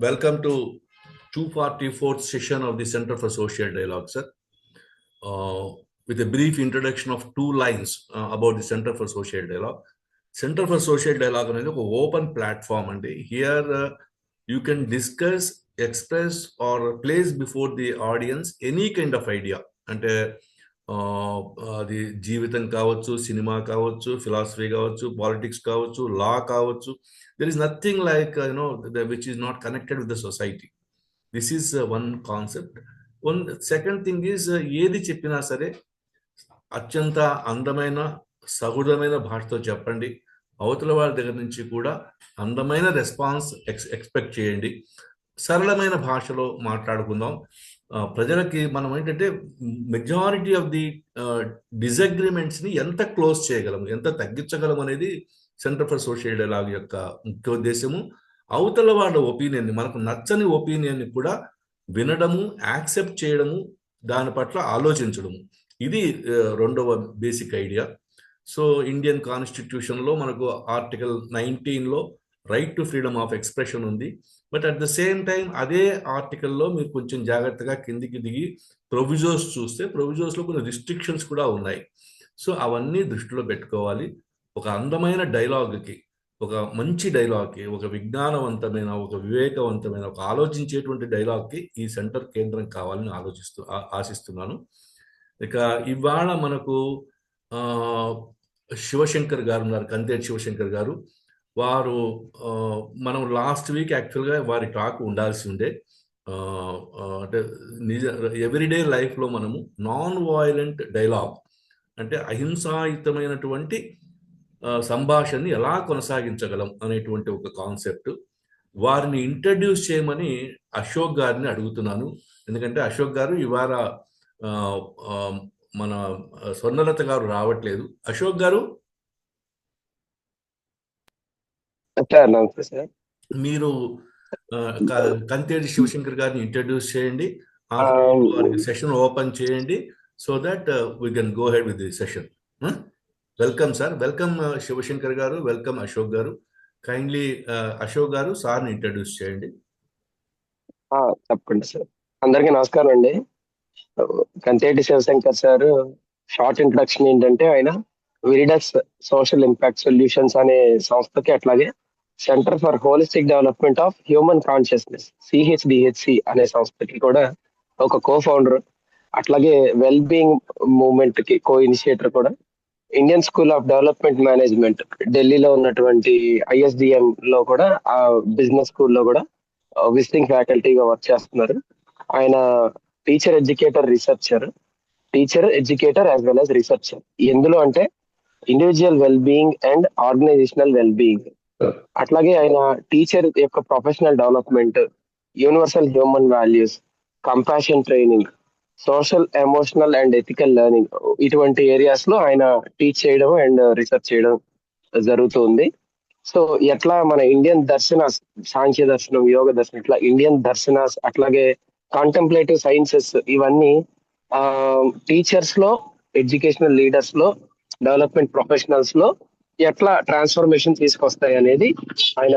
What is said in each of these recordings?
Welcome to 244th session of the Center for Social Dialogue, sir. With a brief introduction of two lines about the Center for Social Dialogue. Center for Social Dialogue is an open platform, and here you can discuss, express, or place before the audience any kind of idea. And అది జీవితం కావచ్చు, cinema కావచ్చు, philosophy కావచ్చు, politics కావచ్చు, లా కావచ్చు. There is nothing like which is not connected with the society. This is one concept. One second thing is ఏది చెప్పినా సరే అత్యంత అందమైన సహృదమైన భాషతో చెప్పండి. అవతల వాళ్ళ దగ్గర నుంచి కూడా అందమైన రెస్పాన్స్ ఎక్స్పెక్ట్ చేయండి. సరళమైన భాషలో మాట్లాడుకుందాం. ప్రజలకి మనం ఏంటంటే మెజారిటీ ఆఫ్ ది డిసగ్రిమెంట్స్ ని ఎంత క్లోజ్ చేయగలం, ఎంత తగ్గించగలం అనేది సెంటర్ ఫర్ సోషల్ డైలాగ్ యొక్క ముఖ్య ఉద్దేశము. అవతల వాళ్ళ ఒపీనియన్, మనకు నచ్చని ఒపీనియన్ కూడా వినడము, యాక్సెప్ట్ చేయడము, దాని పట్ల ఆలోచించడము. ఇది రెండవ బేసిక్ ఐడియా. సో ఇండియన్ కాన్స్టిట్యూషన్లో మనకు ఆర్టికల్ 19లో right to freedom of expression ఉంది. But at the same time అదే ఆర్టికల్లో మీరు కొంచెం జాగ్రత్తగా కిందికి దిగి ప్రొవిజోస్ చూస్తే ప్రొవిజోస్లో కొన్ని రిస్ట్రిక్షన్స్ కూడా ఉన్నాయి. సో అవన్నీ దృష్టిలో పెట్టుకోవాలి. ఒక అందమైన డైలాగ్కి, ఒక మంచి డైలాగ్కి, ఒక విజ్ఞానవంతమైన, ఒక వివేకవంతమైన, ఒక ఆలోచించేటువంటి డైలాగ్కి ఈ సెంటర్ కేంద్రం కావాలని ఆశిస్తున్నాను. ఇక ఇవాళ మనకు శివశంకర్ గారు ఉన్నారు, కంతేటి శివశంకర్ గారు. వారు మనం లాస్ట్ వీక్ యాక్చువల్గా వారి టాక్ ఉండాల్సి ఉండే. అంటే ఎవ్రీడే లైఫ్లో మనము నాన్ వయలెంట్ డైలాగ్ అంటే అహింసాయుతమైనటువంటి సంభాషణని ఎలా కొనసాగించగలం అనేటువంటి ఒక కాన్సెప్ట్. వారిని ఇంట్రడ్యూస్ చేయమని అశోక్ గారిని అడుగుతున్నాను. ఎందుకంటే అశోక్ గారు ఇవాళ మన స్వర్ణలత గారు రావట్లేదు. అశోక్ గారు, మీరు కంతేటి శివశంకర్ గారిని ఇంట్రడ్యూస్ చేయండి, వారికి సెషన్ ఓపెన్ చేయండి. So that we can go head with the session. Welcome sir, welcome Shivashankar garu, welcome Ashok garu. Kindly Ashok garu సార్ని ఇంట్రడ్యూస్ చేయండి. తప్పకుండా సార్. అందరికీ నమస్కారం అండి. Kantheti Shivashankar sir short introduction ఏంటంటే, ఆయన విరిడక్స్ సోషల్ ఇంపాక్ట్ సొల్యూషన్స్ అనే సంస్థకి, అట్లాగే center for holistic development of human consciousness CHDHC అనే సంస్థకి కూడా ఒక కో ఫౌండర్, అట్లాగే వెల్ బీయింగ్ మూవ్మెంట్ కి కో ఇనిషియేటర్ కూడా. Indian school of development management ఢిల్లీలో ఉన్నటువంటి ISDM లో కూడా, ఆ బిజినెస్ స్కూల్లో కూడా విజిటింగ్ ఫ్యాకల్టీగా వర్క్ చేస్తున్నారు. ఆయన teacher educator as well as researcher. ఎందులో అంటే individual well being and organizational well being. అట్లాగే ఆయన టీచర్ యొక్క professional development, universal human values, compassion training, social emotional and ethical learning, ఇటువంటి ఏరియాస్ లో ఆయన టీచ్ చేయడం అండ్ రీసెర్చ్ చేయడం జరుగుతుంది. సో ఎట్లా మన ఇండియన్ దర్శనాస్, సాంఖ్య దర్శనం, యోగ దర్శనం, ఇట్లా ఇండియన్ దర్శనాస్, అట్లాగే కాంటెంప్లేటివ్ సైన్సెస్, ఇవన్నీ టీచర్స్ లో, ఎడ్యుకేషనల్ లీడర్స్ లో, డెవలప్మెంట్ ప్రొఫెషనల్స్ లో ఎట్లా ట్రాన్స్ఫర్మేషన్ తీసుకొస్తాయి అనేది ఆయన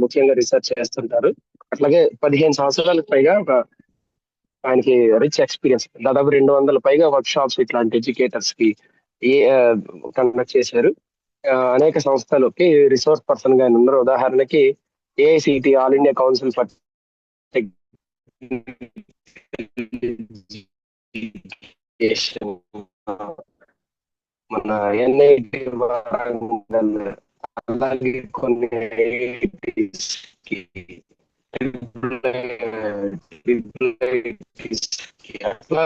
ముఖ్యంగా రీసెర్చ్ చేస్తుంటారు. అట్లాగే 15 సంవత్సరాలకు పైగా ఆయనకి రిచ్ ఎక్స్పీరియన్స్, దాదాపు 200 పైగా వర్క్ షాప్స్ ఇట్లాంటి ఎడ్యుకేటర్స్ కి కండక్ట్ చేశారు. అనేక సంస్థలకి రిసోర్స్ పర్సన్ గా ఉన్నారు. ఉదాహరణకి AICT, all India council for మన NIT వరంగల్, అలాగే కొన్ని అట్లా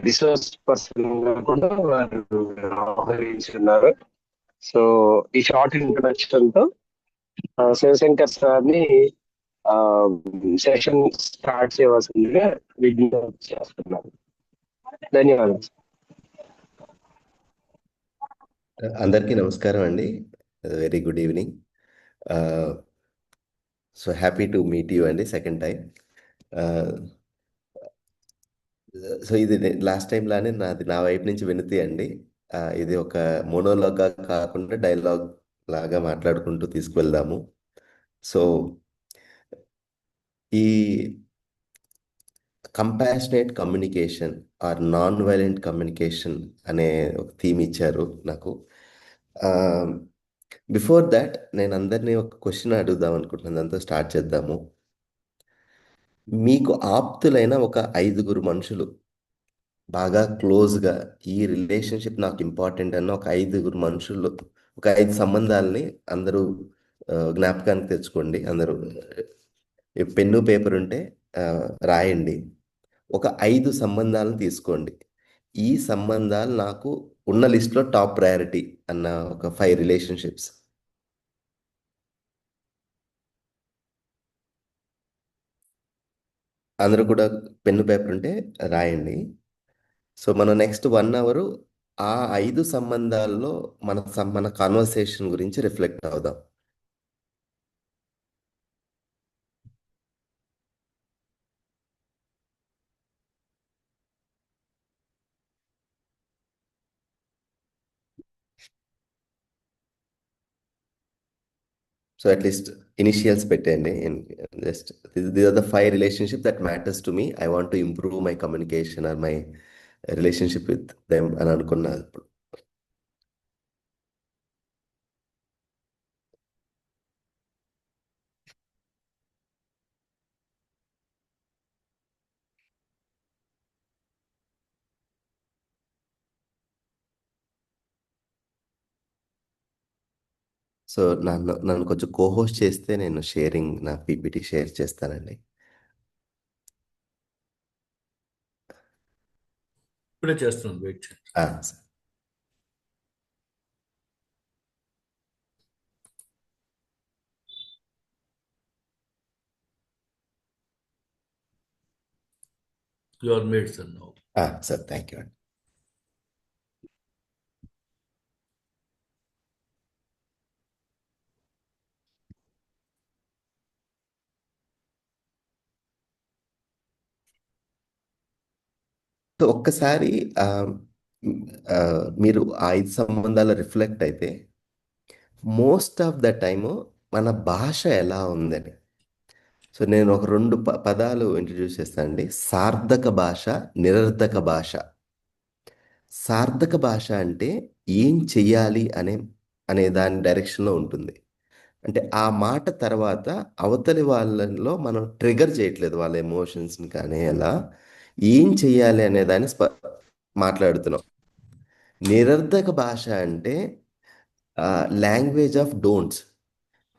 రిసోర్స్ పర్సన్ గా కూడా వారు వ్యవహరించున్నారు. సో ఈ షార్ట్ ఇంట్రడక్షన్ తో శివశంకర్ సార్ ని సెషన్ స్టార్ట్ చేయవలసిందిగా విజ్ఞప్తి చేస్తున్నాను. ధన్యవాదాలు. అందరికీ నమస్కారం అండి. Very good evening. So happy to meet you అండి, సెకండ్ టైం. సో ఇది లాస్ట్ టైం లానే నా వైపు నుంచి వినతి అండి. ఇది ఒక మోనోలాగ్గా కాకుండా డైలాగ్ లాగా మాట్లాడుకుంటూ తీసుకువెళ్దాము. సో ఈ compassionate communication or non violent communication అనే ఒక థీమ్ ఇచ్చారు నాకు. బిఫోర్ దాట్ నేను అందరినీ ఒక క్వశ్చన్ అడుగుదాం అనుకుంటున్నాను. దాంతో స్టార్ట్ చేద్దాము. మీకు ఆప్తులైన ఒక 5 మనుషులు బాగా క్లోజ్గా ఈ రిలేషన్షిప్ నాకు ఇంపార్టెంట్ అన్న ఒక 5 మనుషులు, ఒక 5 సంబంధాలని అందరూ జ్ఞాపకానికి తెచ్చుకోండి. అందరూ పెన్ను పేపర్ ఉంటే ఆ, రాయండి. ఒక 5 సంబంధాలను తీసుకోండి. ఈ సంబంధాలు నాకు ఉన్న లిస్ట్లో టాప్ ప్రయారిటీ అన్న ఒక 5 రిలేషన్షిప్స్. అందరూ కూడా పెన్ను పేపర్ ఉంటే రాయండి. సో మనం నెక్స్ట్ 1 అవర్ ఆ 5 సంబంధాల్లో మన కాన్వర్సేషన్ గురించి రిఫ్లెక్ట్ అవుదాం. సో అట్లీస్ట్ ఇనిషియల్స్ పెట్టండి. Just the or the 5 relationship that matters to me. I want to improve my communication or my relationship with them అని అనుకున్నా ఇప్పుడు. సో నన్ను కొంచెం కోహోస్ట్ చేస్తే నేను షేరింగ్ నా పీపీటీ షేర్ చేస్తానండి. ఇప్పుడే చేస్తున్నాను, వెయిట్ చేయండి. సరే. You are made sir now. Sir thank you అండి. సో ఒక్కసారి ఆ, ఆ, మీరు ఆ 5 సంబంధాలు రిఫ్లెక్ట్ అయితే మోస్ట్ ఆఫ్ ద టైము మన భాష ఎలా ఉందని. సో నేను ఒక 2 పదాలు ఇంట్రడ్యూస్ చేస్తానండి. సార్థక భాష, నిరర్ధక భాష. సార్థక భాష అంటే ఏం చెయ్యాలి అనే దాని డైరెక్షన్లో ఉంటుంది. అంటే ఆ మాట తర్వాత అవతలి వాళ్ళలో మనం ట్రిగర్ చేయట్లేదు వాళ్ళ ఎమోషన్స్ని కానీ ఎలా ఏం చెయ్యాలి అనే దాన్ని మాట్లాడుతున్నాం. నిరర్ధక భాష అంటే లాంగ్వేజ్ ఆఫ్ డోంట్స్.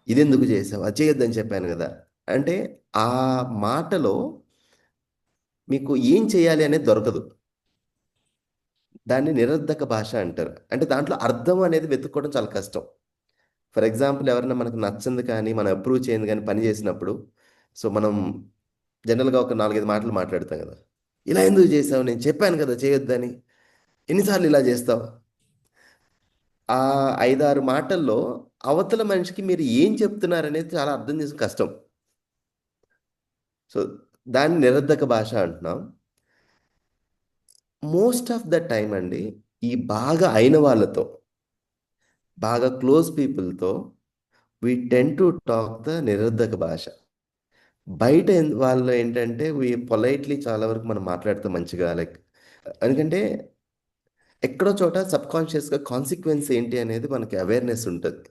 ఇది ఎందుకు చేసావు, అది చేయొద్దని చెప్పాను కదా. అంటే ఆ మాటలో మీకు ఏం చేయాలి అనేది దొరకదు. దాన్ని నిరర్ధక భాష అంటారు. అంటే దాంట్లో అర్థం అనేది వెతుక్కోవడం చాలా కష్టం. ఫర్ ఎగ్జాంపుల్ ఎవరైనా మనకు నచ్చింది కానీ మనం అప్రూవ్ చేయండి కానీ పని చేసినప్పుడు, సో మనం జనరల్గా ఒక 4-5 మాటలు మాట్లాడతాం కదా. ఇలా ఎందుకు చేసావు, నేను చెప్పాను కదా చేయొద్దని, ఎన్నిసార్లు ఇలా చేస్తావు. ఆ 5-6 మాటల్లో అవతల మనిషికి మీరు ఏం చెప్తున్నారనేది చాలా అర్థం చేసిన కష్టం. సో దాన్ని నిరర్ధక భాష అంటున్నాం. మోస్ట్ ఆఫ్ ద టైం అండి, ఈ బాగా అయిన వాళ్ళతో, బాగా క్లోజ్ పీపుల్తో we tend to talk the నిరర్ధక భాష. బయట వాళ్ళు ఏంటంటే పొలైట్లీ చాలా వరకు మనం మాట్లాడతాం మంచిగా, లైక్ ఎందుకంటే ఎక్కడో చోట సబ్ కాన్షియస్గా కాన్సిక్వెన్స్ ఏంటి అనేది మనకి అవేర్నెస్ ఉంటుంది.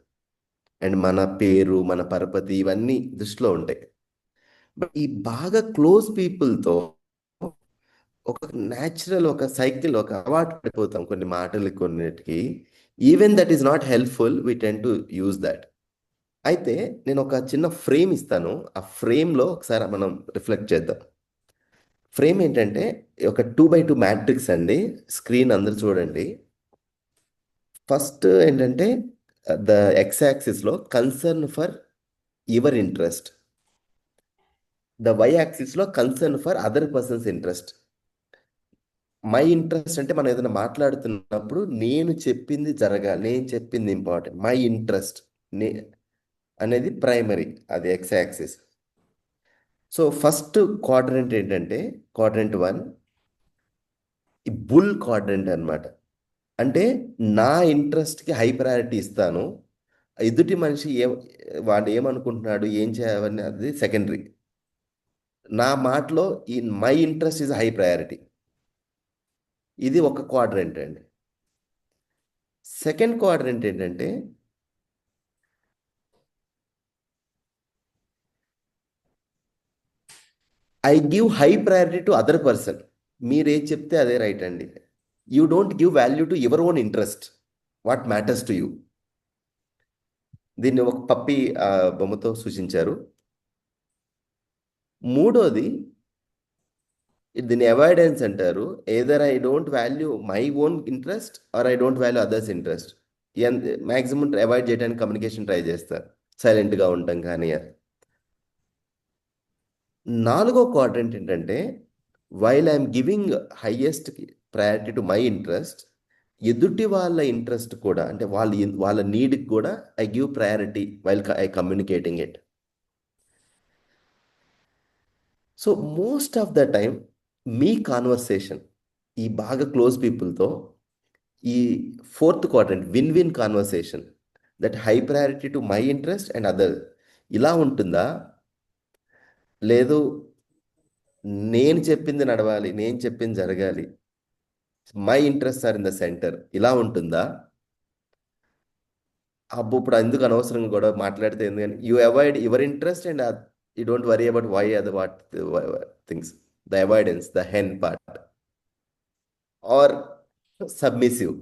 అండ్ మన పేరు, మన పరపతి ఇవన్నీ దృష్టిలో ఉంటాయి. బట్ ఈ బాగా క్లోజ్ పీపుల్తో ఒక న్యాచురల్ ఒక సైకిల్, ఒక అలవాటు పడిపోతాం కొన్ని మాటలు కొన్నిటికి. Even that is not helpful, we tend to use that. అయితే నేను ఒక చిన్న ఫ్రేమ్ ఇస్తాను. ఆ ఫ్రేమ్లో ఒకసారి మనం రిఫ్లెక్ట్ చేద్దాం. ఫ్రేమ్ ఏంటంటే ఒక 2x2 మ్యాట్రిక్స్ అండి. స్క్రీన్ అందరు చూడండి. ఫస్ట్ ఏంటంటే ద ఎక్స్ యాక్సిస్లో concern for your interest, the Y యాక్సిస్లో concern for other persons interest. My interest అంటే మనం ఏదైనా మాట్లాడుతున్నప్పుడు నేను చెప్పింది జరగాలి, నేను చెప్పింది ఇంపార్టెంట్. మై ఇంట్రెస్ట్ అనేది ప్రైమరీ, అది X axis. So first quadrant ఏంటంటే క్వాడ్రంట్ 1, ఈ బుల్ క్వాడ్రంట్ అన్నమాట. అంటే నా ఇంట్రెస్ట్కి హై ప్రయారిటీ ఇస్తాను. ఎదుటి మనిషి వాడు ఏమనుకుంటున్నాడు, ఏం చేయాలని అది సెకండరీ. నా మాటలో ఈ my interest is high priority. ఇది ఒక క్వాడ్రంట్ అండి. సెకండ్ క్వాడ్రంట్ ఏంటంటే I give high priority to other person. మీరేం చెప్తే అదే రైట్ అండి. You don't give value to your own interest, what matters to you. దీన్ని ఒక పప్పి బొమ్మతో సూచించారు. మూడోది దీన్ని అవాయిడెన్స్ అంటారు. Either I don't value my own interest or I don't value others interest. Maximum avoid చేయడానికి కమ్యూనికేషన్ ట్రై చేస్తారు, సైలెంట్గా ఉండటం కానీ. నాలుగో క్వాడ్రంట్ ఏంటంటే while I'm giving highest priority to my interest, ఎదుటి వాళ్ళ ఇంట్రెస్ట్ కూడా, అంటే వాళ్ళ నీడ్కి కూడా I give priority while I communicating it. So most of the time మీ కాన్వర్సేషన్ ఈ బాగా క్లోజ్ పీపుల్తో ఈ fourth quadrant win win conversation, that high priority to my interest and other, ఇలా ఉంటుందా? లేదు నేను చెప్పింది నడవాలి, నేను చెప్పింది జరగాలి, my interest are in the center, ఇలా ఉంటుందా? అబ్బో ఇప్పుడు ఎందుకు అనవసరంగా కూడా మాట్లాడితే ఎందుకని you avoid your interest and you don't worry about why other what things, the avoidance, the hen part. Or submissive,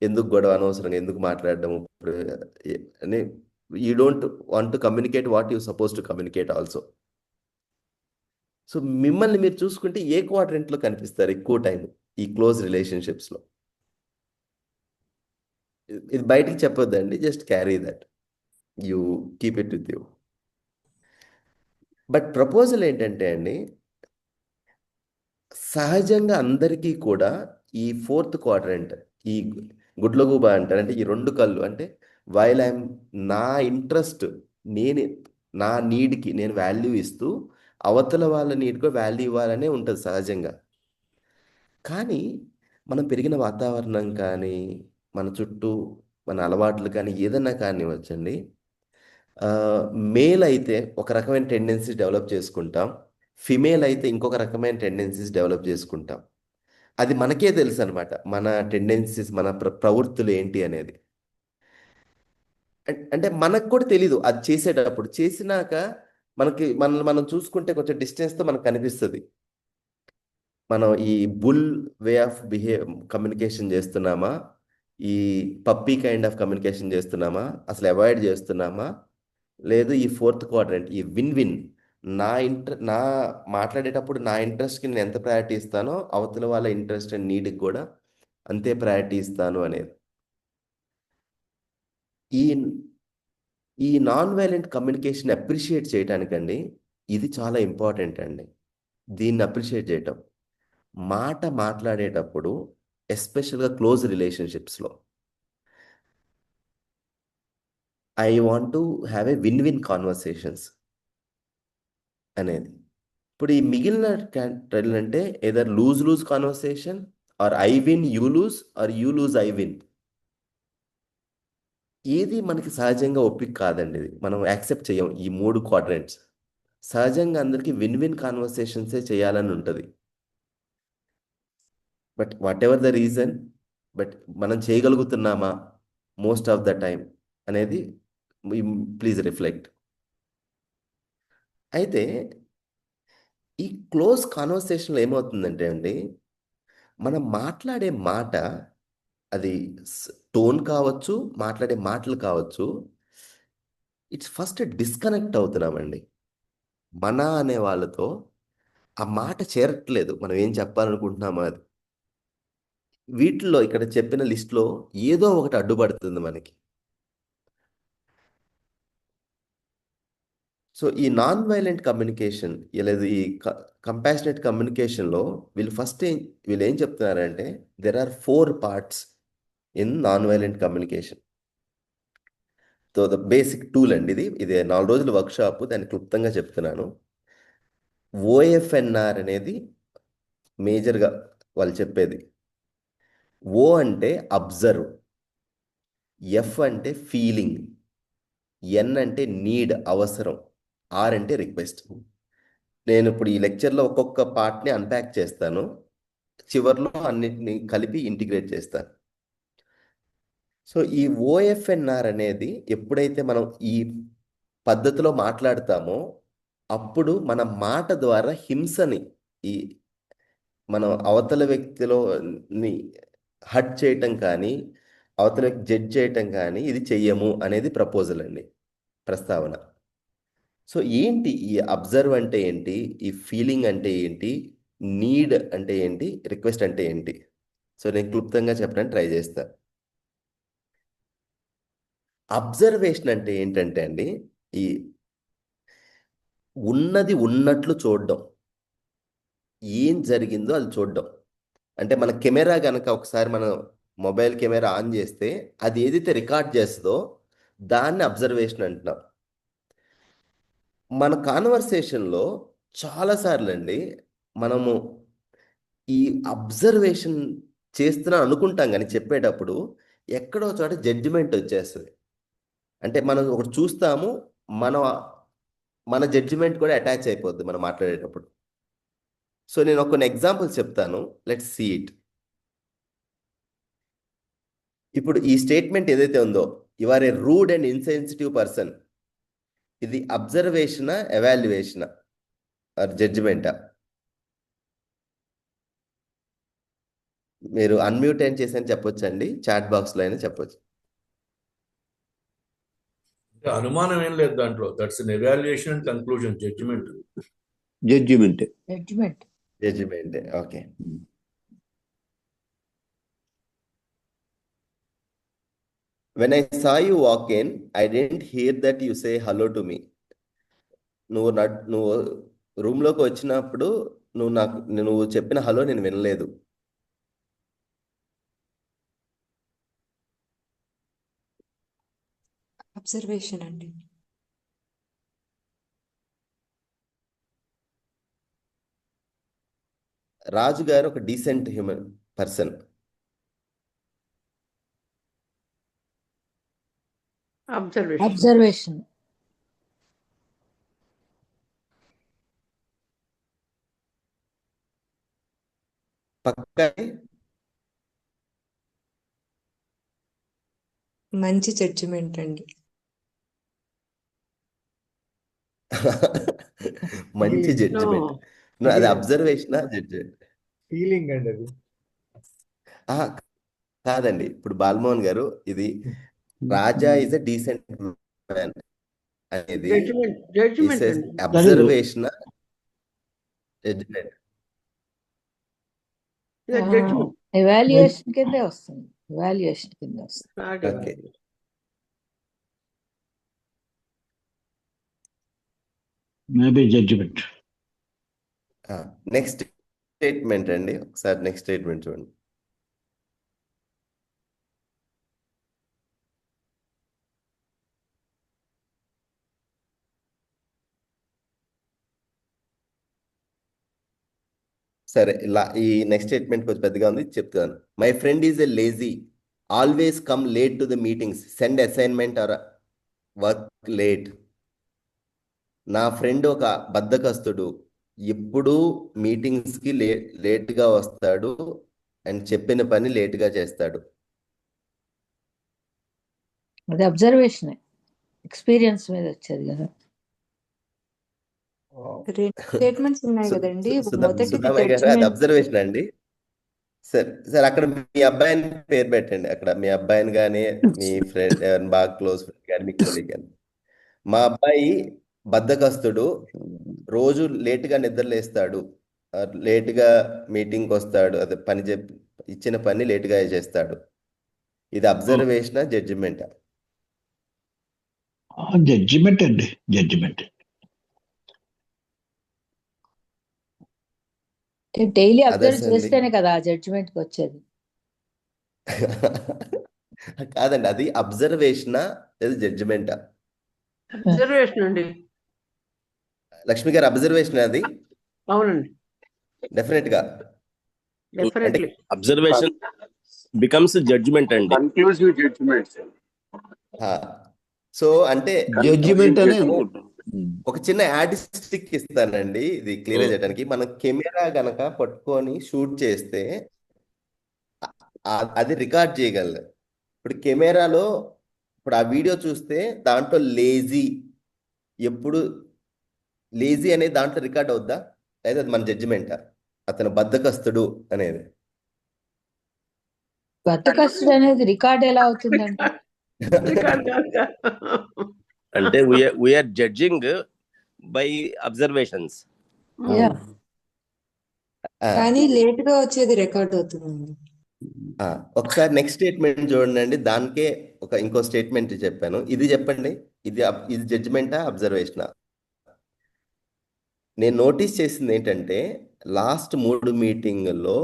ఎందుకు గొడవ, అనవసరంగా ఎందుకు మాట్లాడడం ఇప్పుడు అని, you don't want to communicate what you suppose to communicate also. So మిమ్మల్ని మీరు చూసుకుంటే ఏ క్వాడ్రంట్లో కనిపిస్తారు ఎక్కువ టైం ఈ క్లోజ్ రిలేషన్షిప్స్లో? ఇది బయటికి చెప్పొద్దండి, just carry that, you keep it with you. But proposal ఏంటంటే అండి, సహజంగా అందరికీ కూడా ఈ ఫోర్త్ క్వాడ్రంట్, ఈ గుడ్లగూబ అంటారు, అంటే ఈ రెండు కళ్ళు, అంటే వైల్ ఐఎమ్ నా ఇంట్రెస్ట్, నేను నా నీడ్కి నేను వాల్యూ ఇస్తూ అవతల వాళ్ళ నీడ్కి వాల్యూ ఇవ్వాలనే ఉంటుంది సహజంగా. కానీ మనం పెరిగిన వాతావరణం కానీ, మన చుట్టూ మన అలవాట్లు కానీ, ఏదన్నా కానివ్వచ్చండి, మేల్ అయితే ఒక రకమైన టెండెన్సీస్ డెవలప్ చేసుకుంటాం, ఫిమేల్ అయితే ఇంకొక రకమైన టెండెన్సీస్ డెవలప్ చేసుకుంటాం. అది మనకే తెలుసు అనమాట, మన టెండెన్సీస్, మన ప్రవృత్తులు ఏంటి అనేది. అంటే మనకు కూడా తెలీదు అది చేసేటప్పుడు. చేసినాక మనల్ని మనం చూసుకుంటే కొంచెం డిస్టెన్స్తో మనకు కనిపిస్తుంది, మనం ఈ బుల్ వే ఆఫ్ కమ్యూనికేషన్ చేస్తున్నామా, ఈ పప్పీ కైండ్ ఆఫ్ కమ్యూనికేషన్ చేస్తున్నామా, అసలు అవాయిడ్ చేస్తున్నామా, లేదు ఈ ఫోర్త్ క్వాడ్రంట్ ఈ విన్ విన్, నా మాట్లాడేటప్పుడు నా ఇంట్రెస్ట్కి నేను ఎంత ప్రయారిటీ ఇస్తానో అవతల వాళ్ళ ఇంట్రెస్ట్ అండ్ నీడ్కి కూడా అంతే ప్రయారిటీ ఇస్తాను అనేది. ఈ ఈ నాన్ వైలెంట్ కమ్యూనికేషన్ అప్రిషియేట్ చేయడానికండి ఇది చాలా ఇంపార్టెంట్ అండి. దీన్ని అప్రిషియేట్ చేయటం, మాట మాట్లాడేటప్పుడు ఎస్పెషల్గా క్లోజ్ రిలేషన్షిప్స్లో I want to have a win win conversations అనేది. ఇప్పుడు ఈ మిగిలిన ట్రైల్ అంటే either lose lose conversation, or I win you lose, or you lose I win. ఏది మనకి సహజంగా ఒప్పిక కాదండి, ఇది మనం యాక్సెప్ట్ చేయం ఈ మూడు క్వాడ్రంట్స్. సహజంగా అందరికీ విన్ విన్ కాన్వర్సేషన్సే చేయాలని ఉంటుంది. But what ever the reason, but మనం చేయగలుగుతున్నామా మోస్ట్ ఆఫ్ ద టైం అనేది ప్లీజ్ రిఫ్లెక్ట్. అయితే ఈ క్లోజ్ కాన్వర్సేషన్లో ఏమవుతుందంటే అండి, మనం మాట్లాడే మాట, అది టోన్ కావచ్చు, మాట్లాడే మాటలు కావచ్చు, ఇట్స్ ఫస్ట్ డిస్కనెక్ట్ అవుతున్నామండి. మన అనే వాళ్ళతో ఆ మాట చేరట్లేదు, మనం ఏం చెప్పాలనుకుంటున్నామో అది. వీటిల్లో ఇక్కడ చెప్పిన లిస్ట్లో ఏదో ఒకటి అడ్డుపడుతుంది మనకి. సో ఈ నాన్ వైలెంట్ కమ్యూనికేషన్ లేదా ఈ కంపాషనేట్ కమ్యూనికేషన్లో వీళ్ళు ఏం చెప్తున్నారంటే there are 4 parts in non violent communication. So the basic tool అండి ఇది 4 రోజుల వర్క్షాప్, దాన్ని క్లుప్తంగా చెప్తున్నాను. ఓఎఫ్ఎన్ఆర్ అనేది మేజర్గా వాళ్ళు చెప్పేది. ఓ అంటే అబ్జర్వ్, ఎఫ్ అంటే ఫీలింగ్, ఎన్ అంటే నీడ్ అవసరం, ఆర్ అంటే రిక్వెస్ట్. నేను ఇప్పుడు ఈ లెక్చర్లో ఒక్కొక్క పార్ట్ని అన్పాక్ చేస్తాను, చివర్లో అన్నిటిని కలిపి ఇంటిగ్రేట్ చేస్తాను. సో ఈ ఓఎఫ్ఎన్ఆర్ అనేది ఎప్పుడైతే మనం ఈ పద్ధతిలో మాట్లాడతామో అప్పుడు మన మాట ద్వారా హింసని, ఈ మనం అవతల వ్యక్తిలో ని హర్ట్ చేయటం కానీ అవతల వ్యక్తి జడ్జ్ చేయటం కానీ ఇది చెయ్యము అనేది ప్రపోజల్ అండి, ప్రస్తావన. సో ఏంటి ఈ అబ్జర్వ్ అంటే ఏంటి, ఈ ఫీలింగ్ అంటే ఏంటి, నీడ్ అంటే ఏంటి, రిక్వెస్ట్ అంటే ఏంటి? సో నేను క్లుప్తంగా చెప్పడానికి ట్రై చేస్తాను. అబ్జర్వేషన్ అంటే ఏంటంటే అండి, ఈ ఉన్నది ఉన్నట్లు చూడడం, ఏం జరిగిందో అది చూడడం. అంటే మన కెమెరా కనుక ఒకసారి మన మొబైల్ కెమెరా ఆన్ చేస్తే అది ఏదైతే రికార్డ్ చేస్తుందో దాన్ని అబ్జర్వేషన్ అంటున్నాం. మన కాన్వర్సేషన్లో చాలాసార్లు అండి మనము ఈ అబ్జర్వేషన్ చేస్తున్నాం అనుకుంటాం కానీ చెప్పేటప్పుడు ఎక్కడో చోట జడ్జిమెంట్ వచ్చేస్తుంది. అంటే మనం ఒకటి చూస్తాము, మన మన జడ్జిమెంట్ కూడా అటాచ్ అయిపోద్ది మనం మాట్లాడేటప్పుడు. సో నేను కొన్ని ఎగ్జాంపుల్స్ చెప్తాను, లెట్స్ సీ ఇట్. ఇప్పుడు ఈ స్టేట్మెంట్ ఏదైతే ఉందో, you are a rude and insensitive person, ఇది అబ్జర్వేషనా ఎవాల్యుయేషనా ఆర్ జడ్జిమెంటా? మీరు అన్మ్యూట్ ఏం చేసని చెప్పొచ్చండి, చాట్ బాక్స్లో అయినా చెప్పొచ్చు. అనుమానం ఏం లేదు దాంట్లో. That's an evaluation and conclusion. Judgement. Judgement, okay. When I saw you walk in, I didn't hear that you say hello to me. నువ్వు రూమ్లోకి వచ్చినప్పుడు నువ్వు చెప్పిన హలో నేను వినలేదు. అబ్జర్వేషన్ అండి. రాజు గారు ఒక డీసెంట్ హ్యూమన్ పర్సన్. అబ్జర్వేషన్. పక్కనే మంచి జడ్జిమెంట్ అండి. మంచి జడ్జిమెంట్. అది అబ్జర్వేషనా జడ్జిమెంట్? ఫీలింగ్ అండి అది. కాదండి, ఇప్పుడు బాలమోహన్ గారు ఇది Raja is a decent man అనేది అబ్జర్వేషన్ జడ్జిమెంట్? ఎవాల్యుయేషన్ కిందే వస్తుంది. Okay. Maybe judgement. Next statement అండి, ఒకసారి నెక్స్ట్ స్టేట్మెంట్ చూడండి. సరే, ఇలా ఈ నెక్స్ట్ స్టేట్మెంట్ కొంచెం పెద్దగా ఉంది, చెప్తాను. My friend is a lazy, always come late to the meetings, send assignment or work late. నా ఫ్రెండ్ ఒక బద్ధకస్తుడు, ఎప్పుడూ మీటింగ్స్కి లేట్గా వస్తాడు అండ్ చెప్పిన పని లేట్గా చేస్తాడు. అది అబ్జర్వేషన్, ఎక్స్పీరియన్స్ మీద వచ్చేది కదా. రెండు స్టేట్మెంట్స్ ఉన్నాయి కదండి. మొదటిది సుధామయ్య గారు, అది జడ్జిమెంట్. అబ్జర్వేషన్ అండి. సార్ అక్కడ మీ అబ్బాయిని పేరు పెట్టండి, అక్కడ మీ అబ్బాయిని కానీ మీ ఫ్రెండ్ బాగా క్లోజ్ ఫ్రెండ్ కానీ మీ కొలీగ్ కానీ. మా అబ్బాయి బద్ధకస్తుడు, రోజు లేటుగా నిద్రలేస్తాడు, లేటుగా మీటింగ్కి వస్తాడు, అదే పని ఇచ్చిన పని లేటుగా చేస్తాడు. ఇది అబ్జర్వేషనా జడ్జిమెంటా? జడ్జిమెంట్ అండి, జడ్జిమెంట్. డైలీ అబ్జర్వ్ Others అండి? చేస్తేనే కదా జడ్జిమెంట్ కి వచ్చేది. కాదండి, అది అబ్జర్వేషనా లేదా జడ్జిమెంటా? అబ్జర్వేషన్ అండి. లక్ష్మి గారు, అబ్జర్వేషన్ అది అవునండి. డెఫినెట్ గా. అంటే డెఫినెట్లీ. అబ్జర్వేషన్ బికమ్స్ జడ్జ్మెంట్ అండి. Conclusive judgements. సో అంటే జడ్జిమెంట్ అనే ఒక చిన్న యాడిస్టిక్ ఇస్తానండి ఇది క్లియర్ చేయడానికి. మనం కెమెరా గనక పట్టుకొని షూట్ చేస్తే అది రికార్డ్ చేయగలరు. ఇప్పుడు కెమెరాలో ఇప్పుడు ఆ వీడియో చూస్తే దాంట్లో ఎప్పుడు లేజీ అనేది దాంట్లో రికార్డ్ అవుద్దా, లేదా అది మన జడ్జిమెంటా అతను బద్ధకస్తుడు అనేది? బద్దకస్తుడు అనేది రికార్డ్ ఎలా అవుతుందండి? అంటే we're judging by observations. Yeah. కానీ లేట్ గా వచ్చేది రికార్డ్ అవుతుందండి. ఒకసారి నెక్స్ట్ స్టేట్మెంట్ చూడండి. దానికే ఇంకో స్టేట్మెంట్ చెప్పాను. ఇది చెప్పండి, ఇది జడ్జిమెంటా అబ్జర్వేషనా? నేను నోటీస్ చేసింది ఏంటంటే లాస్ట్ 3 మీటింగుల్లో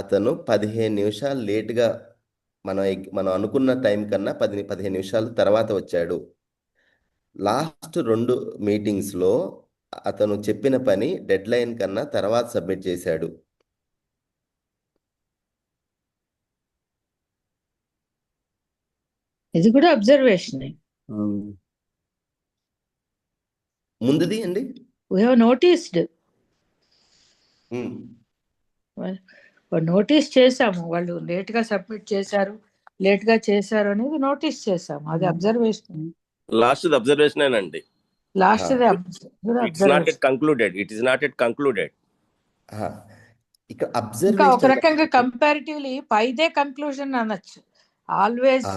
అతను 15 నిమిషాలు లేట్గా మనం అనుకున్న టైం కన్నా 15 నిమిషాలు తర్వాత వచ్చాడు. లాస్ట్ 2 మీటింగ్స్లో అతను చెప్పిన పని డెడ్ లైన్ కన్నా తర్వాత సబ్మిట్ చేశాడు. ఇది కూడా అబ్జర్వేషన్. ముందుది అండి వీ హ్యావ్ నోటీస్డ్, నోటీస్ చేసాము. వాళ్ళు లేట్ గా సబ్మిట్ చేశారు, లేట్ గా చేశారు అనేది నోటీస్ చేసాము. అది అబ్జర్వేషన్. లాస్ట్ అబ్జర్వేషన్ అండి. Lost its not at concluded. It is not at concluded. ఇక్కడ ఇంకా ఒక అబ్జర్వేషన్ రకంగా కంపారిటివ్లీ పైదే కంక్లూజన్ అనొచ్చు. ఆల్వేస్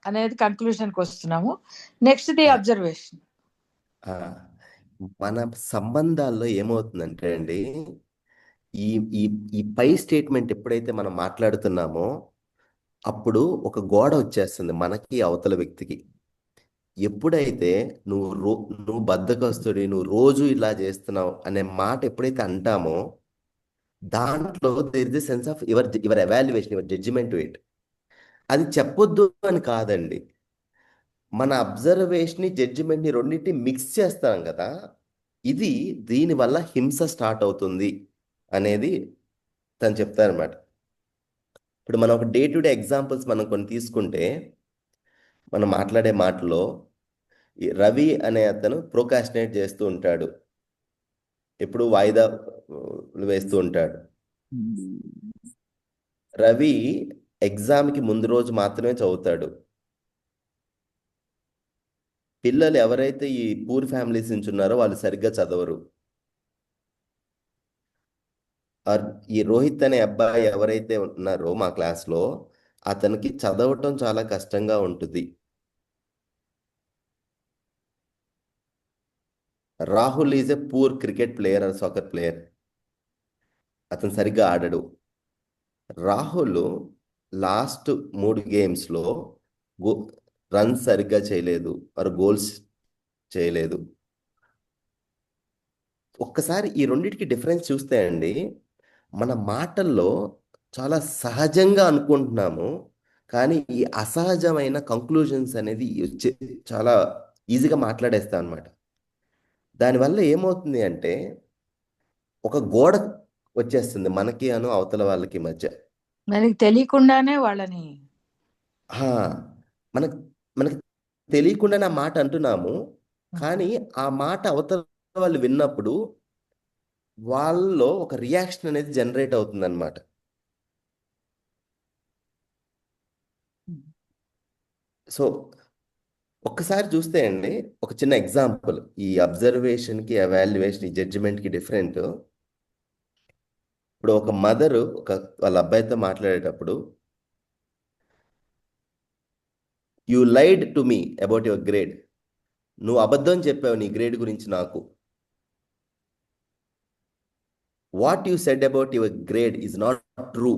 అనేది కంక్లూజన్ కి వస్తున్నాము. Next the observation. మన సంబంధాల్లో ఏమవుతుందంటే అండి, ఈ ఈ ఈ పై స్టేట్మెంట్ ఎప్పుడైతే మనం మాట్లాడుతున్నామో అప్పుడు ఒక గోడ వచ్చేస్తుంది మనకి అవతల వ్యక్తికి. ఎప్పుడైతే నువ్వు బద్ధకస్తుడి, నువ్వు రోజు ఇలా చేస్తున్నావు అనే మాట ఎప్పుడైతే అంటామో దాంట్లో there is a sense of your evaluation, your judgement to it. అది చెప్పొద్దు అని కాదండి, మన అబ్జర్వేషన్ జడ్జిమెంట్ని రెండింటిని మిక్స్ చేస్తాం కదా, దీనివల్ల హింస స్టార్ట్ అవుతుంది అనేది తను చెప్తారనమాట. ఇప్పుడు మనం ఒక డే టు డే ఎగ్జాంపుల్స్ మనం కొన్ని తీసుకుంటే, మనం మాట్లాడే మాటలో రవి అనే అతను ప్రోకాస్టినేట్ చేస్తూ ఉంటాడు, ఎప్పుడు వాయిదా వేస్తూ ఉంటాడు. రవి ఎగ్జామ్కి ముందు రోజు మాత్రమే చదువుతాడు. పిల్లలు ఎవరైతే ఈ పూర్ ఫ్యామిలీస్ నుంచి ఉన్నారో వాళ్ళు సరిగ్గా చదవరు. ఈ రోహిత్ అనే అబ్బాయి ఎవరైతే ఉన్నారో మా క్లాస్లో, అతనికి చదవటం చాలా కష్టంగా ఉంటుంది. Rahul is a poor cricket player or soccer player. అతను సరిగ్గా ఆడడు. రాహుల్ లాస్ట్ 3 గేమ్స్లో రన్స్ సరిగ్గా చేయలేదు, మరి గోల్స్ చేయలేదు. ఒక్కసారి ఈ రెండింటికి డిఫరెన్స్ చూస్తే అండి, మన మాటల్లో చాలా సహజంగా అనుకుంటున్నాము, కానీ ఈ అసహజమైన కంక్లూజన్స్ అనేది చాలా ఈజీగా మాట్లాడేస్తాం అనమాట. దానివల్ల ఏమవుతుంది అంటే ఒక గోడ వచ్చేస్తుంది మనకి అవతల వాళ్ళకి మధ్య. మనకి తెలియకుండానే వాళ్ళని మనకి తెలియకుండానే ఆ మాట అంటున్నాము, కానీ ఆ మాట అవతల వాళ్ళు విన్నప్పుడు వాళ్ళలో ఒక రియాక్షన్ అనేది జనరేట్ అవుతుంది అనమాట. సో ఒక్కసారి చూస్తే అండి, ఒక చిన్న ఎగ్జాంపుల్, ఈ అబ్జర్వేషన్కి ఎవాల్యుయేషన్, ఈ జడ్జిమెంట్కి డిఫరెంట్. ఇప్పుడు ఒక మదరు వాళ్ళ అబ్బాయితో మాట్లాడేటప్పుడు, you lied to me about your grade, నువ్వు అబద్ధం చెప్పావు నీ గ్రేడ్ గురించి నాకు. What you said about your grade is not true.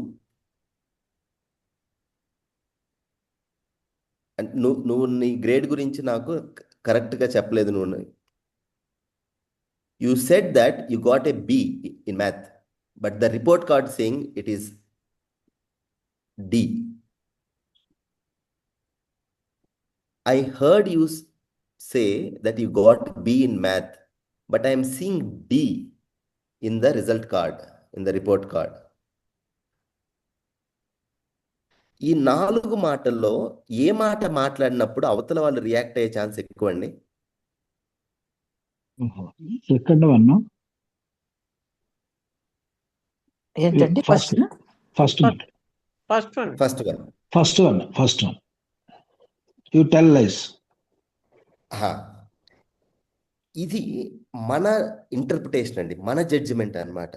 నువ్వు నీ గ్రేడ్ గురించి నాకు కరెక్ట్గా చెప్పలేదు. You said that you got a B in math, but the report card saying it is D. I heard you say that you got B in math, but I am seeing D in the result card. In the report card. ఈ 4 మాటల్లో ఏ మాట మాట్లాడినప్పుడు అవతల వాళ్ళు react అయ్యే chance ఎక్కువ అండి? Second one. ఏంటండి first question? First one. First one. First one. First one. You tell lies. ఇది మన ఇంటర్ప్రిటేషన్ అండి, మన జడ్జిమెంట్ అన్నమాట.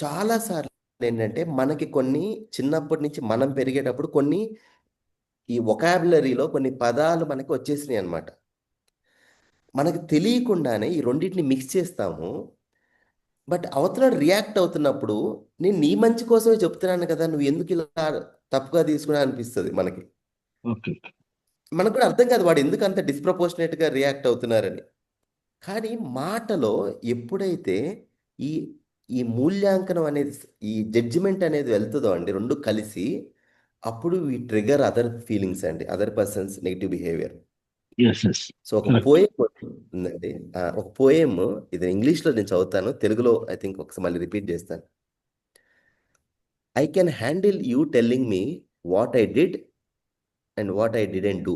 చాలా సార్లు ఏంటంటే మనకి కొన్ని చిన్నప్పటి నుంచి మనం పెరిగేటప్పుడు కొన్ని ఈ వొకాబులరీలో కొన్ని పదాలు మనకి వచ్చేసినాయి అన్నమాట. మనకి తెలియకుండానే ఈ రెండింటిని మిక్స్ చేస్తాము. బట్ అవతల రియాక్ట్ అవుతున్నప్పుడు నేను నీ మంచి కోసమే చెప్తున్నాను కదా, నువ్వు ఎందుకు ఇలా తప్పుగా తీసుకున్నా అనిపిస్తుంది మనకి. ఓకే. మనకు కూడా అర్థం కాదు వాడు ఎందుకు అంత డిస్ప్రపోర్షనేట్గా రియాక్ట్ అవుతున్నారని. కానీ మాటలో ఎప్పుడైతే ఈ ఈ మూల్యాంకనం అనేది, ఈ జడ్జిమెంట్ అనేది వెళ్తుందో అండి రెండు కలిసి, అప్పుడు ఈ ట్రిగర్ అదర్ ఫీలింగ్స్ అండి, other persons negative behaviour. So ఒక పోయం ఉందండి, ఒక పోయం, ఇది ఇంగ్లీష్లో నేను చదువుతాను, తెలుగులో ఐ థింక్ ఒకసారి మళ్ళీ రిపీట్ చేస్తాను. I can handle you telling me what I did and what I didn't do.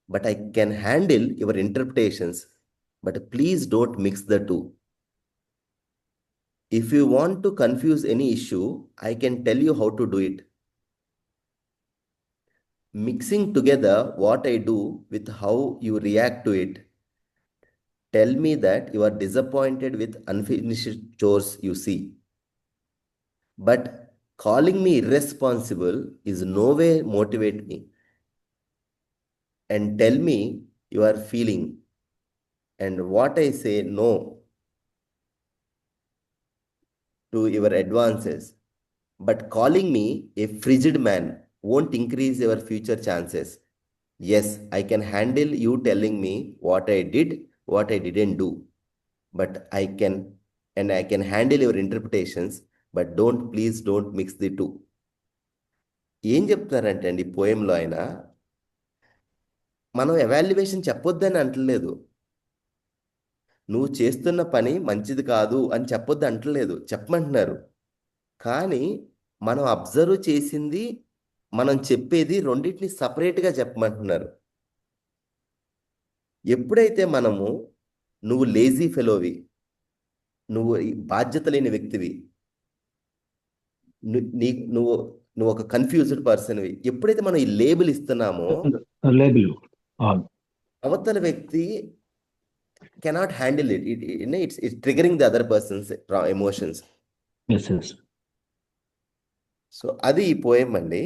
But I can handle your interpretations, but please don't mix the two. If you want to confuse any issue, I can tell you how to do it. Mixing together what I do with how you react to it, tell me that you are disappointed with unfinished chores you see. But calling me irresponsible is no way motivate me. And tell me you are feeling, and what I say no to your advances. But calling me a frigid man won't increase your future chances. Yes, I can handle you telling me what I did, what I didn't do. But I can handle your interpretations, but please don't mix the two. ఏం చెప్తున్నారంటే అండి పోయంలో ఆయన, మనం evaluation చెప్పొద్దని అంటలేదు, నువ్వు చేస్తున్న పని మంచిది కాదు అని చెప్పొద్దు అంటలేదు, చెప్పమంటున్నారు. కానీ మనం అబ్జర్వ్ చేసింది, మనం చెప్పేది రెండింటిని సపరేట్గా చెప్పమంటున్నారు. ఎప్పుడైతే మనము నువ్వు లేజీ ఫెలోవి, నువ్వు బాధ్యత లేని వ్యక్తివి, నువ్వు ఒక కన్ఫ్యూజ్డ్ పర్సన్వి, ఎప్పుడైతే మనం ఈ లేబుల్ ఇస్తున్నామో అవతల వ్యక్తి cannot handle it. It's triggering the other person's emotions. Yes. So అది ఈ పోయం అండి.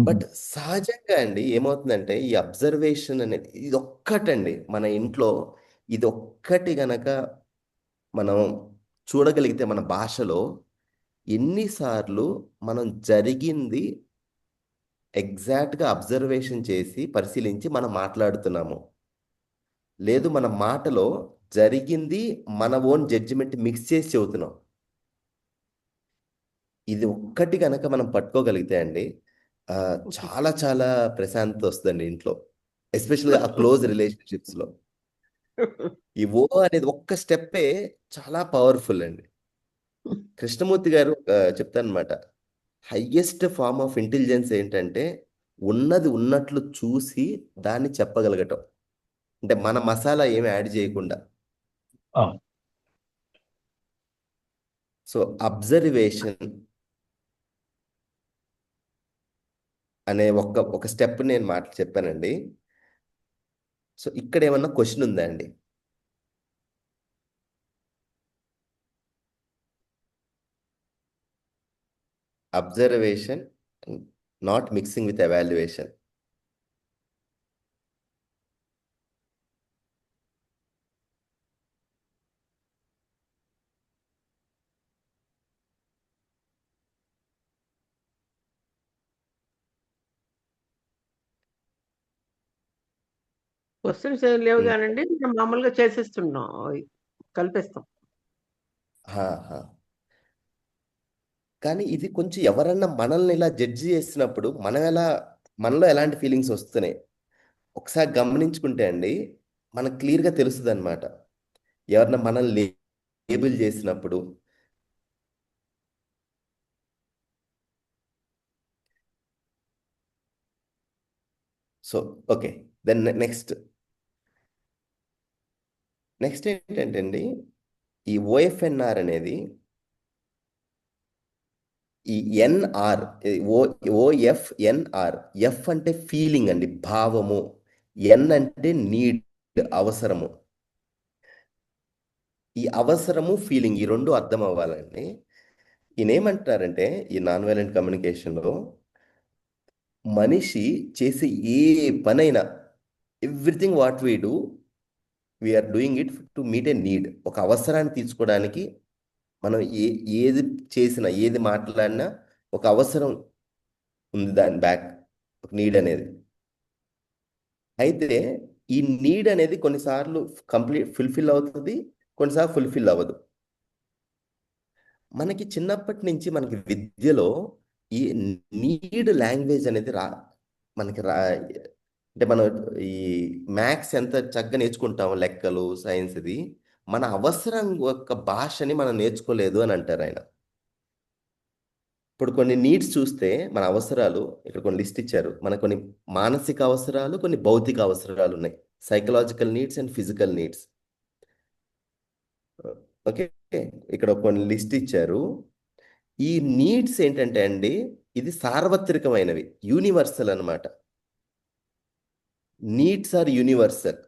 బట్ సహజంగా అండి ఏమవుతుందంటే ఈ అబ్జర్వేషన్ అనేది ఇది ఒక్కటండి మన ఇంట్లో, ఇది ఒక్కటి గనక మనం చూడగలిగితే మన భాషలో ఎన్నిసార్లు మనం జరిగింది ఎగ్జాక్ట్గా అబ్జర్వేషన్ చేసి పరిశీలించి మనం మాట్లాడుతున్నాము, లేదు మన మాటలో జరిగింది మన ఓన్ జడ్జిమెంట్ మిక్స్ చేసి చెబుతున్నాం. ఇది ఒక్కటి కనుక మనం పట్టుకోగలిగితే అండి చాలా చాలా ప్రశాంతత వస్తుందండి ఇంట్లో, ఎస్పెషల్గా ఆ క్లోజ్ రిలేషన్షిప్స్లో. ఈ ఓ అనేది ఒక్క స్టెప్పే చాలా పవర్ఫుల్ అండి. కృష్ణమూర్తి గారు చెప్తానమాట, హయ్యెస్ట్ ఫార్మ్ ఆఫ్ ఇంటెలిజెన్స్ ఏంటంటే ఉన్నది ఉన్నట్లు చూసి దాన్ని చెప్పగలగటం, అంటే మన మసాలా ఏమి యాడ్ చేయకుండా. సో అబ్జర్వేషన్ అనే ఒక స్టెప్ నేను చెప్పానండి. సో ఇక్కడ ఏమన్నా క్వశ్చన్ ఉందా అండి? Observation not mixing with evaluation. Questions ఏం లేవు కానండి, మేము మామూలుగా చేసేస్తున్నాం, కలిపేస్తాం. కానీ ఇది కొంచెం ఎవరన్నా మనల్ని ఇలా జడ్జి చేసినప్పుడు మనలో ఎలాంటి ఫీలింగ్స్ వస్తున్నాయి ఒకసారి గమనించుకుంటే అండి మనకు క్లియర్గా తెలుస్తుంది అనమాట. ఎవరన్నా మనల్ని లేబుల్ చేసినప్పుడు, సో ఓకే, దెన్ నెక్స్ట్ ఏంటంటే అండి, ఈ ఓఎఫ్ఎన్ఆర్ అనేది ఈ ఎన్ఆర్, ఓఎఫ్ఎన్ఆర్, ఎఫ్ అంటే ఫీలింగ్ అండి, భావము, ఎన్ అంటే నీడ్, అవసరము. ఈ అవసరము ఫీలింగ్ ఈ రెండు అర్థం అవ్వాలండి. ఈయన ఏమంటారంటే ఈ నాన్ వైలెంట్ కమ్యూనికేషన్లో మనిషి చేసే ఏ పనైనా, everything what we do, we're doing it to meet a need. ఒక అవసరాన్ని తీర్చుకోవడానికి మనం ఏది చేసినా, ఏది మాట్లాడినా ఒక అవసరం ఉంది, దాని బ్యాక్ ఒక నీడ్ అనేది. అయితే ఈ నీడ్ అనేది కొన్నిసార్లు ఫుల్ఫిల్ అవుతుంది, కొన్నిసార్లు ఫుల్ఫిల్ అవ్వదు. మనకి చిన్నప్పటి నుంచి మనకి విద్యలో ఈ నీడ్ లాంగ్వేజ్ అనేది మనకి అంటే మనం ఈ మ్యాథ్స్ ఎంత చక్కగా నేర్చుకుంటాం, లెక్కలు, సైన్స్, ఇది మన అవసరం యొక్క భాషని మనం నేర్చుకోలేదు అని అంటారు ఆయన. ఇప్పుడు కొన్ని నీడ్స్ చూస్తే మన అవసరాలు ఇక్కడ కొన్ని లిస్ట్ ఇచ్చారు. మనకు కొన్ని మానసిక అవసరాలు, కొన్ని భౌతిక అవసరాలు ఉన్నాయి, psychological needs and physical needs. Okay, ఇక్కడ కొన్ని లిస్ట్ ఇచ్చారు. ఈ నీడ్స్ ఏంటంటే అండి, ఇది సార్వత్రికమైనవి, యూనివర్సల్ అన్నమాట. నీడ్స్ ఆర్ యూనివర్సల్,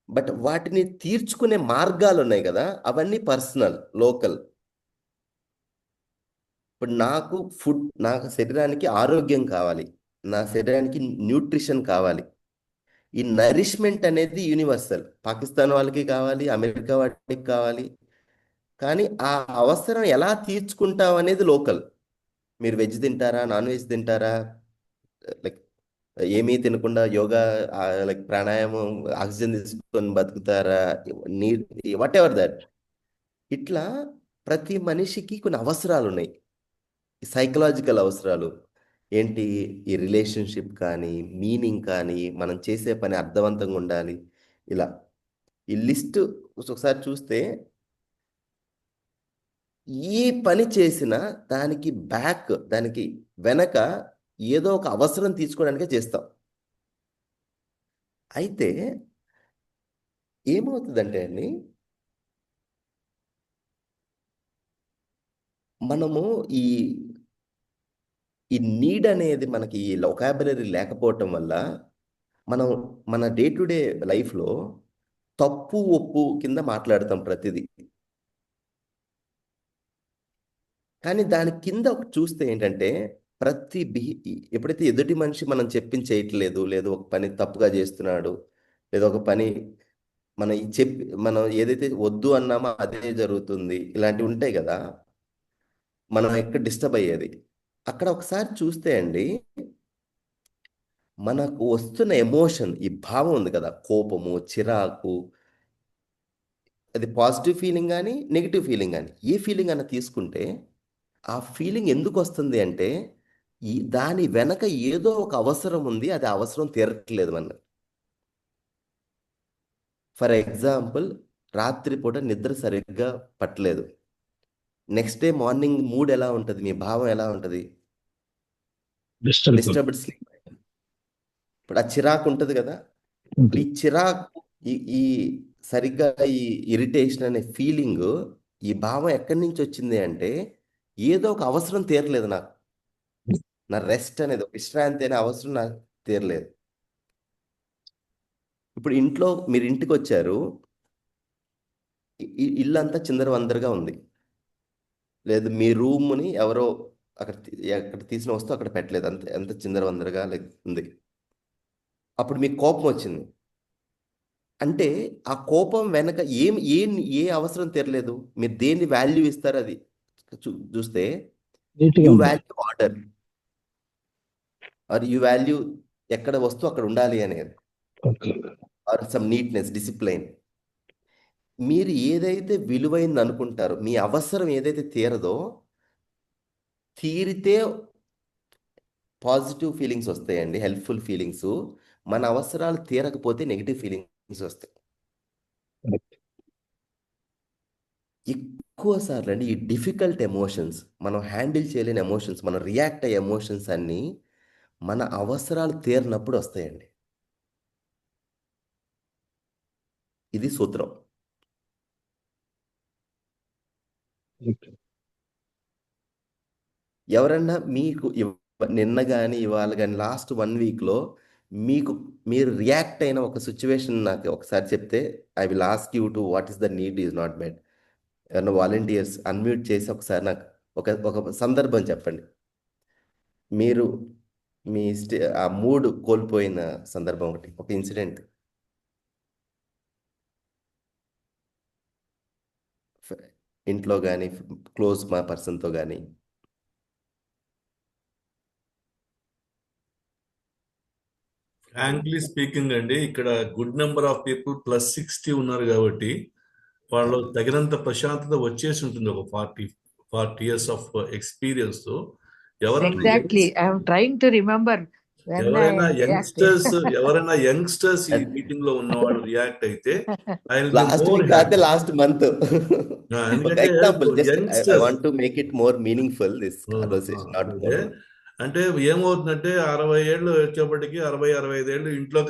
బట్ వాటిని తీర్చుకునే మార్గాలు ఉన్నాయి కదా, అవన్నీ పర్సనల్, లోకల్. ఇప్పుడు నాకు నా శరీరానికి ఆరోగ్యం కావాలి, నా శరీరానికి న్యూట్రిషన్ కావాలి. ఈ నరిష్మెంట్ అనేది యూనివర్సల్, పాకిస్తాన్ వాళ్ళకి కావాలి, అమెరికా వాడికి కావాలి. కానీ ఆ అవసరం ఎలా తీర్చుకుంటాం అనేది లోకల్. మీరు వెజ్ తింటారా, నాన్ వెజ్ తింటారా, లైక్ ఏమీ తినకుండా యోగా, లైక్ ప్రాణాయామం, ఆక్సిజన్ తీసుకొని బతుకుతారా, నీడ్, వాట్ ఎవర్ దట్. ఇట్లా ప్రతి మనిషికి కొన్ని అవసరాలు ఉన్నాయి, సైకలాజికల్ అవసరాలు. ఏంటి, ఈ రిలేషన్షిప్ కానీ, మీనింగ్ కానీ, మనం చేసే పని అర్థవంతంగా ఉండాలి. ఇలా ఈ లిస్ట్ ఒకసారి చూస్తే ఏ పని చేసినా దానికి వెనక ఏదో ఒక అవసరం తీసుకోవడానికే చేస్తాం. అయితే ఏమవుతుందంటే అండి, మనము ఈ నీడ్ అనేది మనకి ఈ వొకాబులరీ లేకపోవటం వల్ల మనం మన డే టు డే లైఫ్లో తప్పు ఒప్పు కింద మాట్లాడతాం ప్రతిదీ. కానీ దాని కింద చూస్తే ఏంటంటే, ఎప్పుడైతే ఎదుటి మనిషి మనం చెప్పింది చేయట్లేదు, లేదు ఒక పని తప్పుగా చేస్తున్నాడు, లేదా ఒక పని మనం ఏదైతే వద్దు అన్నామో అదే జరుగుతుంది, ఇలాంటివి ఉంటాయి కదా, మనం ఎక్కడ డిస్టర్బ్ అయ్యేది. అక్కడ ఒకసారి చూస్తే అండి, మనకు వస్తున్న ఎమోషన్, ఈ భావం ఉంది కదా, కోపము, చిరాకు, అది పాజిటివ్ ఫీలింగ్ కానీ నెగిటివ్ ఫీలింగ్ కానీ, ఏ ఫీలింగ్ అన్న తీసుకుంటే ఆ ఫీలింగ్ ఎందుకు వస్తుంది అంటే, దాని వెనక ఏదో ఒక అవసరం ఉంది, అది అవసరం తీరట్లేదు మన. ఫర్ ఎగ్జాంపుల్, రాత్రిపూట నిద్ర సరిగ్గా పట్టలేదు, నెక్స్ట్ డే మార్నింగ్ మూడ్ ఎలా ఉంటుంది, మీ భావం ఎలా ఉంటుంది, డిస్టర్బ్డ్ స్లీప్. ఇప్పుడు ఆ చిరాకు ఉంటుంది కదా, ఈ చిరాకు, ఈ సరిగ్గా ఈ ఇరిటేషన్ అనే ఫీలింగ్, ఈ భావం ఎక్కడి నుంచి వచ్చింది అంటే, ఏదో ఒక అవసరం తీరలేదు నాకు, నా రెస్ట్ అనేది, విశ్రాంతి అనే అవసరం నాకు తీరలేదు. ఇప్పుడు మీరు ఇంటికి వచ్చారు, ఇల్లంతా చిందరవందరగా ఉంది, లేదు మీ రూమ్ని ఎవరో ఎక్కడ తీసిన వస్తువు అక్కడ పెట్టలేదు, ఎంత చిందరవందరగా ఉంది. అప్పుడు మీకు కోపం వచ్చింది అంటే, ఆ కోపం వెనక ఏ అవసరం తీరలేదు, మీరు దేన్ని వాల్యూ ఇస్తారు, అది చూస్తే you value order, or you value ఎక్కడ వస్తువు అక్కడ ఉండాలి అనేది, ఆర్ సమ్ నీట్నెస్, డిసిప్లైన్. మీరు ఏదైతే విలువైంది అనుకుంటారో, మీ అవసరం ఏదైతే తీరితే పాజిటివ్ ఫీలింగ్స్ వస్తాయండి, హెల్ప్ఫుల్ ఫీలింగ్స్. మన అవసరాలు తీరకపోతే నెగిటివ్ ఫీలింగ్స్ వస్తాయి. ఎక్కువ సార్లు అండి, ఈ డిఫికల్ట్ ఎమోషన్స్, మనం హ్యాండిల్ చేయలేని ఎమోషన్స్, మనం రియాక్ట్ అయ్యే ఎమోషన్స్ అన్నీ మన అవసరాలు తీరినప్పుడు వస్తాయండి. ఇది సూత్రం. ఎవరన్నా మీకు నిన్న కానీ ఇవాళ కానీ లాస్ట్ 1 వీక్లో మీరు రియాక్ట్ అయిన ఒక సిచ్యువేషన్ నాకు ఒకసారి చెప్తే I will ask you to what is the need is not met. ఎవరన్నా వాలంటీర్స్ అన్మ్యూట్ చేసి ఒకసారి నాకు ఒక సందర్భం చెప్పండి. మీరు ఆ మూడ్ కోల్పోయిన సందర్భం ఒకటి, ఒక ఇన్సిడెంట్. ఇంట్లో కానీ క్లోజ్ మా పర్సన్తో కానీ. ఫ్రాంక్లీ స్పీకింగ్ అండి, ఇక్కడ గుడ్ నెంబర్ ఆఫ్ పీపుల్ +60 ఉన్నారు కాబట్టి వాళ్ళు తగినంత ప్రశాంతత వచ్చేసి ఉంటుంది ఒక 40 years ఆఫ్ ఎక్స్పీరియన్స్ తో. Exactly I'm trying to remember ఎవరైనా యంగ్స్టర్స్ ఈ మీటింగ్ లో ఉన్న వాళ్ళు రియాక్ట్ అయితే లాస్ట్ వీక్ కాదు, లాస్ట్ మంత్. ఎందుకంటే example just I youngsters- want to make it more meaningful this conversation, not అంటే అంటే ఏమవుతుందంటే 60 ఏళ్ళు వచ్చేప్పటికి 60-65 ఏళ్ళు ఇంట్లో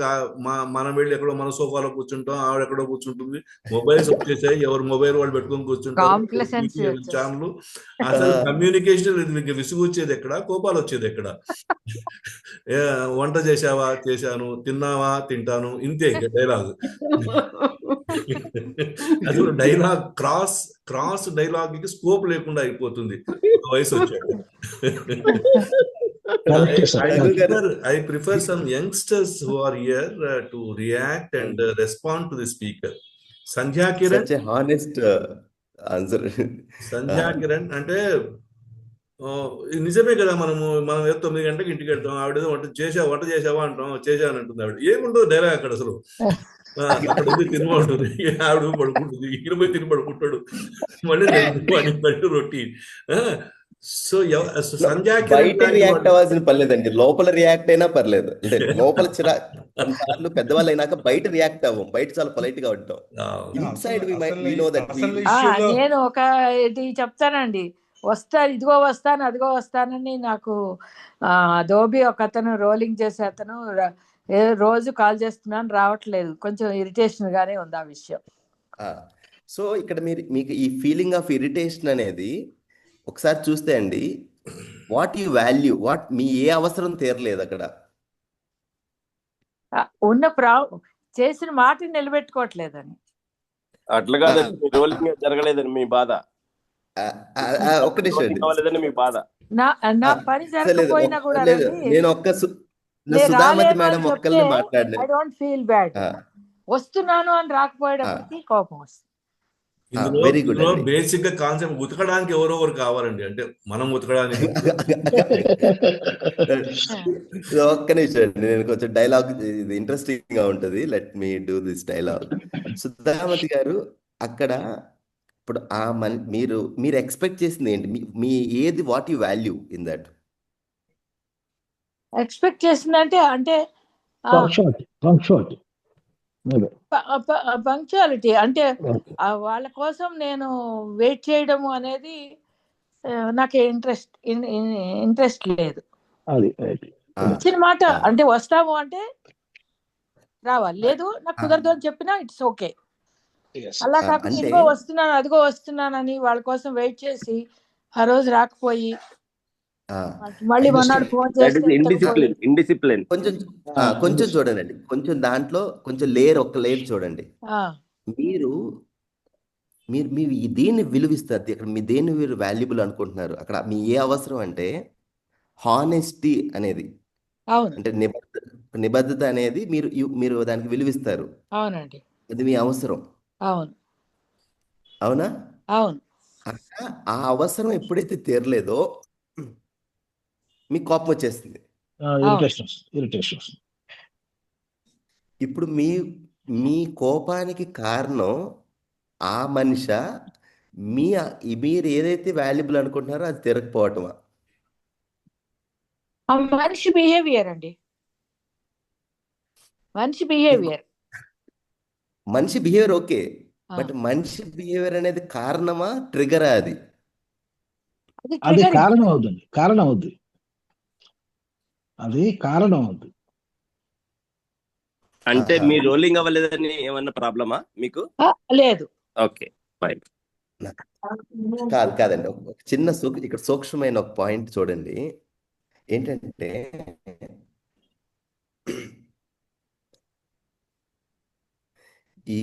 మనం వెళ్ళి ఎక్కడో మన సోఫాలో కూర్చుంటాం, ఆవిడ ఎక్కడో కూర్చుంటుంది, మొబైల్స్ వచ్చేసాయి, ఎవరు మొబైల్ వాళ్ళు పెట్టుకొని Complacency కూర్చుంటారు, వచ్చేసి. ఛానల్. అసలు కమ్యూనికేషన్ విసుగు వచ్చేది ఎక్కడ, కోపాలు వచ్చేది ఎక్కడ? వంట చేసావా, చేశాను, తిన్నావా, తింటాను, ఇంతే డైలాగ్. అసలు డైలాగ్ క్రాస్ డైలాగ్ కి స్కోప్ లేకుండా అయిపోతుంది వయసు వచ్చాక. I prefer some youngsters who are here to react and respond to the speaker. Sandhya Kiran. Such a honest answer. Sandhya Kiran అంటే నిజమే కదా, మనం 9 గంటలకు ఇంటికి వెళ్తాం, ఆవిడ వంట చేసావా అంటాం, చేశాను అంటుంది ఆవిడ. ఏముండదు డైలాగ్ అక్కడ అసలు. అక్కడ ఉంది తినమా ఉంటుంది, ఆవిడ పడుకుంటుంది, ఈయన తిని పడుకుంటాడు, మళ్ళీ రొటీన్. సో సంధ్యా బయట రియాక్ట్ అవ్వాల్సిన పర్లేదండి, లోపల రియాక్ట్ అయినా పర్లేదు. అంటే లోపల కొన్నిసార్లు పెద్దవాళ్ళు అయినాక బయట రియాక్ట్ అవ్వం, బయట చాలా పొలైట్ గా ఉంటాం. Inside we know that. నేను ఒక ఇది చెప్తానండి, ఇదిగో వస్తాను అదిగో వస్తానని నాకు ధోబి ఒక అతను రోలింగ్ చేసే అతను రోజు కాల్ చేస్తున్నాను, రావట్లేదు. కొంచెం ఇరిటేషన్ గానే ఉంది ఆ విషయం. సో ఇక్కడ మీకు ఈ ఫీలింగ్ ఆఫ్ ఇరిటేషన్ అనేది ఒకసారి చూస్తే అండి, వాట్ యు వాల్యూ, మీ ఏ అవసరం తీరలేదు అక్కడ. చేసిన మాట నిలబెట్టుకోవట్లేదని. అట్లా కాదండి, రోలింగ్ జరగలేదని మీ బాధ. ఒక్క నిమిషం, మీ బాధ. నా పని జరగకపోయినా కూడా నేను సుధామతి మేడం ఒక్కరిని మాట్లాడలేదు. I don't feel bad. వస్తున్నాను అని రాకపోయేటప్పటికి కోపం వస్తుంది. Very good. బేసిక్ గా కాన్సెప్ట్ ఉతకడానికి ఎవరొకరు కావాలండి, అంటే మనం ఉతకడానికి. ఒక్క నిమిషం, నేను కొంచెం డైలాగ్ ఇది ఇంట్రెస్టింగ్ గా ఉంటది. Let me do this dialogue. Sudhamati garu, అక్కడ ఇప్పుడు మీరు ఎక్స్పెక్ట్ చేసింది ఏంటి? మీ ఏది, what you value in that? Expect చేసిందంటే పంక్చువాలిటీ, అంటే వాళ్ళ కోసం నేను వెయిట్ చేయడము అనేది నాకు ఇంట్రెస్ట్ లేదు. ఇచ్చిన మాట అంటే వస్తాము అంటే రావాలి, లేదు నాకు కుదరదు అని చెప్పినా ఇట్స్ ఓకే. అలా కాకుండా ఇదిగో వస్తున్నాను అదిగో వస్తున్నానని వాళ్ళ కోసం వెయిట్ చేసి ఆ రోజు రాకపోయి మళ్ళీ మొన్నటి ఫోన్ చేసి ఇండిసిప్లిన్. కొంచెం చూడండి, కొంచెం దాంట్లో కొంచెం ఒక లేయర్ చూడండి. మీరు దేన్ని విలువిస్తారు ఇక్కడ, మీ దేన్ని మీరు వాల్యుబుల్ అనుకుంటున్నారు అక్కడ? మీ ఏ అవసరం అంటే హానెస్టీ అనేది, అంటే నిబద్ధత అనేది మీరు దానికి విలువిస్తారు. అవునండి, అది మీ అవసరం. అవునా? అవును. ఆ అవసరం ఎప్పుడైతే తీరలేదో మీకు కోపం వచ్చేస్తుంది. ఇప్పుడు మీ కోపానికి కారణం ఆ మనిషి, మీరు ఏదైతే వాల్యుబుల్ అనుకుంటున్నారో అది తిరగకపోవటమా? మనిషి బిహేవియర్ అండి, మనిషి బిహేవియర్ ఓకే, బట్ మనిషి బిహేవియర్ అనేది కారణమా, ట్రిగరా? అది కారణం అవుతుంది. అంటే మీ రోలింగ్ అవ్వలేదని ఏమన్నా ప్రాబ్లమా మీకు? లేదు. Okay fine. కాదండి, ఒక చిన్న ఇక్కడ సూక్ష్మమైన ఒక పాయింట్ చూడండి. ఏంటంటే ఈ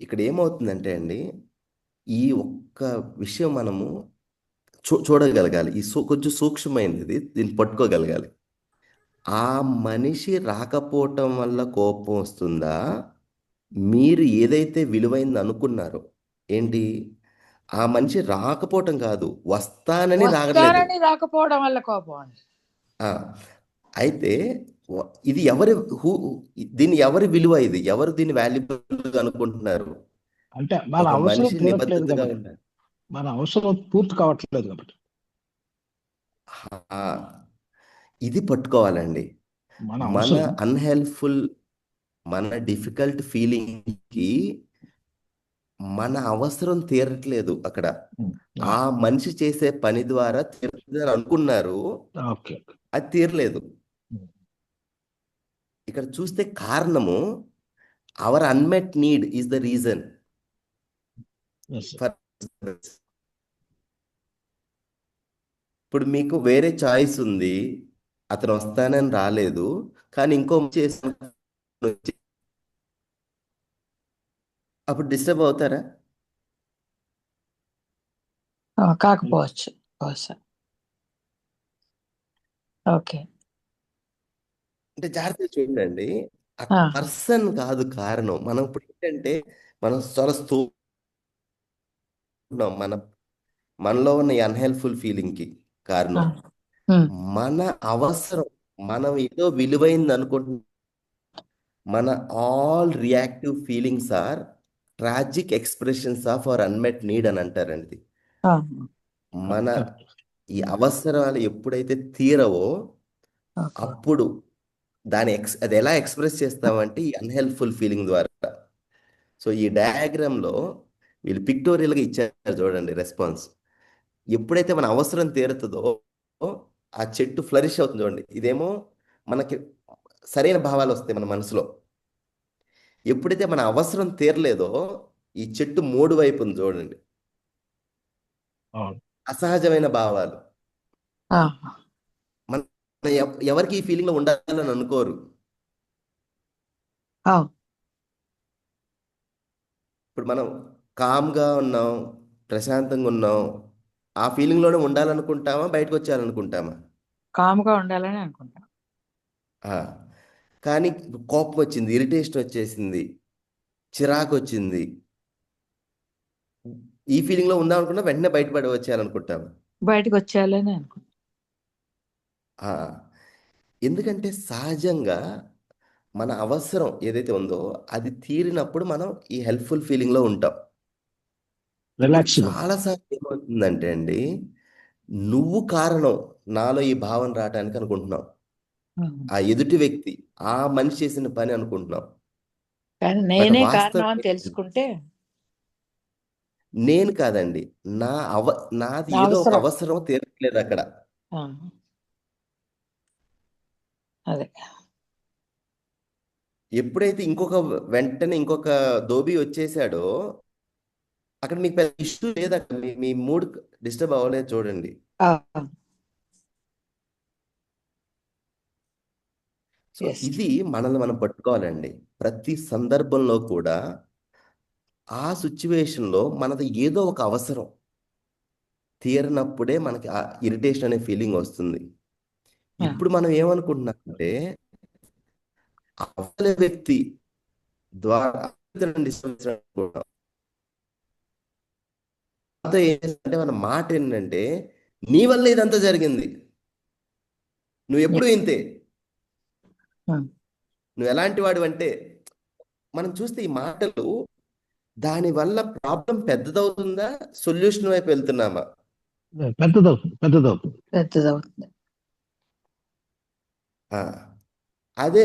ఇక్కడ ఏమవుతుందంటే అండి, ఈ ఒక్క విషయం మనము చూడగలగాలి. కొంచెం సూక్ష్మమైనది ఇది, దీన్ని పట్టుకోగలగాలి. ఆ మనిషి రాకపోవటం వల్ల కోపం వస్తుందా, మీరు ఏదైతే విలువైంది అనుకున్నారో, ఏంటి ఆ మనిషి రాకపోవటం కాదు, వస్తానని రాగలేదు. వస్తానని రాకపోవడం వల్ల కోపం అండి. ఆ, అయితే ఇది దీన్ని ఎవరి విలువ, ఇది ఎవరు దీన్ని వాల్యుబుల్ అనుకుంటున్నారు? అంటే మన ఒక అవసరం మనిషి తీరట్లేదు నిబద్ధతగా కాబట్టి, ఉండాలి. మన అవసరం పూర్తి కావట్లేదు కాబట్టి ఆ, ఇది పట్టుకోవాలండి. మన మన అవసరం అన్హెల్ప్ఫుల్, మన డిఫికల్ట్ ఫీలింగ్ కి మన అవసరం తీరట్లేదు అక్కడ. ఆ మనిషి చేసే పని ద్వారా తీరుతుందని అనుకున్నారు, ఓకే అది తీరలేదు. ఇక్కడ చూస్తే కారణము our unmet need is the reason for. ఇప్పుడు మీకు వేరే చాయిస్ ఉంది, అతను వస్తానని రాలేదు, కానీ ఇంకో చేసి అప్పుడు డిస్టర్బ్ అవుతారా? కాకపోవచ్చు బహుశా. ఓకే. అంటే జాగ్రత్తగా చూడండి, ఆ ఆ. పర్సన్ కాదు కారణం. మనం ఇప్పుడు ఏంటంటే మనం చాలా మనలో ఉన్న అన్హెల్ప్ఫుల్ ఫీలింగ్ కి కారణం మన అవసరం. మనం ఏదో విలువైంది అనుకుంటున్నాం. మన all reactive feelings are tragic expressions of our unmet need అని అంటారండి. మన ఈ అవసరాలు ఎప్పుడైతే తీరవో అప్పుడు అది ఎలా ఎక్స్ప్రెస్ చేస్తామంటే ఈ అన్హెల్ప్ఫుల్ ఫీలింగ్ ద్వారా. సో ఈ డయాగ్రామ్ లో వీళ్ళు పిక్టోరియల్ గా ఇచ్చారు చూడండి రెస్పాన్స్. ఎప్పుడైతే మన అవసరం తీరుతుందో ఆ చెట్టు ఫ్లరిష్ అవుతుంది చూడండి. ఇదేమో మనకి సరైన భావాలు వస్తాయి మన మనసులో. ఎప్పుడైతే మన అవసరం తీరలేదో ఈ చెట్టు మూడు వైపు ఉంది చూడండి, అసహజమైన భావాలు. మన ఎవరికి ఈ ఫీలింగ్ లో ఉండాలని అనుకోరు. ఇప్పుడు మనం కామ్గా ఉన్నాం, ప్రశాంతంగా ఉన్నాం, ఆ ఫీలింగ్ లోనే ఉండాలనుకుంటామా, బయటకు వచ్చేయాలనుకుంటామా? కామ్గా ఉండాలని అనుకుంటాం. కానీ కోపం వచ్చింది, ఇరిటేషన్ వచ్చేసింది, చిరాకు వచ్చింది, ఈ ఫీలింగ్ లో ఉందాం అనుకున్నా వెంటనే బయటపడి వచ్చేయాలనుకుంటాం, బయటకు వచ్చేయాలని అనుకుంటాం. ఎందుకంటే సహజంగా మన అవసరం ఏదైతే ఉందో అది తీరినప్పుడు మనం ఈ హెల్ప్ఫుల్ ఫీలింగ్ లో ఉంటాం. చాలాసార్లు ఏమవుతుందంటే అండి, నువ్వు కారణం నాలో ఈ భావన రావడానికి అనుకుంటున్నాం, ఆ ఎదుటి వ్యక్తి ఆ మనిషి చేసిన పని అనుకుంటున్నాం. కానీ నేనే కారణం అని తెలుసుకుంటే నేను కాదండి, నాది ఏదో ఒక అవసరం తీరట్లేదు అక్కడ. అదే ఎప్పుడైతే వెంటనే ఇంకొక దోబి వచ్చేసాడో అక్కడ మీకు పెద్ద ఇష్యూ లేదు, అక్కడ మీ మూడ్ డిస్టర్బ్ అవ్వలేదు చూడండి. సో ఇది మనల్ని మనం పట్టుకోవాలండి. ప్రతి సందర్భంలో కూడా ఆ సిచ్యువేషన్ లో మనది ఏదో ఒక అవసరం తీరినప్పుడే మనకి ఆ ఇరిటేషన్ అనే ఫీలింగ్ వస్తుంది. ఇప్పుడు మనం ఏమనుకుంటున్నామంటే అవతల వ్యక్తి ద్వారా అంటే మన మాట ఏంటంటే, నీ వల్ల ఇదంతా జరిగింది, నువ్వు ఎప్పుడు ఇంతే, నువ్వు ఎలాంటి వాడు అంటే. మనం చూస్తే ఈ మాటలు దానివల్ల ప్రాబ్లం పెద్దదవుతుందా, సొల్యూషన్ వైపు వెళ్తున్నామా? పెద్దదవుతుంది. అదే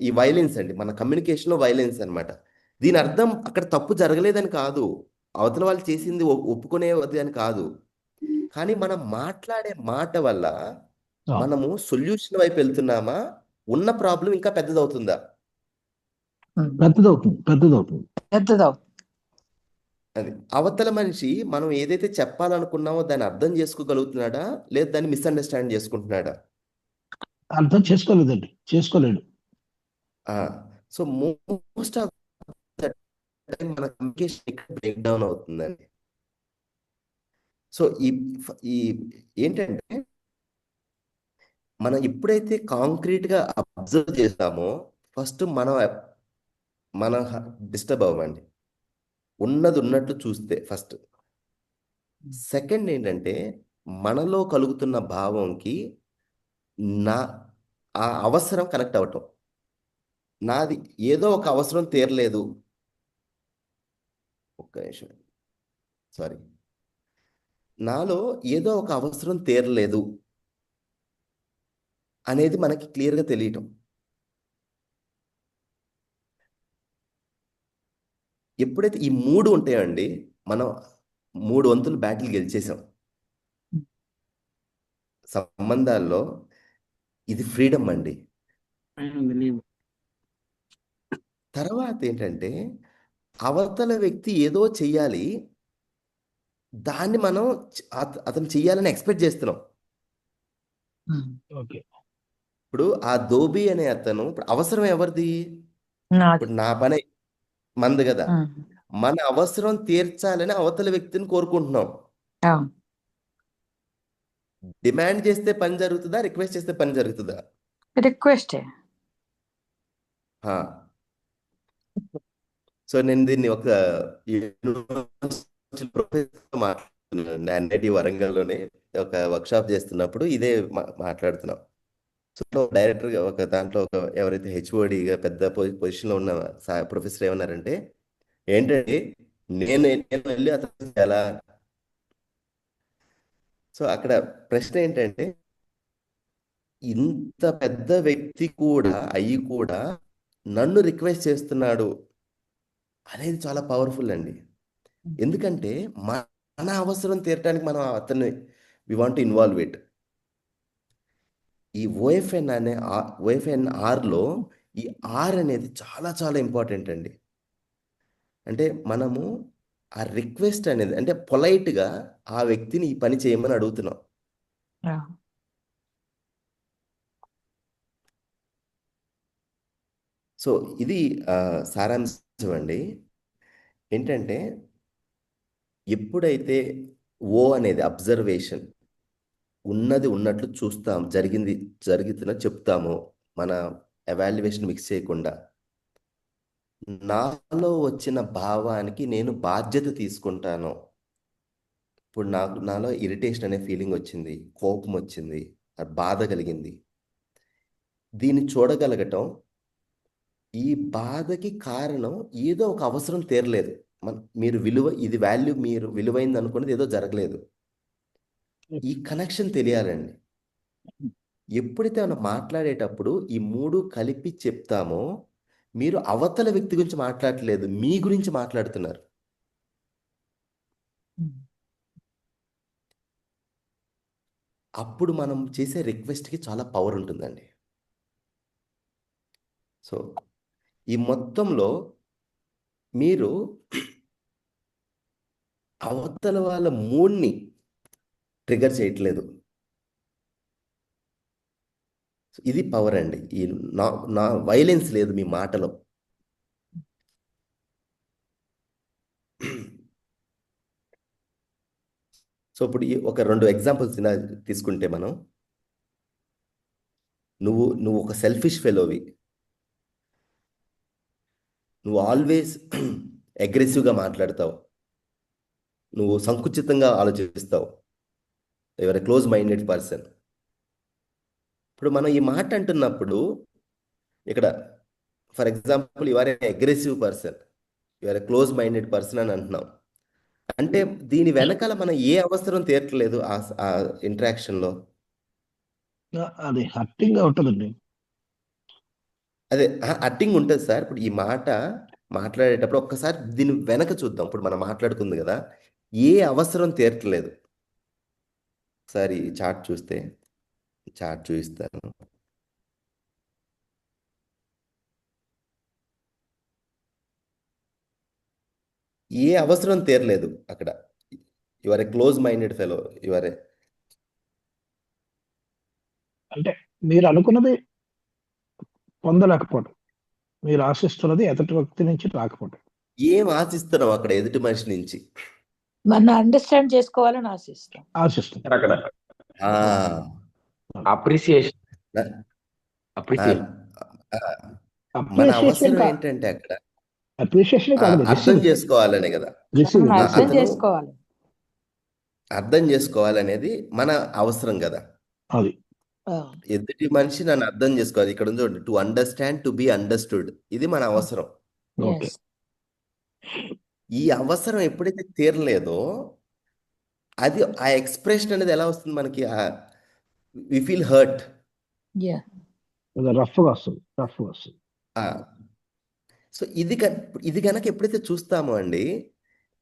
ఈ వైలెన్స్ అండి, మన కమ్యూనికేషన్ లో వైలెన్స్ అన్నమాట. దీని అర్థం అక్కడ తప్పు జరగలేదని కాదు, అవతల వాళ్ళు చేసింది ఒప్పుకునేది అని కాదు, కానీ మనం మాట్లాడే మాట వల్ల మనము సొల్యూషన్ వైపు వెళ్తున్నామా, ఉన్న ప్రాబ్లం ఇంకా పెద్దదవుతుందా? పెద్దదవుతుంది పెద్దదవుతుంది. పెద్దదవుతుంది. అది అవతల మనిషి మనం ఏదైతే చెప్పాలనుకున్నామో దాన్ని అర్థం చేసుకోగలుగుతున్నాడా, లేదా దాన్ని మిస్అండర్స్టాండ్ చేసుకుంటున్నాడా? అర్థం చేసుకోలేదండి, చేసుకోలేడు. So most of the time మన కమ్యూనికేషన్ ఇక్కడ బ్రేక్ డౌన్ అవుతుందండి. సో ఈ ఏంటంటే మనం ఎప్పుడైతే కాంక్రీట్ గా అబ్జర్వ్ చేస్తామో ఫస్ట్ మన డిస్టర్బ్ అవ్వండి, ఉన్నది ఉన్నట్లు చూస్తే ఫస్ట్. సెకండ్ ఏంటంటే మనలో కలుగుతున్న భావంకి నా ఆ అవసరం కనెక్ట్ అవ్వటం. నాది ఏదో ఒక అవసరం తీరలేదు, ఒక్క నిమిషం సారీ, నాలో ఏదో ఒక అవసరం తీరలేదు అనేది మనకి క్లియర్గా తెలియటం. ఎప్పుడైతే ఈ మూడు ఉంటాయండి, మనం 3 వంతులు బ్యాటిల్ గెలిచేసాం సంబంధాల్లో. ఇది ఫ్రీడమ్ అండి. తర్వాత ఏంటంటే అవతల వ్యక్తి ఏదో చెయ్యాలి, దాన్ని మనం అతను చెయ్యాలని ఎక్స్పెక్ట్ చేస్తున్నాం. ఓకే. ఇప్పుడు ఆ దోబి అనే అతను ఇప్పుడు అవసరం ఎవరిది? నాది. ఇప్పుడు నా పని మంది కదా, మన అవసరం తీర్చాలని అవతల వ్యక్తిని కోరుకుంటున్నాం. అవును. డిమాండ్ చేస్తే పని జరుగుతుందా, రిక్వెస్ట్ చేస్తే పని జరుగుతుందా? రిక్వెస్టే. సో నేను దీన్ని ఒక యూనివర్సిటీ ప్రొఫెసర్ మాట్లాడుతున్నాను, ఎన్ఐటి వరంగల్లోనే ఒక వర్క్షాప్ చేస్తున్నప్పుడు ఇదే మాట్లాడుతున్నాం. సో డైరెక్టర్ ఒక దాంట్లో ఎవరైతే హెచ్ఓడిగా పెద్ద పొజిషన్లో ఉన్న ప్రొఫెసర్ ఏమన్నారంటే, ఏంటంటే నేను వెళ్ళి అతను ఎలా. సో అక్కడ ప్రశ్న ఏంటంటే ఇంత పెద్ద వ్యక్తి కూడా అయ్యి కూడా నన్ను రిక్వెస్ట్ చేస్తున్నాడు అనేది చాలా పవర్ఫుల్ అండి. ఎందుకంటే మన అవసరం తీరటానికి మనం అతన్ని we want to involve it. ఈ ఓఎఫ్ఎన్ఆర్లో ఈ ఆర్ అనేది చాలా చాలా ఇంపార్టెంట్ అండి. అంటే మనము ఆ రిక్వెస్ట్ అనేది అంటే పొలైట్గా ఆ వ్యక్తిని ఈ పని చేయమని అడుగుతున్నాం. సో ఇది సారాంశం అండి. ఏంటంటే ఎప్పుడైతే ఓ అనేది అబ్జర్వేషన్, ఉన్నది ఉన్నట్లు చూస్తాం, జరుగుతున్న చెప్తామో, మన ఎవాల్యుయేషన్ మిక్స్ చేయకుండా, నాలో వచ్చిన భావానికి నేను బాధ్యత తీసుకుంటాను. ఇప్పుడు నాలో ఇరిటేషన్ అనే ఫీలింగ్ వచ్చింది, కోపం వచ్చింది, బాధ కలిగింది, దీన్ని చూడగలగటం. ఈ బాధకి కారణం ఏదో ఒక అవసరం తీరలేదు. మీరు ఇది వాల్యూ మీరు విలువైంది అనుకున్నది ఏదో జరగలేదు. ఈ కనెక్షన్ తెలియాలండి. ఎప్పుడైతే మనం మాట్లాడేటప్పుడు ఈ 3 కలిపి చెప్తామో, మీరు అవతల వ్యక్తి గురించి మాట్లాడట్లేదు, మీ గురించి మాట్లాడుతున్నారు. అప్పుడు మనం చేసే రిక్వెస్ట్కి చాలా పవర్ ఉంటుందండి. సో ఈ మొత్తంలో మీరు అవతల వాళ్ళ మూడ్ని ట్రిగర్ చేయట్లేదు. ఇది పవర్ అండి. ఈ నా వైలెన్స్ లేదు మీ మాటలో. సో ఇప్పుడు ఒక 2 ఎగ్జాంపుల్స్ తీసుకుంటే మనం, నువ్వు ఒక సెల్ఫిష్ ఫెలోవి, నువ్వు ఆల్వేస్ అగ్రెసివ్గా మాట్లాడతావు, నువ్వు సంకుచితంగా ఆలోచిస్తావు, your a close minded person. ఇప్పుడు మనం ఈ మాట అంటున్నప్పుడు ఇక్కడ for example you are a aggressive person, you are a close minded person అని అంటున్నాం. అంటే దీని వెనకాల మనం ఏ అవసరం తీరట్లేదు ఆ ఇంటరాక్షన్లో. అది హర్టింగ్ ఉంటుందండి. అదే హర్టింగ్ ఉంటుంది సార్. ఇప్పుడు ఈ మాట మాట్లాడేటప్పుడు ఒక్కసారి దీని వెనక చూద్దాం. ఇప్పుడు మనం మాట్లాడుకుంది కదా, ఏ అవసరం తీరట్లేదు. ఒకసారి చార్ట్ చూస్తే, చార్ట్ చూపిస్తాను. ఏ అవసరం తీరలేదు అక్కడ. Your a close minded fellow, your a అంటే మీరు అనుకున్నది పొందలేకపోవడం, మీరు ఆశిస్తున్నది ఎదుటి వ్యక్తి నుంచి రాకపోవడం. ఏం ఆశిస్తున్నాం అక్కడ ఎదుటి మనిషి నుంచి? మన అండర్స్టాండ్ చేసుకోవాలని ఆశిస్తాం. ఆశిస్తుంది అక్కడ ఆ, అప్రిసియేషన్ ఆ, అప్రిసియేషన్ ఆ, మన అప్రిషియేషన్ అవసరం ఏంటంటే అక్కడ అప్రిషియేషన్ కాదు, అర్థం చేసుకోవాలనే కదా. రిసీవ్ మనం అర్థం అతను చేసుకోవాలి. అర్థం చేసుకోవాలనేది మన అవసరం కదా. అది ఎదుటి మనిషి నన్ను అర్థం చేసుకోవాలి. ఇక్కడ ఉంది చూడండి, to understand, to be understood. ఇది మన అవసరం. ఓకే. Yes. ఈ అవసరం ఎప్పుడైతే తీరలేదో అది ఆ ఎక్స్ప్రెషన్ అనేది ఎలా వస్తుంది మనకి? We feel hurt. Yeah. రఫ్గా వస్తుంది. సో ఇది కనుక ఎప్పుడైతే చూస్తామో అండి,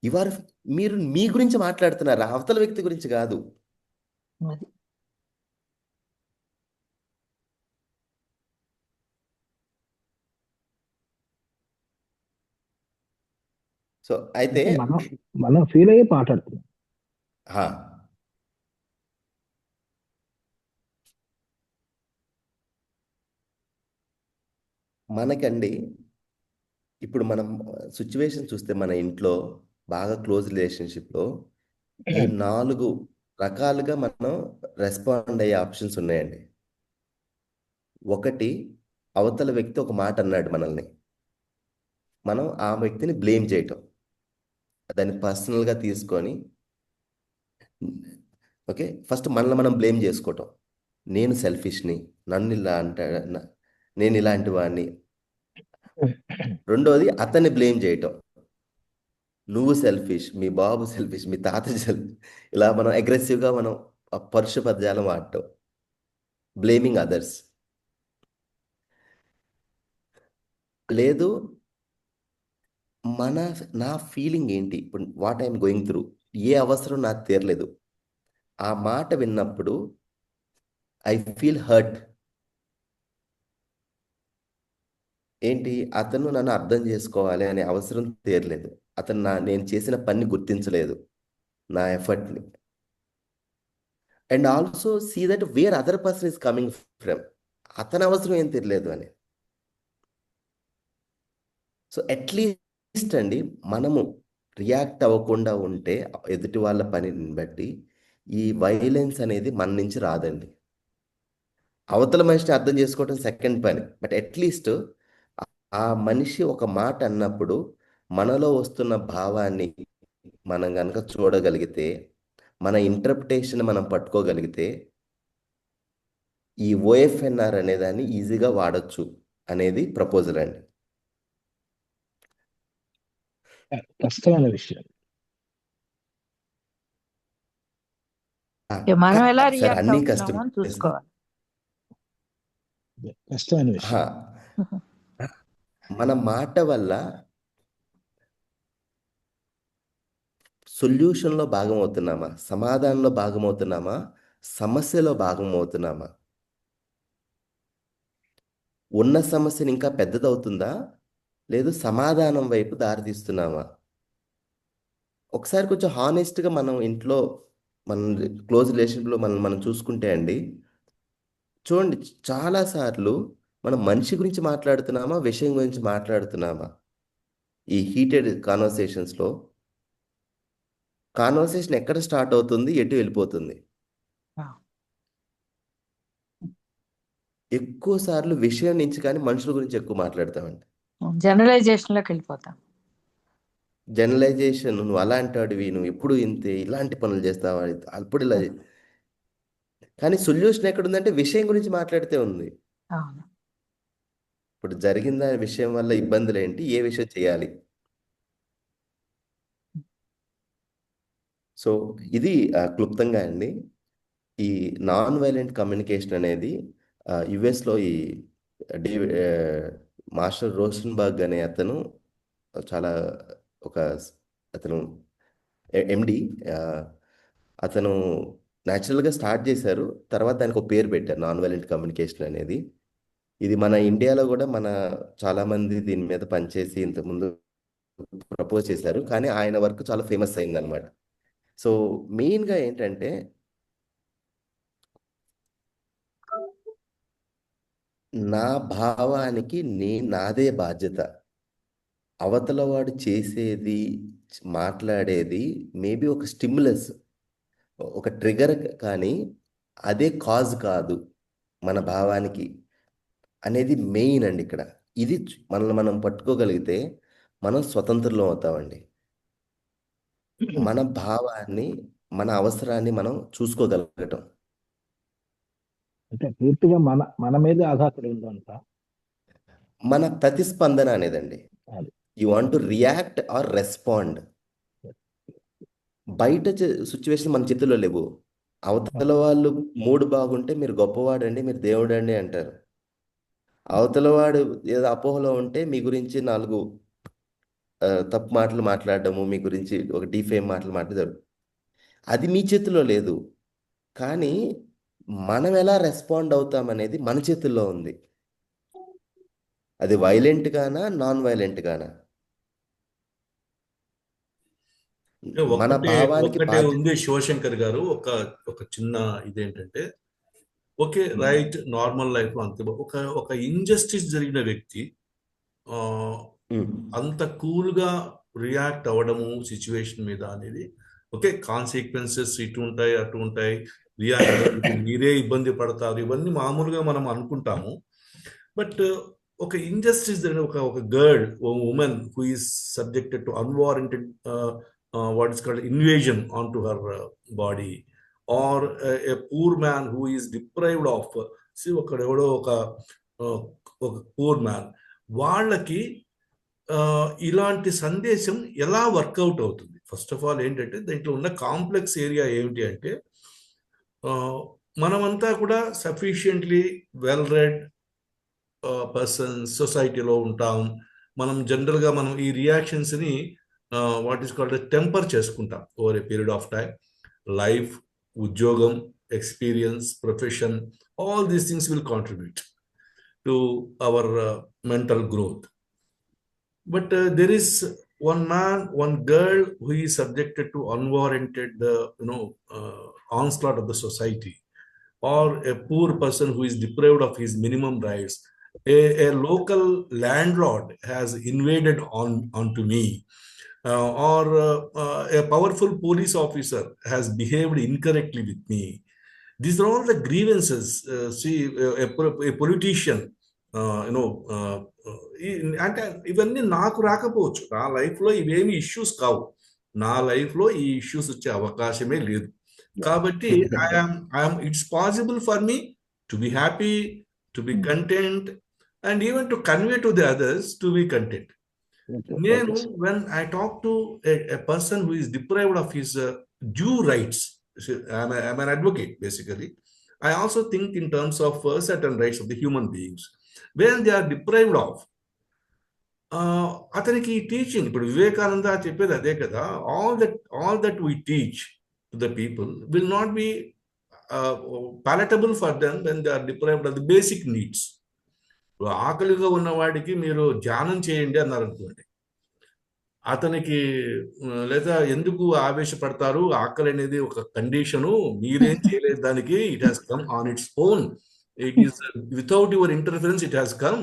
ఇవారు మీరు మీ గురించి మాట్లాడుతున్నారు, అవతల వ్యక్తి గురించి కాదు. అది. సో అయితే మనం ఫీల్ అయ్యి మాట్లాడుతున్నాం. హా, మనకండి ఇప్పుడు మనం సిచ్యువేషన్ చూస్తే మన ఇంట్లో బాగా క్లోజ్ రిలేషన్షిప్లో ఈ 4 రకాలుగా మనం రెస్పాండ్ అయ్యే ఆప్షన్స్ ఉన్నాయండి. ఒకటి, అవతల వ్యక్తి ఒక మాట అన్నాడు మనల్ని, మనం ఆ వ్యక్తిని బ్లేమ్ చేయటం, దాన్ని పర్సనల్గా తీసుకొని ఓకే, ఫస్ట్ మనల్ని మనం బ్లేమ్ చేసుకోవటం. నేను సెల్ఫిష్ని, నన్ను ఇలా అంటాడు, నేను ఇలాంటి వాడిని. రెండోది, అతన్ని బ్లేమ్ చేయటం, నువ్వు సెల్ఫిష్, మీ బాబు సెల్ఫిష్, మీ తాత సెల్ఫిష్. ఇలా మనం అగ్రెసివ్గా మనం పరుష పదజాలం వాడటం, బ్లేమింగ్ అదర్స్. లేదు, నా ఫీలింగ్ ఏంటి, ఇప్పుడు వాట్ ఐఎమ్ గోయింగ్ త్రూ, ఏ అవసరం నాకు తీరలేదు, ఆ మాట విన్నప్పుడు ఐ ఫీల్ హర్ట్. ఏంటి, అతను నన్ను అర్థం చేసుకోవాలి అనే అవసరం తీరలేదు, అతను నేను చేసిన పని గుర్తించలేదు, నా ఎఫర్ట్ని. And also see that where other person is coming from, అతని అవసరం ఏం తీరలేదు అని. సో అట్లీస్ట్ అండి మనము రియాక్ట్ అవ్వకుండా ఉంటే ఎదుటి వాళ్ళ పనిని బట్టి ఈ వైలెన్స్ అనేది మన నుంచి రాదండి. అవతల మనిషిని అర్థం చేసుకోవడం సెకండ్ పని, బట్ అట్లీస్ట్ ఆ మనిషి ఒక మాట అన్నప్పుడు మనలో వస్తున్న భావాన్ని మనం కనుక చూడగలిగితే, మన ఇంటర్ప్రిటేషన్ మనం పట్టుకోగలిగితే, ఈ ఓఎఫ్ఎన్ఆర్ అనేదాన్ని ఈజీగా వాడచ్చు అనేది ప్రపోజల్ అండి. కష్టమైన విషయం. మనం ఎలా సార్, రియాక్ట్ అన్నీ అవుతున్నామో కష్టం అని చూసుకోవాలి. కష్టమైన విషయం. మన మాట వల్ల సొల్యూషన్లో భాగమవుతున్నామా, సమాధానంలో భాగమవుతున్నామా, సమస్యలో భాగమవుతున్నామా, ఉన్న సమస్యని ఇంకా పెద్దదవుతుందా, లేదు సమాధానం వైపు దారితీస్తున్నామా? ఒకసారి కొంచెం హానెస్ట్గా మనం ఇంట్లో మన క్లోజ్ రిలేషన్లో మనం చూసుకుంటే అండి, చూడండి, చాలాసార్లు మనం మనిషి గురించి మాట్లాడుతున్నామా, విషయం గురించి మాట్లాడుతున్నామా? ఈ హీటెడ్ కాన్వర్సేషన్స్లో కాన్వర్సేషన్ ఎక్కడ స్టార్ట్ అవుతుంది, ఎటు వెళ్ళిపోతుంది? ఎక్కువ సార్లు విషయం నుంచి కానీ మనుషుల గురించి ఎక్కువ మాట్లాడతామండి. జనరలైజేషన్లోకి వెళ్ళిపోతాం. జనరలైజేషన్, నువ్వు అలాంటి వాడివి, నువ్వు ఎప్పుడు ఇంతే, ఇలాంటి పనులు చేస్తావా, అప్పుడు ఇలా. కానీ సొల్యూషన్ ఎక్కడుందంటే విషయం గురించి మాట్లాడితే ఉంది. అవును. ఇప్పుడు జరిగిన విషయం వల్ల ఇబ్బందులు ఏంటి, ఏ విషయం చేయాలి. సో ఇది క్లుప్తంగా అండి ఈ నాన్ వైలెంట్ కమ్యూనికేషన్ అనేది యుఎస్లో ఈ మాస్టర్ రోసన్బర్గ్ అనే అతను చాలా అతను ఎండి, అతను న్యాచురల్గా స్టార్ట్ చేశారు. తర్వాత దానికి ఒక పేరు పెట్టారు, నాన్ వైలెంట్ కమ్యూనికేషన్ అనేది. ఇది మన ఇండియాలో కూడా చాలామంది దీని మీద పనిచేసి ఇంతకుముందు ప్రపోజ్ చేశారు, కానీ ఆయన వర్క్ చాలా ఫేమస్ అయిందనమాట. సో మెయిన్గా ఏంటంటే నా భావానికి నాదే బాధ్యత. అవతల వాడు చేసేది, మాట్లాడేది మేబీ ఒక స్టిమ్యులస్, ఒక ట్రిగర్, కానీ అదే కాజ్ కాదు మన భావానికి అనేది మెయిన్ అండి ఇక్కడ. ఇది మనల్ని మనం పట్టుకోగలిగితే మనం స్వతంత్రులం అవుతామండి. మన భావాన్ని, మన అవసరాన్ని మనం చూసుకోగలగటం. అంటే పూర్తిగా మన మన మీద ఆధారపడి ఉందంతా. మన ప్రతిస్పందన అనేదండి. అది you want to react are respond. బయట సిచ్యువేషన్ మన చేతిలో లేవు. అవతల వాళ్ళు మూడు బాగుంటే మీరు గొప్పవాడండి, మీరు దేవుడండి అంటారు. అవతల వాడు ఏదో అపోహలో ఉంటే మీ గురించి 4 తప్పు మాటలు మాట్లాడడము, మీ గురించి ఒక డిఫేమ్ మాటలు మాట్లాడతారు. అది మీ చేతిలో లేదు. కానీ మనం ఎలా రెస్పాండ్ అవుతాం అనేది మన చేతుల్లో ఉంది. అది వైలెంట్ గానా, నాన్ వైలెంట్ గానా, మన ఒకటే భావానికి ఒకటే బాధ్యత. ఉంది శివశంకర్ గారు. ఒక ఒక చిన్న ఇదేంటంటే, ఓకే రైట్, నార్మల్ లైఫ్ లో అంతే. ఒక ఇంజస్టిస్ జరిగిన వ్యక్తి ఆ, ఉమ్, అంత కూల్ గా రియాక్ట్ అవ్వడము సిచ్యువేషన్ మీద అనేది, ఓకే కాన్సిక్వెన్సెస్ ఇటు ఉంటాయి అటు ఉంటాయి, రియాక్ట్ మీరే ఇబ్బంది పడతారు, ఇవన్నీ మామూలుగా మనం అనుకుంటాము. బట్ ఒక ఇంజస్టిస్ జరిగిన ఒక girl, woman who is subjected to unwarranted what is called invasion on to her body, or a poor man who is deprived of, ఒకడెవడో ఒక పూర్ మ్యాన్, వాళ్ళకి ఇలాంటి సందేశం ఎలా వర్కౌట్ అవుతుంది? ఫస్ట్ ఆఫ్ ఆల్ ఏంటంటే, దీంట్లో ఉన్న కాంప్లెక్స్ ఏరియా ఏమిటి అంటే, మనమంతా కూడా సఫిషియెంట్లీ వెల్ రెడ్ పర్సన్స్ సొసైటీలో ఉంటాం. మనం జనరల్గా మనం ఈ రియాక్షన్స్ని వాట్ ఈస్ కాల్డ్ టెంపర్ చేసుకుంటాం over a period of time. Life, ఉద్యోగం, experience, profession, all these things will contribute to our mental growth. But there is one man, one girl who is subjected to unwarranted, onslaught of the society, or a poor person who is deprived of his minimum rights. A local landlord has invaded onto me, or a powerful police officer has behaved incorrectly with me. These are all the grievances. A politician, అంటే ఇవన్నీ నాకు రాకపోవచ్చు. నా లైఫ్లో ఇవేమి issues కావు. నా లైఫ్లో ఈ ఇష్యూస్ వచ్చే అవకాశమే లేదు. కాబట్టి it's possible for me to be happy, to be content, and even to convey to the others to be content. నేను when I talk to a person who is deprived of his due rights, I'm an advocate basically. I also think in terms of certain rights of the human beings. When they are deprived of, అతనికి teaching, ఇప్పుడు వివేకానంద చెప్పేది అదే కదా, all that we teach to the people will not be palatable for them when they are deprived of the basic needs. ఆకలిగా ఉన్నవాడికి మీరు ధ్యానం చేయండి అన్నారు అనుకోండి, అతనికి లేదా ఎందుకు ఆవేశపడతారు? ఆకలి అనేది ఒక కండిషను, మీరేం చేయలేదు దానికి, it has come on its own, it is without your interference it has come.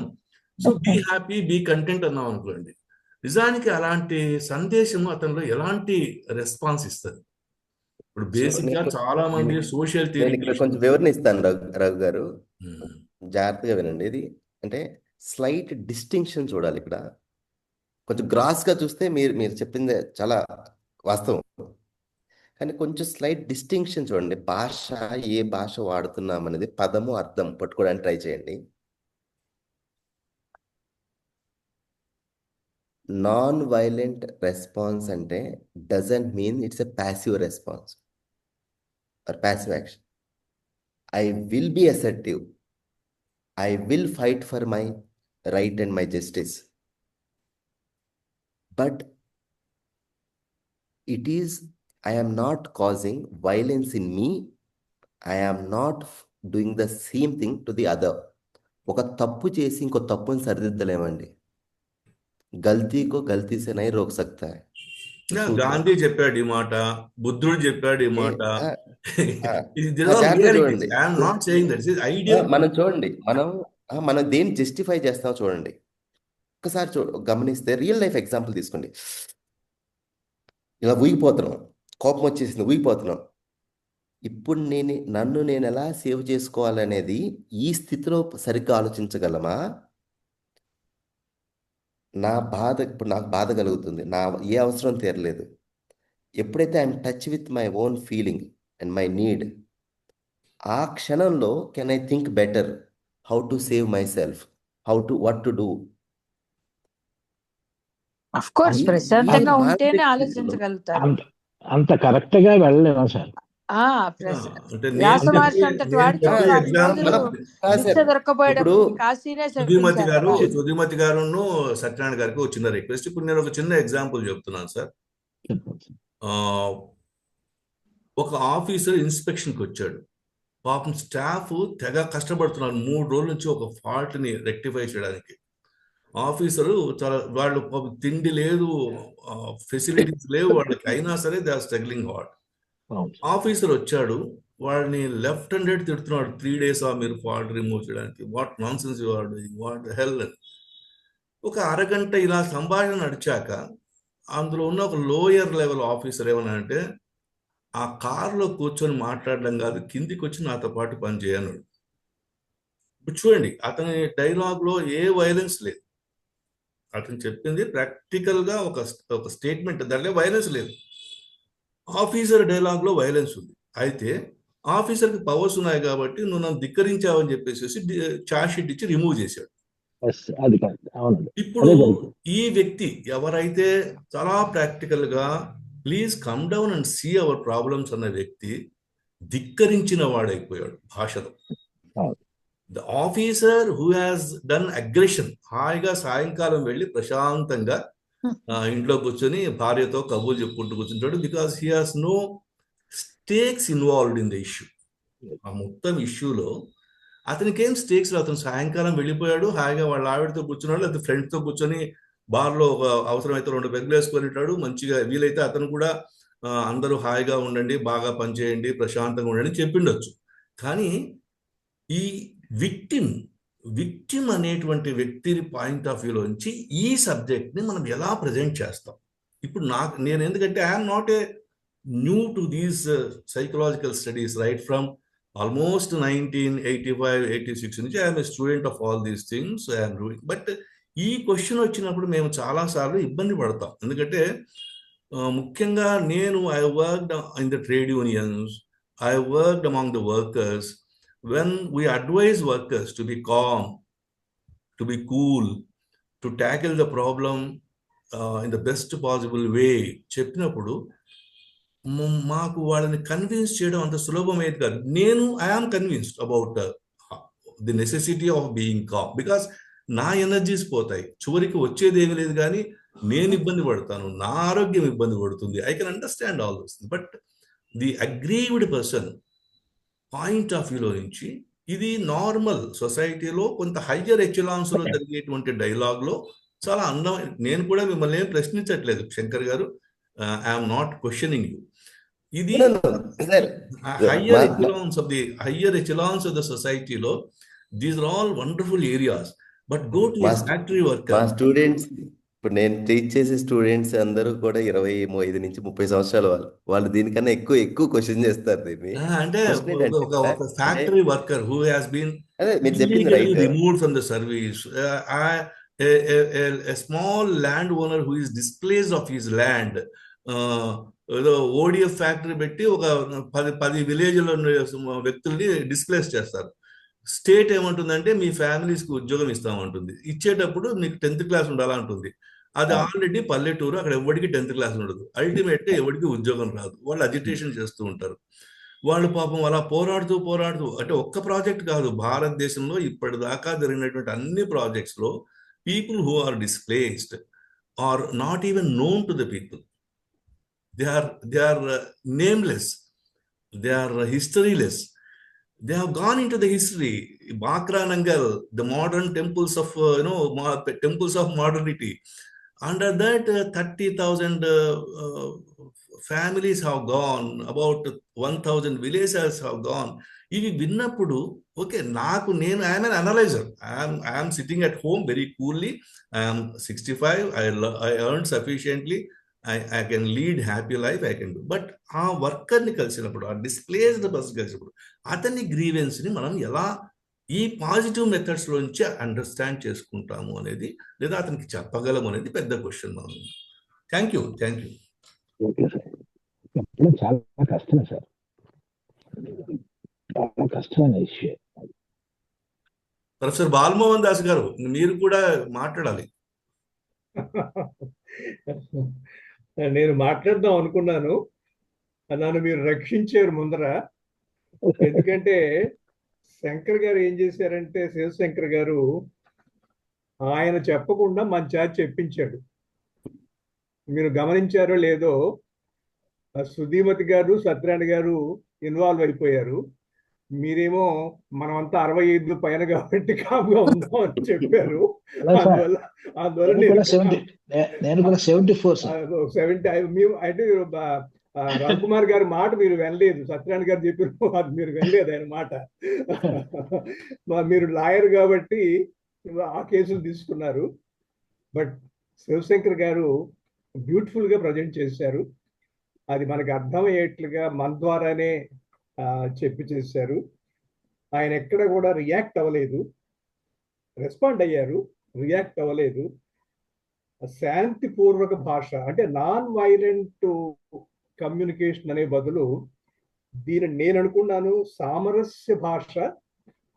So be happy, be content అన్నాం అనుకోండి, నిజానికి అలాంటి సందేశం అతనిలో ఎలాంటి రెస్పాన్స్ ఇస్తుంది? ఇప్పుడు బేసిక్ గా చాలా మంది సోషల్ థియరీ కొంచెం వివరణ ఇస్తాను రఘు గారు, జాగ్రత్తగా వినండి. ఇది అంటే స్లైట్ డిస్టింక్షన్ చూడాలి ఇక్కడ. కొంచెం గ్రాస్గా చూస్తే మీరు చెప్పింది చాలా వాస్తవం, కానీ కొంచెం స్లైట్ డిస్టింక్షన్ చూడండి. భాష, ఏ భాష వాడుతున్నాం అనేది పదము అర్థం పట్టుకోవడానికి ట్రై చేయండి. నాన్ వైలెంట్ రెస్పాన్స్ అంటే doesn't mean it's a passive response or passive action. I will be assertive, I will fight for my right and my justice, but it is, I am not causing violence in me, I am not doing the same thing to the other. ఒక తప్పు చేసి ఇంకో తప్పుని సరిదిద్దలేమండి. गलती को गलती से नहीं रोक सकता है सूत्र గాంధీ చెప్పాడు ఈ మాట, బుద్ధుడు చెప్పాడు ఈ ఏ మాట. ఆ, ఆ, ఇది ఆ జాగ్రత్త రియాలిటీస్. చూడండి. I'm not saying that is ideal. మనం చూడండి, మనం దేన్ని జస్టిఫై చేస్తామో చూడండి. ఒకసారి గమనిస్తే రియల్ లైఫ్ ఎగ్జాంపుల్ తీసుకోండి. ఇలా ఊగిపోతున్నాం, కోపం వచ్చేసింది, ఊగిపోతున్నాం. ఇప్పుడు నన్ను నేను ఎలా సేవ్ చేసుకోవాలనేది ఈ స్థితిలో సరిగ్గా ఆలోచించగలమా? ఇప్పుడు నాకు బాధ కలుగుతుంది, ఏ అవసరం తీరలేదు. ఎప్పుడైతే I'm touch with my own feeling and my need, ఆ క్షణంలో can I think better how to save my self, what to do. Of course ఈ ప్రశాంతంగా మానసిక ఉంటేనే స్థితిలో ఆలోచించగలుగుతారు. అంత కరెక్ట్ గా వెళ్ళలేమా సార్? అంటే వ్యాస మహర్షి అంతటి వాడు చెప్పే చెప్పాడు, ఎగ్జాంపుల్ ఇంద్రుడు భిక్ష దొరకబోయేటప్పుడు కాశీనే సుధీమతి గారు శపించారు. సుధీమతి గారును సత్యనారాయణ గారికి ఒక చిన్న రిక్వెస్ట్. ఇప్పుడు నేను ఒక చిన్న ఎగ్జాంపుల్ చెప్తున్నాను సార్. ఒక ఆఫీసర్ ఇన్స్పెక్షన్కి వచ్చాడు. పాపం స్టాఫ్ తెగ కష్టపడుతున్నారు 3 రోజుల నుంచి ఒక ఫాల్ట్ ని రెక్టిఫై చేయడానికి. ఆఫీసరు వాళ్ళు తిండి లేదు, ఫెసిలిటీస్ లేవు వాళ్ళకి, అయినా సరే they are struggling hard. Officer వచ్చాడు, వాళ్ళని లెఫ్ట్ హ్యాండెడ్ తిడుతున్నాడు. 3 days మీరు ఫాల్ట్ రిమూవ్ చేయడానికి, what nonsense you are doing, what hell అని. ఒక అరగంట ఇలా సంభాషణ నడిచాక అందులో ఉన్న ఒక లోయర్ లెవెల్ ఆఫీసర్ ఏమన్నా అంటే, ఆ కారులో కూర్చొని మాట్లాడడం కాదు, కిందికి వచ్చి నాతో పాటు పని చేయన్నాడు. ఇప్పుడు చూడండి, అతని డైలాగ్ లో ఏ వైలెన్స్ లేదు. అతను చెప్పింది ప్రాక్టికల్ గా ఒక స్టేట్మెంట్, దాంట్లో వైలెన్స్ లేదు. ఆఫీసర్ డైలాగ్ లో వైలెన్స్ ఉంది. అయితే ఆఫీసర్ కి పవర్స్ ఉన్నాయి కాబట్టి నువ్వు నన్ను ధిక్కరించావని చెప్పేసి చార్జ్ షీట్ ఇచ్చి రిమూవ్ చేశాడు. ఇప్పుడు ఈ వ్యక్తి ఎవరైతే చాలా ప్రాక్టికల్ గా please come down and see our problems అన్న వ్యక్తి ధిక్కరించిన వాడైపోయాడు భాషలో. The officer who has done aggression హాయిగా సాయంకాలం వెళ్ళి ప్రశాంతంగా ఇంట్లో కూర్చొని భార్యతో కబుర్లు చెప్పుకుంటూ కూర్చుంటాడు. Because he has no stakes involved in the issue. ఆ మొత్తం ఇష్యూలో అతనికి ఏం స్టేక్స్, అతను సాయంకాలం వెళ్ళిపోయాడు, హాయిగా వాళ్ళ ఆవిడతో కూర్చున్నాడు, లేకపోతే ఫ్రెండ్స్తో కూర్చొని బార్లో ఒక అవసరమైతే 2 పెగ్గులు వేసుకొని మంచిగా. వీలైతే అతను కూడా అందరూ హాయిగా ఉండండి, బాగా పనిచేయండి, ప్రశాంతంగా ఉండండి చెప్పిండొచ్చు. కానీ ఈ విక్టిమ్ అనేటువంటి వ్యక్తి పాయింట్ ఆఫ్ వ్యూలో నుంచి ఈ సబ్జెక్ట్ ని మనం ఎలా ప్రజెంట్ చేస్తాం? ఇప్పుడు నేను ఎందుకంటే I'm not a new to these psychological studies right from almost 1985-86 నుంచి I'm a student of all these things I'm doing. But ఈ క్వశ్చన్ వచ్చినప్పుడు మేము చాలా సార్లు ఇబ్బంది పడతాం. ఎందుకంటే ముఖ్యంగా నేను I worked in the trade unions, I worked among the workers. When we advise workers to be calm, to be cool, to tackle the problem in the best possible way, చెప్పినప్పుడు మాకు వాళ్ళని కన్విన్స్ చేయడం అంత సులభమేది కాదు. I am convinced about the necessity of being com, because నా energies పోతాయి, చివరికి వచ్చేది ఏమీ లేదు, కానీ నేను ఇబ్బంది పడతాను, నా ఆరోగ్యం ఇబ్బంది పడుతుంది. I can understand all this. But the aggrieved person point of వ్యూలో నుంచి ఇది నార్మల్ సొసైటీలో కొంత హయ్యర్ ఎచెలాన్స్ లో జరిగేటువంటి డైలాగ్ లో చాలా అందమైన. నేను కూడా మిమ్మల్ని ఏం ప్రశ్నించట్లేదు Shankar garu, I'm not questioning you. ఇది హయ్యర్ ఎచెలాన్స్ ఆఫ్ ద సొసైటీలో these are all wonderful areas. But go to factory worker. Students, ఇప్పుడు నేను టీచ్ చేసే స్టూడెంట్స్ అందరూ కూడా 25 నుంచి 30 సంవత్సరాల వాళ్ళు దీనికన్నా ఎక్కువ క్వశ్చన్ చేస్తారు దీన్ని. అంటే ఒక factory worker who has been removed from the service, a small landowner who is displaced of his land, ఏదో ఓడిఎఫ్ ఫ్యాక్టరీ పెట్టి ఒక 10 విలేజ్లో వ్యక్తుల్ని డిస్ప్లేస్ చేస్తారు. స్టేట్ ఏమంటుందంటే మీ ఫ్యామిలీస్కి ఉద్యోగం ఇస్తామంటుంది. ఇచ్చేటప్పుడు మీకు 10th క్లాస్ ఉండాలంటుంది. అది ఆల్రెడీ పల్లెటూరు, అక్కడ ఎవరికి 10th క్లాస్ ఉండదు. అల్టిమేట్గా ఎవరికి ఉద్యోగం రాదు. వాళ్ళు అజిటేషన్ చేస్తూ ఉంటారు. వాళ్ళు పాపం అలా పోరాడుతూ అంటే ఒక్క ప్రాజెక్ట్ కాదు, భారతదేశంలో ఇప్పటిదాకా జరిగినటువంటి అన్ని ప్రాజెక్ట్స్ లో people who are displaced are not even known to the people. They are nameless, they are హిస్టరీలెస్. They have gone into the history. Bakra Nangal, the modern temples of temples of modernity. Under that, 30,000 families have gone, about 1,000 villages have gone. ఇవి విన్నప్పుడు okay, నాకు నేను I'm an analyser. I'm sitting at home very కూల్లీ. I'm 65. I earn sufficiently. I can lead happy life. I can do. But ఆ వర్కర్ని కలిసినప్పుడు, ఆ displaced person కలిసినప్పుడు, అతని గ్రీవెన్స్ని మనం ఎలా ఈ పాజిటివ్ మెథడ్స్ లోంచి అండర్స్టాండ్ చేసుకుంటాము అనేది, లేదా అతనికి చెప్పగలము అనేది పెద్ద క్వశ్చన్. మనం థ్యాంక్ యూ. Okay sir. చెప్పడం చాలా కష్టమే సార్, చాలా కష్టమైన ఇష్యూ. ప్రొఫెసర్ బాలమోహన్ దాస్ గారు, మీరు కూడా మాట్లాడాలి. నేను మాట్లాడదాం అనుకున్నాను, నన్ను మీరు రక్షించారు ముందర. ఎందుకంటే శంకర్ గారు ఏం చేశారంటే, శివశంకర్ గారు ఆయన చెప్పకుండా మన చేత చెప్పించాడు. మీరు గమనించారో లేదో, సుధీమతి గారు, సత్యనారాయణ గారు ఇన్వాల్వ్ అయిపోయారు. మీరేమో మనమంతా 65 పైన కాబట్టి కామ్గా ఉందాం అని చెప్పారు. అందువల్ల నేను కూడా 74 అంటే రామ్కుమార్ గారి మాట మీరు వినలేదు, సత్యనారాయణ గారు చెప్పిన అది మీరు వినలేదు ఆయన మాట. మీరు లాయర్ కాబట్టి ఆ కేసులు తీసుకున్నారు. బట్ శివశంకర్ గారు బ్యూటిఫుల్ గా ప్రజెంట్ చేశారు. అది మనకు అర్థమయ్యేట్లుగా మన ద్వారానే చెప్పి చేశారు. ఆయన ఎక్కడ కూడా రియాక్ట్ అవ్వలేదు, రెస్పాండ్ అయ్యారు, రియాక్ట్ అవ్వలేదు. శాంతిపూర్వక భాష అంటే నాన్ వైలెంట్ కమ్యూనికేషన్ అనే బదులు దీని నేను అనుకున్నాను సామరస్య భాష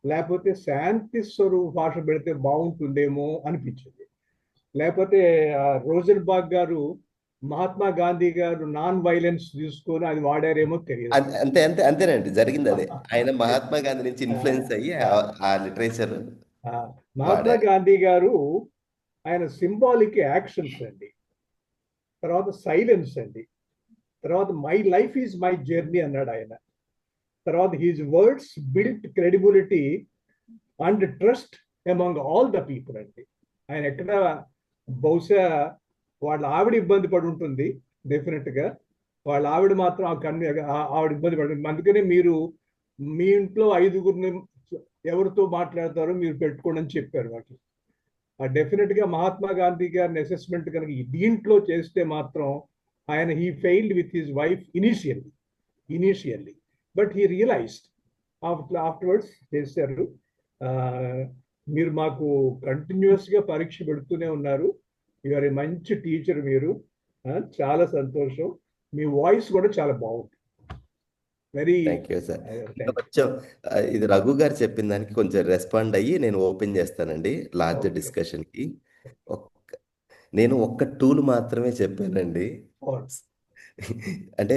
లేకపోతే శాంతి స్వరూప భాష పెడితే బాగుంటుందేమో అనిపించింది. లేకపోతే రోజన్ బాగ్ గారు, మహాత్మా గాంధీ గారు నాన్ వైలెన్స్ తీసుకొని అది వాడారేమో తెలియదు. అంతేనండి, జరిగింది అదే. ఆయన మహాత్మా గాంధీ నుంచి ఇన్ఫ్లుయెన్స్ అయ్యి ఆ లిటరేచర్. మహాత్మా గాంధీ గారు ఆయన సింబాలిక్ యాక్షన్స్ అండి, తర్వాత సైలెన్స్ అండి, తర్వాత my life is my journey అన్నాడు ఆయన. తర్వాత his words built credibility and trust among all the people అండి. ఆయన ఎక్కడ బహుశా వాళ్ళ ఆవిడ ఇబ్బంది పడి ఉంటుంది, డెఫినెట్ గా వాళ్ళ ఆవిడ మాత్రం ఆవిడ ఇబ్బంది పడి. అందుకనే మీరు మీ ఇంట్లో 5గురిని ఎవరితో మాట్లాడతారో మీరు పెట్టుకోండి అని చెప్పారు వాటి. డెఫినెట్ గా మహాత్మా గాంధీ గారిని అసెస్మెంట్ కనుక దీంట్లో చేస్తే మాత్రం ఆయన he failed with his wife initially but he realized afterwards చేశారు. మీరు మాకు కంటిన్యూస్ గా పరీక్ష పెడుతూనే ఉన్నారు. యూఆర్ ఏ మంచి టీచర్ మీరు. చాలా సంతోషం. మీ వాయిస్ కూడా చాలా బాగుంది. Very thank you sir. కొంచెం ఇది రఘు గారు చెప్పిన దానికి కొంచెం రెస్పాండ్ అయ్యి నేను ఓపెన్ చేస్తానండి లార్జ్ డిస్కషన్ కి. నేను ఒక్క టూల్ మాత్రమే చెప్పానండి. అంటే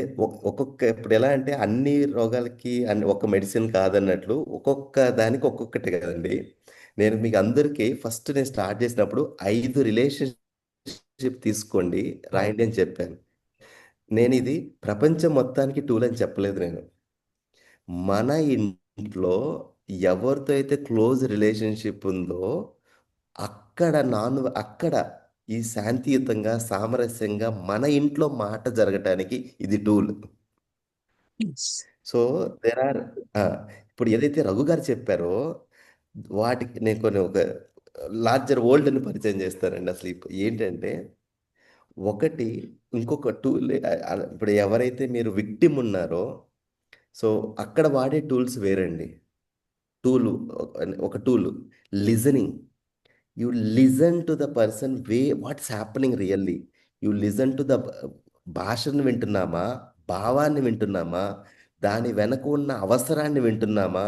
ఇప్పుడు ఎలా అంటే అన్ని రోగాలకి ఒక్క మెడిసిన్ కాదన్నట్లు ఒక్కొక్క దానికి ఒక్కొక్కటి కదండి. నేను మీకు అందరికీ ఫస్ట్ నేను స్టార్ట్ చేసినప్పుడు 5 రిలేషన్షిప్ తీసుకోండి రాయండి అని చెప్పాను. నేను ఇది ప్రపంచం మొత్తానికి టూల్ అని చెప్పలేదు. నేను మన ఇంట్లో ఎవరితో అయితే క్లోజ్ రిలేషన్షిప్ ఉందో అక్కడ ఈ శాంతియుతంగా సామరస్యంగా మన ఇంట్లో మాట జరగటానికి ఇది టూల్. సో ఇప్పుడు ఏదైతే రఘు గారు చెప్పారో వాటికి నేను కొన్ని ఒక లార్జర్ వరల్డ్ అని పరిచయం చేస్తానండి. అసలు ఏంటంటే ఒకటి ఇంకొక టూల్. ఇప్పుడు ఎవరైతే మీరు విక్టిమ్ ఉన్నారో సో అక్కడ వాడే టూల్స్ వేరండి. ఒక tool listening. You listen to the person what's happening really. You listen to the భాషను వింటున్నామా, భావాన్ని వింటున్నామా, దాని వెనక ఉన్న అవసరాన్ని వింటున్నామా,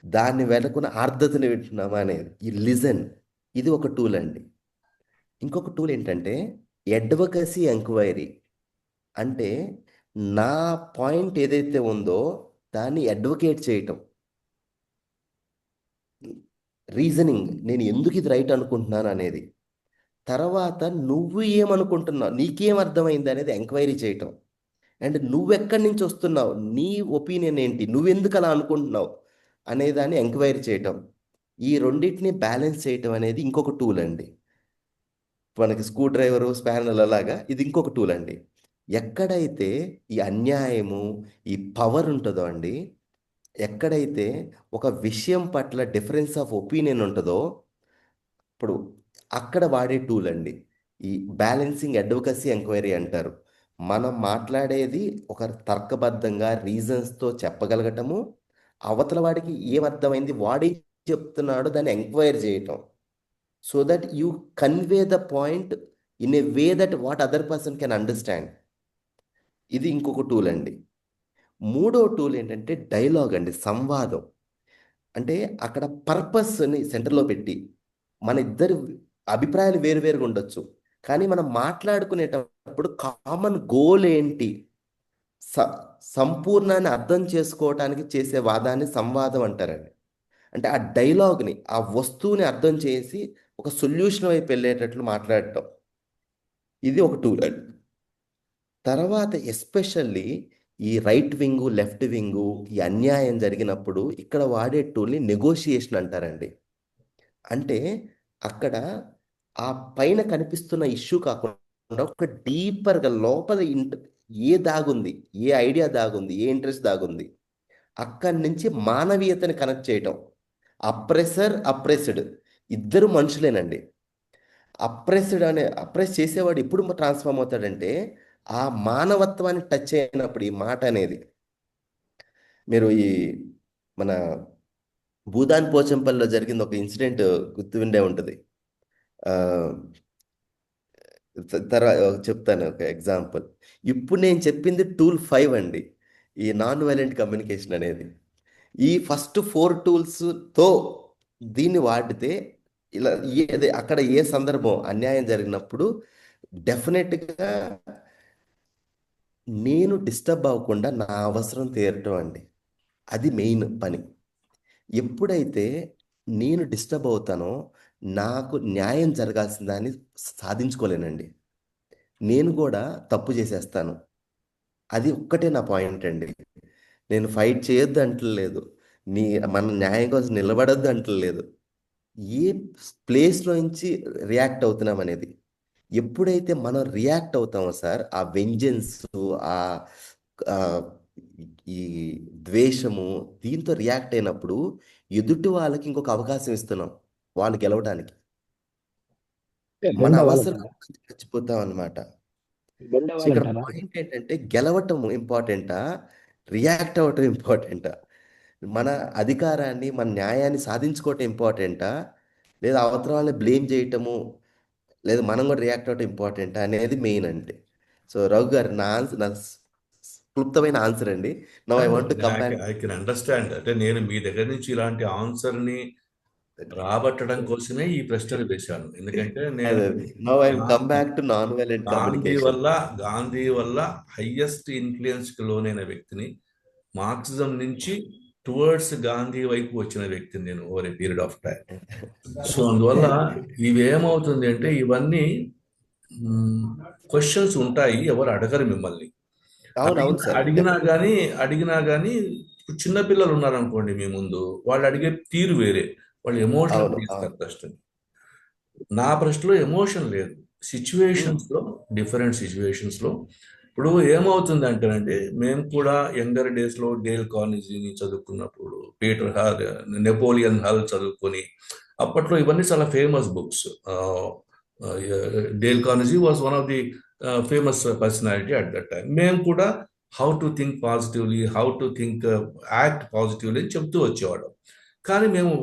దాని వెనకున్న ఆర్ద్రతని వింటున్నామా అనేది ఈ లిజన్. ఇది ఒక టూల్ అండి. ఇంకొక టూల్ ఏంటంటే అడ్వకసీ ఎంక్వైరీ. అంటే నా పాయింట్ ఏదైతే ఉందో దాన్ని అడ్వకేట్ చేయటం. రీజనింగ్, నేను ఎందుకు ఇది రైట్ అనుకుంటున్నాను అనేది. తర్వాత నువ్వు ఏమనుకుంటున్నావు, నీకేం అర్థమైంది అనేది ఎంక్వైరీ చేయటం. అండ్ నువ్వెక్కడి నుంచి వస్తున్నావు, నీ ఒపీనియన్ ఏంటి, నువ్వెందుకు అలా అనుకుంటున్నావు అనేదాన్ని ఎంక్వైరీ చేయటం. ఈ రెండింటిని బ్యాలెన్స్ చేయటం అనేది ఇంకొక టూల్ అండి. మనకి స్క్రూ డ్రైవరు స్పానర్ అలాగా ఇది ఇంకొక టూల్ అండి. ఎక్కడైతే ఈ అన్యాయము ఈ పవర్ ఉంటుందో అండి, ఎక్కడైతే ఒక విషయం పట్ల డిఫరెన్స్ ఆఫ్ ఒపీనియన్ ఉంటుందో ఇప్పుడు అక్కడ వాడే టూల్ అండి ఈ బ్యాలెన్సింగ్ అడ్వకసీ ఎంక్వైరీ అంటారు. మనం మాట్లాడేది ఒక తర్కబద్ధంగా రీజన్స్తో చెప్పగలగటము, అవతల వాడికి ఏమర్థమైంది వాడే చెప్తున్నాడో దాన్ని ఎంక్వైరీ చేయటం, so that you convey the point in a way that what other person can understand. ఇది ఇంకొక టూల్ అండి. మూడో టూల్ ఏంటంటే డైలాగ్ అండి, సంవాదం. అంటే అక్కడ పర్పస్ని సెంటర్లో పెట్టి మన ఇద్దరు అభిప్రాయాలు వేరువేరుగా ఉండొచ్చు, కానీ మనం మాట్లాడుకునేటప్పుడు కామన్ గోల్ ఏంటి, సంపూర్ణాన్ని అర్థం చేసుకోవటానికి చేసే వాదాన్ని సంవాదం అంటారండి. అంటే ఆ డైలాగ్ని ఆ వస్తువుని అర్థం చేసి ఒక సొల్యూషన్ వైపు వెళ్ళేటట్లు మాట్లాడటం, ఇది ఒక టూల్ అండి. తర్వాత ఎస్పెషల్లీ ఈ రైట్ వింగు లెఫ్ట్ వింగు ఈ అన్యాయం జరిగినప్పుడు ఇక్కడ వాడే టూల్ని నెగోషియేషన్ అంటారండి. అంటే అక్కడ ఆ పైన కనిపిస్తున్న ఇష్యూ కాకుండా ఒక డీపర్గా లోపల ఏ దాగుంది, ఏ ఐడియా దాగుంది, ఏ ఇంట్రెస్ట్ దాగుంది, అక్కడి నుంచి మానవీయతని కనెక్ట్ చేయటం. అప్రెసర్ అప్రెస్డ్ ఇద్దరు మనుషులేనండి. అప్రెస్ చేసేవాడు ఎప్పుడు ట్రాన్స్ఫార్మ్ అవుతాడంటే ఆ మానవత్వాన్ని టచ్ అయినప్పుడు ఈ మాట అనేది. మీరు ఈ మన భూదాన్ పోచంపల్లిలో జరిగింది ఒక ఇన్సిడెంట్ గుర్తు ఉండే ఉంటుంది. తర్వాత చెప్తాను ఒక ఎగ్జాంపుల్. ఇప్పుడు నేను చెప్పింది టూల్ 5 అండి, ఈ నాన్ వైలెంట్ కమ్యూనికేషన్ అనేది. ఈ ఫస్ట్ 4 టూల్స్తో దీన్ని వాడితే ఇలా అక్కడ ఏ సందర్భం అన్యాయం జరిగినప్పుడు డెఫినెట్గా నేను డిస్టర్బ్ అవ్వకుండా నా అవసరం తీరటం అండి, అది మెయిన్ పని. ఎప్పుడైతే నేను డిస్టర్బ్ అవుతానో నాకు న్యాయం జరగాల్సిన దాన్ని సాధించుకోలేనండి, నేను కూడా తప్పు చేసేస్తాను. అది ఒక్కటే నా పాయింట్ అండి. నేను ఫైట్ చేయొద్దు అంటలేదు, మన న్యాయం కోసం నిలబడొద్దు అంటలేదు, ఏ ప్లేస్లో నుంచి రియాక్ట్ అవుతున్నాం అనేది. ఎప్పుడైతే మనం రియాక్ట్ అవుతామో సార్, ఆ వెంజెన్స్ ఈ ద్వేషము దీంతో రియాక్ట్ అయినప్పుడు ఎదుటి వాళ్ళకి ఇంకొక అవకాశం ఇస్తున్నాం వాళ్ళు గెలవడానికి. మన అవసరం చచ్చిపోతాం అనమాట. ఇక్కడ పాయింట్ ఏంటంటే గెలవటం ఇంపార్టెంటా, రియాక్ట్ అవ్వటం ఇంపార్టెంటా, మన అధికారాన్ని మన న్యాయాన్ని సాధించుకోవటం ఇంపార్టెంటా, లేదా అవతల వాళ్ళని బ్లేమ్ చేయటము, లేదా మనం కూడా రియాక్ట్ అవ్వటం ఇంపార్టెంటా అనేది మెయిన్ అంటే. సో రఘు గారు నా క్లుప్తమైన ఆన్సర్ అండి. Now I want to come back. I can understand. అంటే నేను మీ దగ్గర నుంచి ఇలాంటి ఆన్సర్ని రాబట్టడం కోసమే ఈ ప్రశ్నలు వేశాను. ఎందుకంటే నేను గాంధీ వల్ల హైయెస్ట్ ఇన్ఫ్లుయెన్స్ కి లోనైన వ్యక్తిని, మార్క్సిజం నుంచి టువర్డ్స్ గాంధీ వైపు వచ్చిన వ్యక్తిని నేను over a period of time. So అందువల్ల ఇవి ఏమవుతుంది అంటే ఇవన్నీ క్వశ్చన్స్ ఉంటాయి, ఎవరు అడగరు మిమ్మల్ని. అడిగినా కానీ చిన్నపిల్లలు ఉన్నారనుకోండి మీ ముందు, వాళ్ళు అడిగే తీరు వేరే, వాళ్ళు ఎమోషన్ చేస్తారు ప్రశ్న. నా ప్రశ్నలో ఎమోషన్ లేదు, సిచ్యువేషన్స్లో, డిఫరెంట్ సిచ్యువేషన్స్లో. ఇప్పుడు ఏమవుతుంది అంటేనంటే, మేము కూడా యంగర్ డేస్లో డేల్ కార్నెగీని చదువుకున్నప్పుడు, పీటర్ హాల్, నెపోలియన్ హాల్ చదువుకొని, అప్పట్లో ఇవన్నీ చాలా famous books. Dale Carnegie was one of the famous personality at that time. మేము కూడా how to think positively, how to think act positively చెప్తూ వచ్చేవాడు. కానీ మేము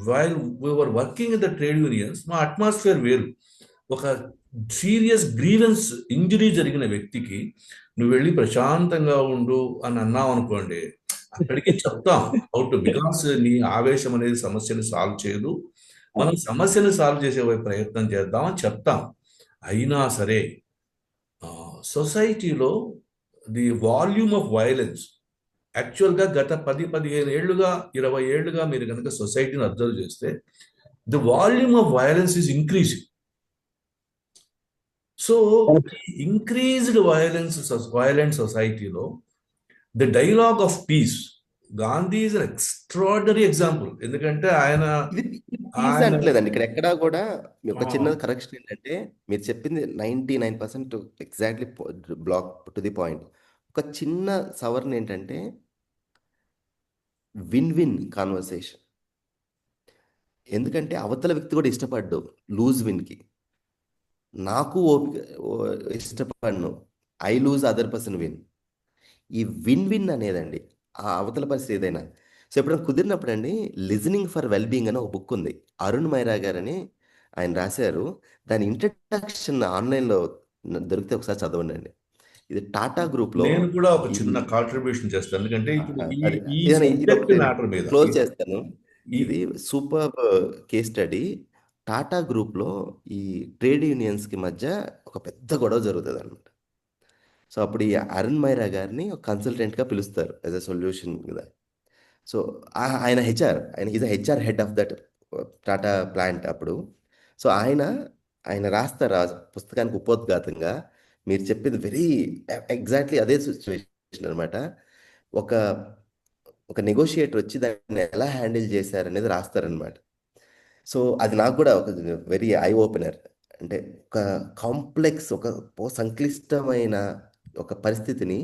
while we are working in the trade unions, మా అట్మాస్ఫియర్ వేరు. ఒక సీరియస్ గ్రీవెన్స్ ఇంజరీ జరిగిన వ్యక్తికి నువ్వు వెళ్ళి ప్రశాంతంగా ఉండు అని అన్నావు అనుకోండి, అక్కడికి చెప్తాం హౌ టు, బికాస్ నీ ఆవేశం అనేది సమస్యను సాల్వ్ చేయదు, మనం సమస్యను సాల్వ్ చేసే ప్రయత్నం చేద్దామని చెప్తాం. అయినా సరే సొసైటీలో ది వాల్యూమ్ ఆఫ్ వైలెన్స్ యాక్చువల్గా గత 10-15 ఏళ్లుగా 20 ఏళ్లుగా మీరు కనుక సొసైటీని అబ్జర్వ్ చేస్తే the volume of violence is increasing. So increased violent సొసైటీలో the dialogue of peace, Gandhi is an extraordinary example. ఎందుకంటే ఆయన పీస్ ఆయన అంటలేదండి ఇక్కడ ఎక్కడా కూడా. ఒక ఆ, చిన్న కరెక్షన్ ఏంటంటే మీరు చెప్పింది 99% exactly block to the point. ఒక చిన్న సవరణ ఏంటంటే విన్ విన్ కాన్వర్సేషన్. ఎందుకంటే అవతల వ్యక్తి కూడా ఇష్టపడ్డు లూజ్ విన్కి. నాకు ఇష్టపడను, I lose other person win. ఈ విన్ విన్ అనేదండి ఆ అవతల పరిస్థితి ఏదైనా. సో ఎప్పుడైనా కుదిరినప్పుడు అండి లిజనింగ్ ఫర్ వెల్ బీయింగ్ అని ఒక బుక్ ఉంది, అరుణ్ మైరా గారని ఆయన రాశారు. దాని ఇంట్రడక్షన్ ఆన్లైన్లో దొరికితే ఒకసారి చదవండి అండి. ఇది టాటా గ్రూప్లో నేను కూడా ఒక ఈ చిన్న కాంట్రిబ్యూషన్ చేస్తాను, ఎందుకంటే ఇప్పుడు అది ఈ ఇది సబ్జెక్ట్ ఒకటి మ్యాటర్ మీద క్లోజ్ చేస్తాను. ఈ ఇది సూపర్ కేస్ స్టడీ. టాటా గ్రూప్లో ఈ ట్రేడ్ యూనియన్స్కి మధ్య ఒక పెద్ద గొడవ జరుగుతుంది అనమాట. సో అప్పుడు ఈ అరుణ్ మైరా గారిని ఒక కన్సల్టెంట్గా పిలుస్తారు యాజ్ అ సొల్యూషన్ కదా. సో ఆయన is HR head of that Tata plant అప్పుడు. సో ఆయన రాస్తారు ఆ పుస్తకానికి ఉపోద్ఘాతంగా మీరు చెప్పింది వెరీ ఎగ్జాక్ట్లీ అదే సిచ్యువేషన్ అనమాట. ఒక ఒక నెగోషియేటర్ వచ్చి దాన్ని ఎలా హ్యాండిల్ చేశారనేది రాస్తారనమాట. సో అది నాకు కూడా ఒక వెరీ ఐ ఓపెనర్. అంటే ఒక కాంప్లెక్స్, ఒక సంక్లిష్టమైన ఒక పరిస్థితిని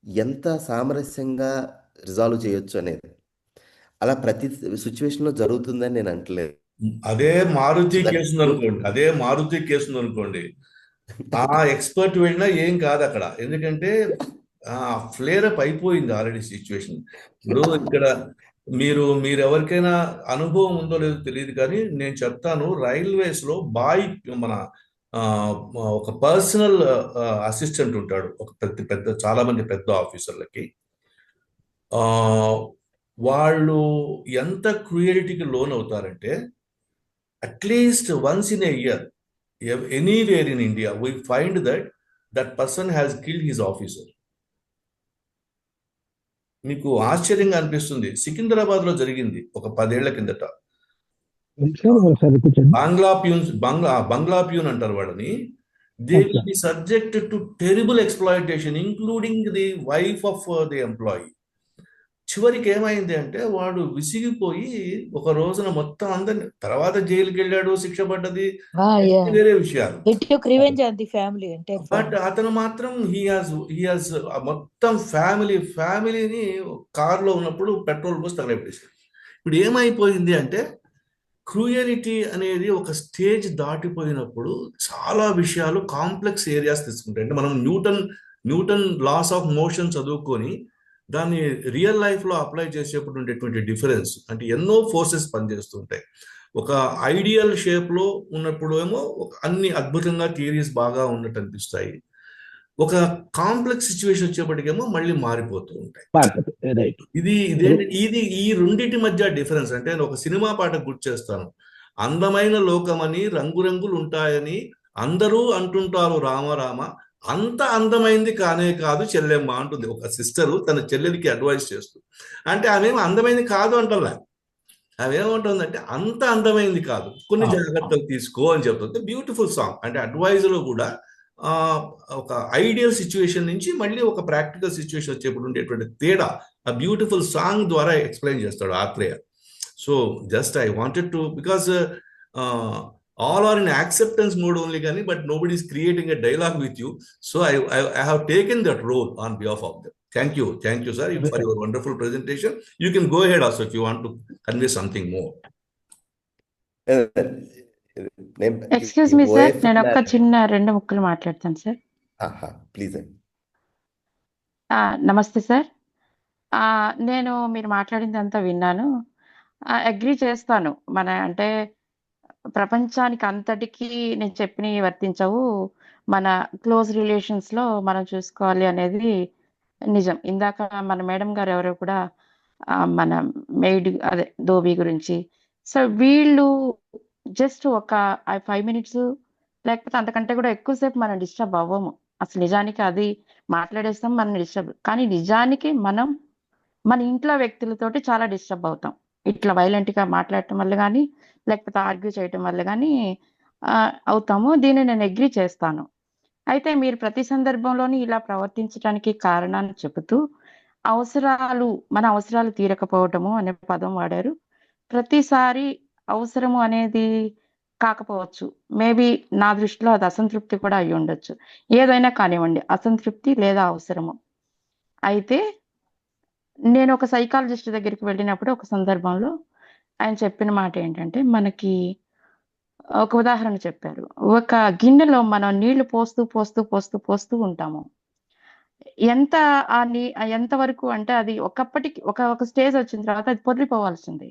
ఎంత సామరస్యంగా రిజాల్వ్ చేయొచ్చు అనేది అలా ప్రతి సిచ్యువేషన్లో జరుగుతుందని నేను అంటలేదు. అదే మారుతి That కేసు అనుకోండి, అదే మారుతి కేసు అనుకోండి, ఆ ఎక్స్పర్ట్ వెళ్ళినా ఏం కాదు అక్కడ, ఎందుకంటే ఫ్లేర్ అప్ అయిపోయింది ఆల్రెడీ సిచ్యువేషన్. ఇప్పుడు ఇక్కడ మీరు ఎవరికైనా అనుభవం ఉందో లేదో తెలియదు, కానీ నేను చెప్తాను, రైల్వేస్ లో మన ఆ, ఒక పర్సనల్ అసిస్టెంట్ ఉంటాడు, ఒక పెద్ద చాలా మంది పెద్ద ఆఫీసర్లకి. ఆ వాళ్ళు ఎంత క్రూయల్టీకి లోన్ అవుతారంటే, at least once in a year anywhere in India we find that person has killed his officer. మీకు ఆశ్చర్యంగా అనిపిస్తుంది, సికింద్రాబాద్ లో జరిగింది ఒక 10 ఏళ్ల కిందట. బంగ్లా ప్యూన్ అంటారు వాళ్ళని. They will be subject to terrible exploitation including the wife of the employee. చివరికి ఏమైంది అంటే వాడు విసిగిపోయి ఒక రోజున మొత్తం అందరిని, తర్వాత జైలుకి వెళ్ళాడు, శిక్ష పడ్డది, వేరే విషయాలు. బట్ అతను మాత్రం హీ హాజ్ మొత్తం ఫ్యామిలీని కారులో ఉన్నప్పుడు పెట్రోల్ పోసి తగలబెట్టేశాడు. ఇప్పుడు ఏమైపోయింది అంటే క్రూయలిటీ అనేది ఒక స్టేజ్ దాటిపోయినప్పుడు చాలా విషయాలు కాంప్లెక్స్ ఏరియాస్ తీసుకుంటాయి. అంటే మనం న్యూటన్ లాస్ ఆఫ్ మోషన్ చదువుకొని దాన్ని రియల్ లైఫ్లో అప్లై చేసేప్పుడు ఉండేటువంటి డిఫరెన్స్ అంటే ఎన్నో ఫోర్సెస్ పనిచేస్తుంటాయి. ఒక ఐడియల్ షేప్లో ఉన్నప్పుడు ఏమో అన్ని అద్భుతంగా థియరీస్ బాగా ఉన్నట్టు అనిపిస్తాయి, ఒక కాంప్లెక్స్ సిచ్యువేషన్ వచ్చేప్పటికేమో మళ్ళీ మారిపోతూ ఉంటాయి. ఇది ఈ రెండింటి మధ్య డిఫరెన్స్. అంటే నేను ఒక సినిమా పాట గుర్తు చేస్తాను, అందమైన లోకమని రంగురంగులు ఉంటాయని అందరూ అంటుంటారు రామ రామ, అంత అందమైంది కానే కాదు చెల్లెమ్మ అంటుంది ఒక సిస్టరు తన చెల్లెలికి అడ్వైస్ చేస్తూ. అంటే ఆమెమో అందమైంది కాదు అంటలే, అవేమంటుందంటే అంత అందమైంది కాదు, కొన్ని జాగ్రత్తలు తీసుకో అని చెప్తుంది. Beautiful song. అంటే అడ్వైజ్ లో కూడా ఒక ఐడియల్ సిచ్యువేషన్ నుంచి మళ్ళీ ఒక ప్రాక్టికల్ సిచ్యువేషన్ వచ్చేప్పుడు ఉండేటువంటి తేడా ఆ బ్యూటిఫుల్ సాంగ్ ద్వారా ఎక్స్ప్లెయిన్ చేస్తాడు Atreya. So just I wanted to, because all are in acceptance mode only, but nobody is creating a dialogue with you. So I have taken that role on behalf of them. Thank you, sir, for your wonderful presentation. You can go ahead also if you want to convey something more. Excuse me sir, నేను ఒక చిన్న 2 ముక్కలు మాట్లాడతాను sir. Please. నమస్తే sir. నేను మీరు మాట్లాడిందంతా విన్నాను, agree చేస్తాను. అంటే ప్రపంచానికి అంతటికీ నేను చెప్పినవి వర్తించవు, మన క్లోజ్ రిలేషన్స్లో మనం చూసుకోవాలి అనేది నిజం. ఇందాక మన మేడం గారు ఎవరో కూడా మన మెయిడ్ అదే ధోబీ గురించి, సో వీళ్ళు జస్ట్ ఒక 5 minutes లేకపోతే అంతకంటే కూడా ఎక్కువసేపు మనం డిస్టర్బ్ అవ్వము. అసలు నిజానికి అది మాట్లాడేస్తాం, మనం డిస్టర్బ్, కానీ నిజానికి మనం మన ఇంట్లో వ్యక్తులతోటి చాలా డిస్టర్బ్ అవుతాం. ఇట్లా వైలెంట్గా మాట్లాడటం వల్ల కానీ లేకపోతే ఆర్గ్యూ చేయటం వల్ల కానీ అవుతాము. దీన్ని నేను అగ్రీ చేస్తాను. అయితే మీరు ప్రతి సందర్భంలోని ఇలా ప్రవర్తించడానికి కారణాన్ని చెబుతూ మన అవసరాలు తీరకపోవటము అనే పదం వాడారు. ప్రతిసారి అవసరము అనేది కాకపోవచ్చు. మేబీ నా దృష్టిలో అది అసంతృప్తి కూడా అయి ఉండొచ్చు. ఏదైనా కానివ్వండి, అసంతృప్తి లేదా అవసరము. అయితే నేను ఒక సైకాలజిస్ట్ దగ్గరికి వెళ్ళినప్పుడు ఒక సందర్భంలో ఆయన చెప్పిన మాట ఏంటంటే, మనకి ఒక ఉదాహరణ చెప్పారు. ఒక గిన్నెలో మనం నీళ్లు పోస్తూ ఉంటాము. ఎంత ఎంతవరకు అంటే అది ఒకప్పటికి ఒక స్టేజ్ వచ్చిన తర్వాత అది పొర్లిపోవాల్సిందే.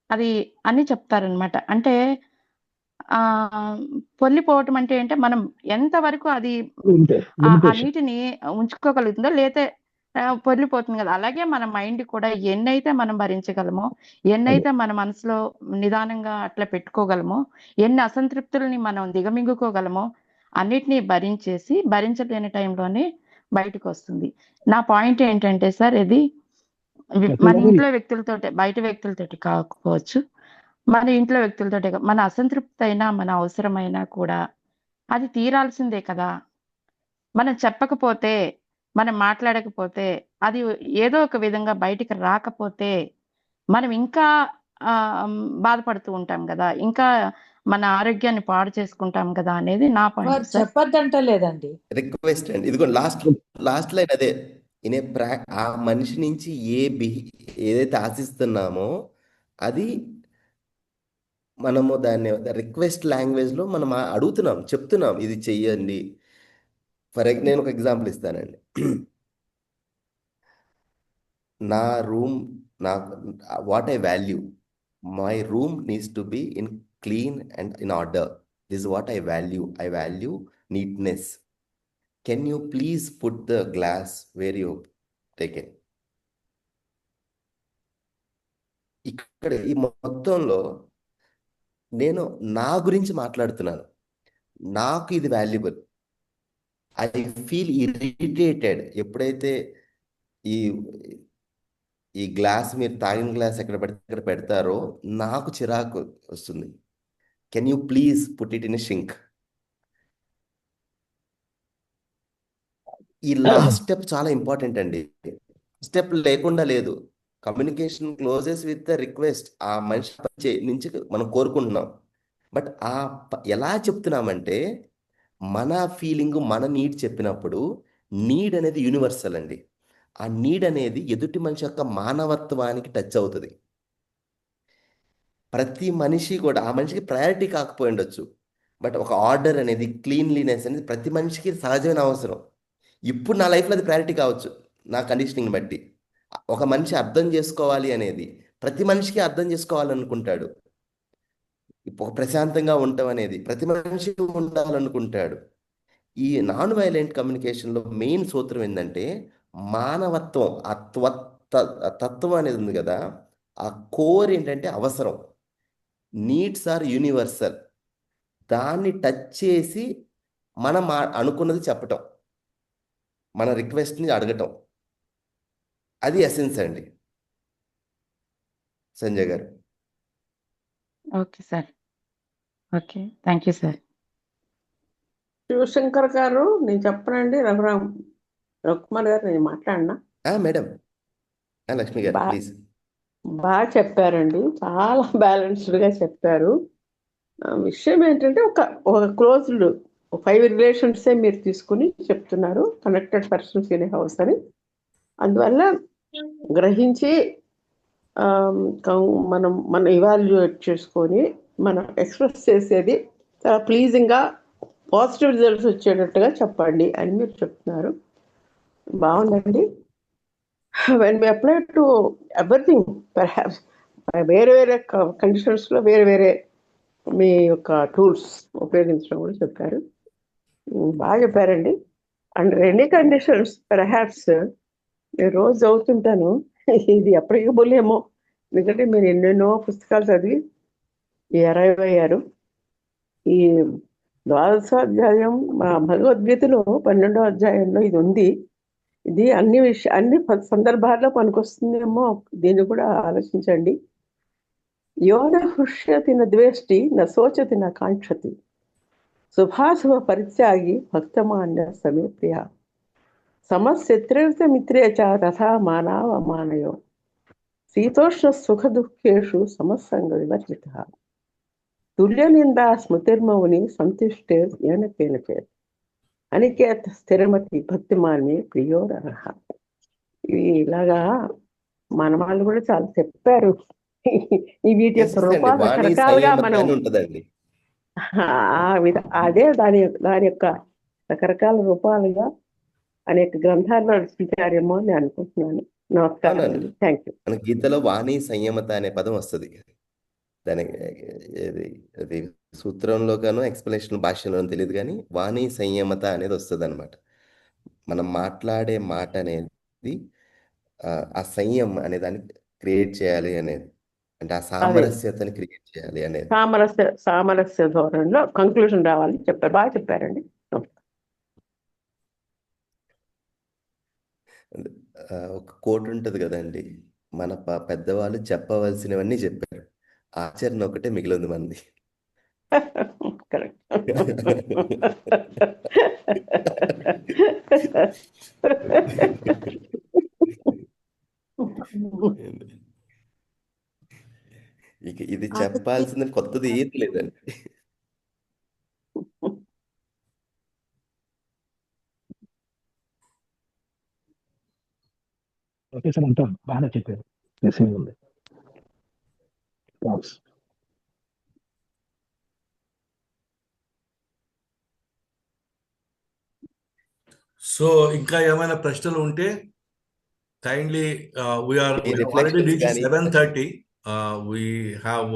అది అని చెప్తారనమాట. అంటే పొర్లిపోవటం అంటే ఏంటే మనం ఎంతవరకు అది ఆ నీటిని ఉంచుకోగలుగుతుందో లేతే పొర్లిపోతుంది కదా. అలాగే మన మైండ్ కూడా ఎన్నైతే మనం భరించగలమో, ఎన్నైతే మన మనసులో నిదానంగా అట్లా పెట్టుకోగలమో, ఎన్ని అసంతృప్తుల్ని మనం దిగమింగుకోగలమో అన్నిటినీ భరించలేని టైంలోనే బయటకు వస్తుంది. నా పాయింట్ ఏంటంటే సార్, ఇది మన ఇంట్లో వ్యక్తులతోటి, బయట వ్యక్తులతోటి కాకపోవచ్చు, మన ఇంట్లో వ్యక్తులతోటే మన అసంతృప్తి అయినా మన అవసరమైనా కూడా అది తీరాల్సిందే కదా. మనం చెప్పకపోతే, మనం మాట్లాడకపోతే, అది ఏదో ఒక విధంగా బయటికి రాకపోతే మనం ఇంకా బాధపడుతూ ఉంటాం కదా, ఇంకా మన ఆరోగ్యాన్ని పాడు చేసుకుంటాం కదా అనేది నా పాయింట్ సార్. చెప్పొద్దంట లేదండి. రిక్వెస్ట్ అండి, ఇదిగో లాస్ట్ లైన్ అదే. ఆ మనిషి నుంచి ఏదైతే ఆశిస్తున్నామో అది మనము దాన్ని రిక్వెస్ట్ లాంగ్వేజ్లో మనం అడుగుతున్నాం, చెప్తున్నాం ఇది చెయ్యండి. నేను ఒక ఎగ్జాంపుల్ ఇస్తానండి. నా room, what I value, my room needs to be in clean and in order. This what I value neatness. Can you please put the glass where you taken. ఇక్కడ ఈ మొత్తంలో నేను నా గురించి మాట్లాడుతున్నాను. నాకు ఇది వాల్యుబుల్. ఐ ఫీల్ ఇరిటేటెడ్ ఎప్పుడైతే ఈ గ్లాస్, మీరు తాగిన గ్లాస్ ఎక్కడ పడితే అక్కడ పెడతారో నాకు చిరాకు వస్తుంది. Can you please put it in sink. ఈ లాస్ట్ స్టెప్ చాలా ఇంపార్టెంట్ అండి. స్టెప్ లేకుండా లేదు. Communication closes with the request. ఆ మనిషి నుంచి మనం కోరుకుంటున్నాం. బట్ ఎలా చెప్తున్నామంటే, మన ఫీలింగ్, మన నీడ్ చెప్పినప్పుడు, నీడ్ అనేది యూనివర్సల్ అండి. ఆ నీడ్ అనేది ఎదుటి మనిషి యొక్క మానవత్వానికి టచ్ అవుతుంది. ప్రతి మనిషి కూడా ఆ మనిషికి ప్రయారిటీ కాకపోయి ఉండొచ్చు, బట్ ఒక ఆర్డర్ అనేది, క్లీన్లీనెస్ అనేది ప్రతి మనిషికి సహజమైన అవసరం. ఇప్పుడు నా లైఫ్లో అది ప్రయారిటీ కావచ్చు, నా కండిషనింగ్ బట్టి. ఒక మనిషి అర్థం చేసుకోవాలి అనేది ప్రతి మనిషికి అర్థం చేసుకోవాలనుకుంటాడు. ఒక ప్రశాంతంగా ఉండటం అనేది ప్రతి మనిషి ఉండాలనుకుంటాడు. ఈ నాన్ వైలెంట్ కమ్యూనికేషన్లో మెయిన్ సూత్రం ఏంటంటే, మానవత్వం, తత్వం అనేది ఉంది కదా, ఆ కోర్ ఏంటంటే అవసరం. Needs are universal. దాన్ని టచ్ చేసి మనం అనుకున్నది చెప్పటం, మన రిక్వెస్ట్ని అడగటం, అది ఎసెన్స్ అండి. Sanjay garu. Okay sir. Okay, thank you sir. Shivashankar garu, నేను చెప్పనండి. రఘుకుమార్ గారు, నేను మాట్లాడినా? మేడం లక్ష్మి గారు ప్లీజ్. బాగా చెప్పారండి, చాలా బ్యాలెన్స్డ్గా చెప్పారు. విషయం ఏంటంటే, ఒక క్లోజ్డ్ 5 రిలేషన్సే మీరు తీసుకుని చెప్తున్నారు, కనెక్టెడ్ పర్సన్స్ ఇన్ హౌస్ అని. అందువల్ల గ్రహించి మనం ఇవాల్యుయేట్ చేసుకొని మనం ఎక్స్ప్రెస్ చేసేది చాలా ప్లీజింగ్గా, పాజిటివ్ రిజల్ట్స్ వచ్చేటట్టుగా చెప్పండి అని మీరు చెప్తున్నారు. బాగుందండి. When we apply to everything, perhaps వేరే వేరే కండిషన్స్లో వేరే వేరే మీ యొక్క టూల్స్ ఉపయోగించడం కూడా చెప్పారు. బాగా చెప్పారండి. అండ్ ఎనీ కండిషన్స్ పర్హాప్స్ నేను రోజు చదువుతుంటాను, ఇది అప్లికబుల్ ఏమో, ఎందుకంటే మీరు ఎన్నెన్నో పుస్తకాలు చదివి అరైవ్ అయ్యారు. ఈ 12వ అధ్యాయం భగవద్గీతలో 12వ అధ్యాయంలో ఇది ఉంది. ఇది అన్ని సందర్భాల్లో పనికొస్తుందేమో, దీన్ని కూడా ఆలోచించండి. యోన హృష్యతి న ద్వేష్టి న శోచతి న కాంక్షతి శుభాశుభ పరిత్యాగి భక్తమాన్య సమే ప్రియ సమశత్రుత మిత్రే చ తథా మానవ మానయో శీతోష్ణ సుఖ దుఃఖేషు సమస్సంగ వివర్జితః తుల్యనిందా స్మృతిర్మౌని సంతుష్టే ఏన కేనచేత్ అనికేత స్థిరమతి భక్తిమాన్మి ప్రియోరర్హ. ఇవి ఇలాగా మన వాళ్ళు కూడా చాలా చెప్పారు. ఈ వీటి యొక్క రూపాలు రకరకాలుగా మనం అదే దాని యొక్క రకరకాల రూపాలుగా అనేక గ్రంథాల్లో రచించారేమో అని అనుకుంటున్నాను. నమస్కారం, థ్యాంక్ యూ. మన గీతలో వాణి సంయమత అనే పదం వస్తుంది. దానికి అది సూత్రంలో గాను ఎక్స్ప్లెనేషన్ భాషలో తెలియదు, కానీ వాణి సంయమత అనేది వస్తుంది అనమాట. మనం మాట్లాడే మాట అనేది ఆ సంయమం అనే దాన్ని క్రియేట్ చేయాలి అనేది, అంటే ఆ సామరస్యతని క్రియేట్ చేయాలి అనేది, సామరస్య ధోరణిలో కంక్లూజన్ రావాలి చెప్పారు. బాగా చెప్పారండి. ఒక కోట్ ఉంటుంది కదండి, మన పెద్దవాళ్ళు చెప్పవలసినవన్నీ చెప్పారు, ఆచరణ ఒకటే మిగిలింది మంది. ఇక ఇది చెప్పాల్సింది కొత్తది ఏది లేదండి. ఓకే సార్, అంతా బాగానే చెప్పారు. మెసేజ్ ఉంది. సో ఇంకా ఏమైనా ప్రశ్నలు ఉంటే kindly we are already reach 7:30. We have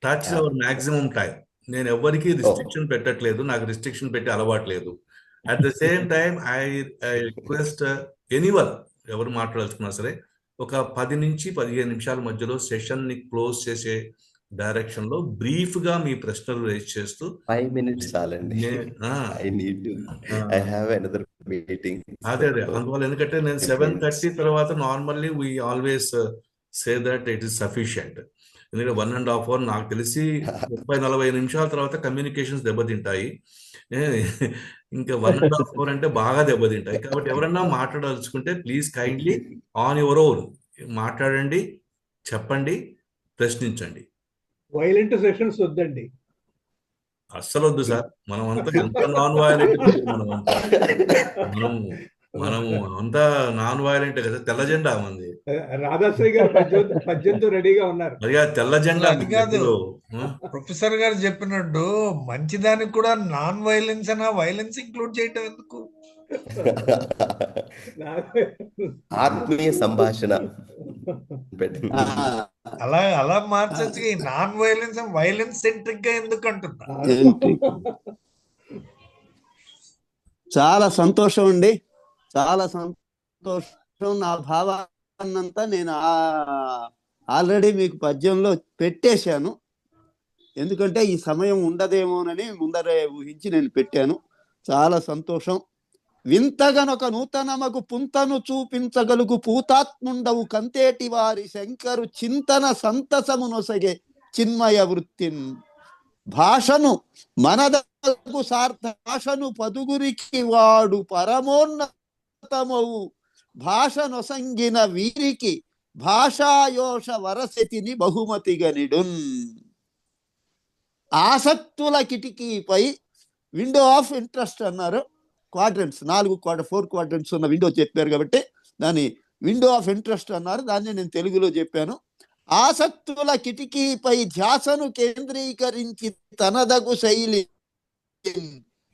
touch our maximum time. నేను ఎవరికి రిస్ట్రిక్షన్ పెట్టట్లేదు, నాకు రిస్ట్రిక్షన్ పెట్టి అలవాట్లేదు. At the same time I request anyone, ఎవరు మాట్లాడుతున్నా సరే, ఒక 10 నుంచి 15 నిమిషాల మధ్యలో సెషన్ ని క్లోజ్ చేసే డైరెక్షన్ లో బ్రీఫ్ గా మీ ప్రశ్నలు రేజ్ చేస్తూ 5 minutes చాలండి. అదే అందువల్ల, ఎందుకంటే నేను 7:30 తర్వాత normally we always say that it is sufficient. ఎందుకంటే 1.5 hour నాకు తెలిసి 30-40 నిమిషాల తర్వాత కమ్యూనికేషన్స్ దెబ్బతింటాయి. ఇంకా 1.5 hour అంటే బాగా దెబ్బతింటాయి. కాబట్టి ఎవరన్నా మాట్లాడాల్సుకుంటే please kindly on your own మాట్లాడండి, చెప్పండి, ప్రశ్నించండి. వైలెంట్ సెషన్స్ వద్దండి, అస్సలు వద్దు సార్. మనం అంతా ఎంత నాన్ వైలెంట్, మనము అంతా నాన్ వైలెంట్ కదా. తెల్ల జెండా మంది. రాధాశ్రీ గారు 18 రెడీగా ఉన్నారు. మరి తెల్ల జెండా కాదు, ప్రొఫెసర్ గారు చెప్పినట్టు మంచిదానికి కూడా నాన్ వైలెన్స్ అన్న వైలెన్స్ ఇంక్లూడ్ చేయటం ఎందుకు? ఆత్మీయ సంభాషణ అలా మార్చచ్చు. ఈ నాన్ వైలెన్స్ వైలెన్స్ సెంట్రిక్ గా ఎందుకు అంటున్నా? చాలా సంతోషం అండి, చాలా సంతోషం. నా భావాన్నంతా నేను ఆల్రెడీ మీకు పద్యంలో పెట్టేశాను, ఎందుకంటే ఈ సమయం ఉండదేమోనని ముందరే ఊహించి నేను పెట్టాను. చాలా సంతోషం. వింతగనొక నూతనమగు పుంతను చూపించగలుగు పూతాత్ముండవు కంతేటి వారి శంకరు చింతన సంతసము నొసగే చిన్మయ వృత్తిన్ భాషను మనదగు సార్థ భాషను పదుగురికి వాడు పరమోన్నతమవు భాష నొసంగిన వీరికి భాషాయోష వరసతిని బహుమతిగనిడున్. ఆసక్తుల కిటికీపై విండో ఆఫ్ ఇంట్రెస్ట్ అన్నారు. క్వాడ్రంట్స్ 4 క్వాడ్రంట్స్ ఉన్న విండో చెప్పారు కాబట్టి దాన్ని విండో ఆఫ్ ఇంట్రెస్ట్ అన్నారు. దాన్ని నేను తెలుగులో చెప్పాను. ఆసక్తుల కిటికీపై ధ్యాసను కేంద్రీకరించి తనదగు శైలి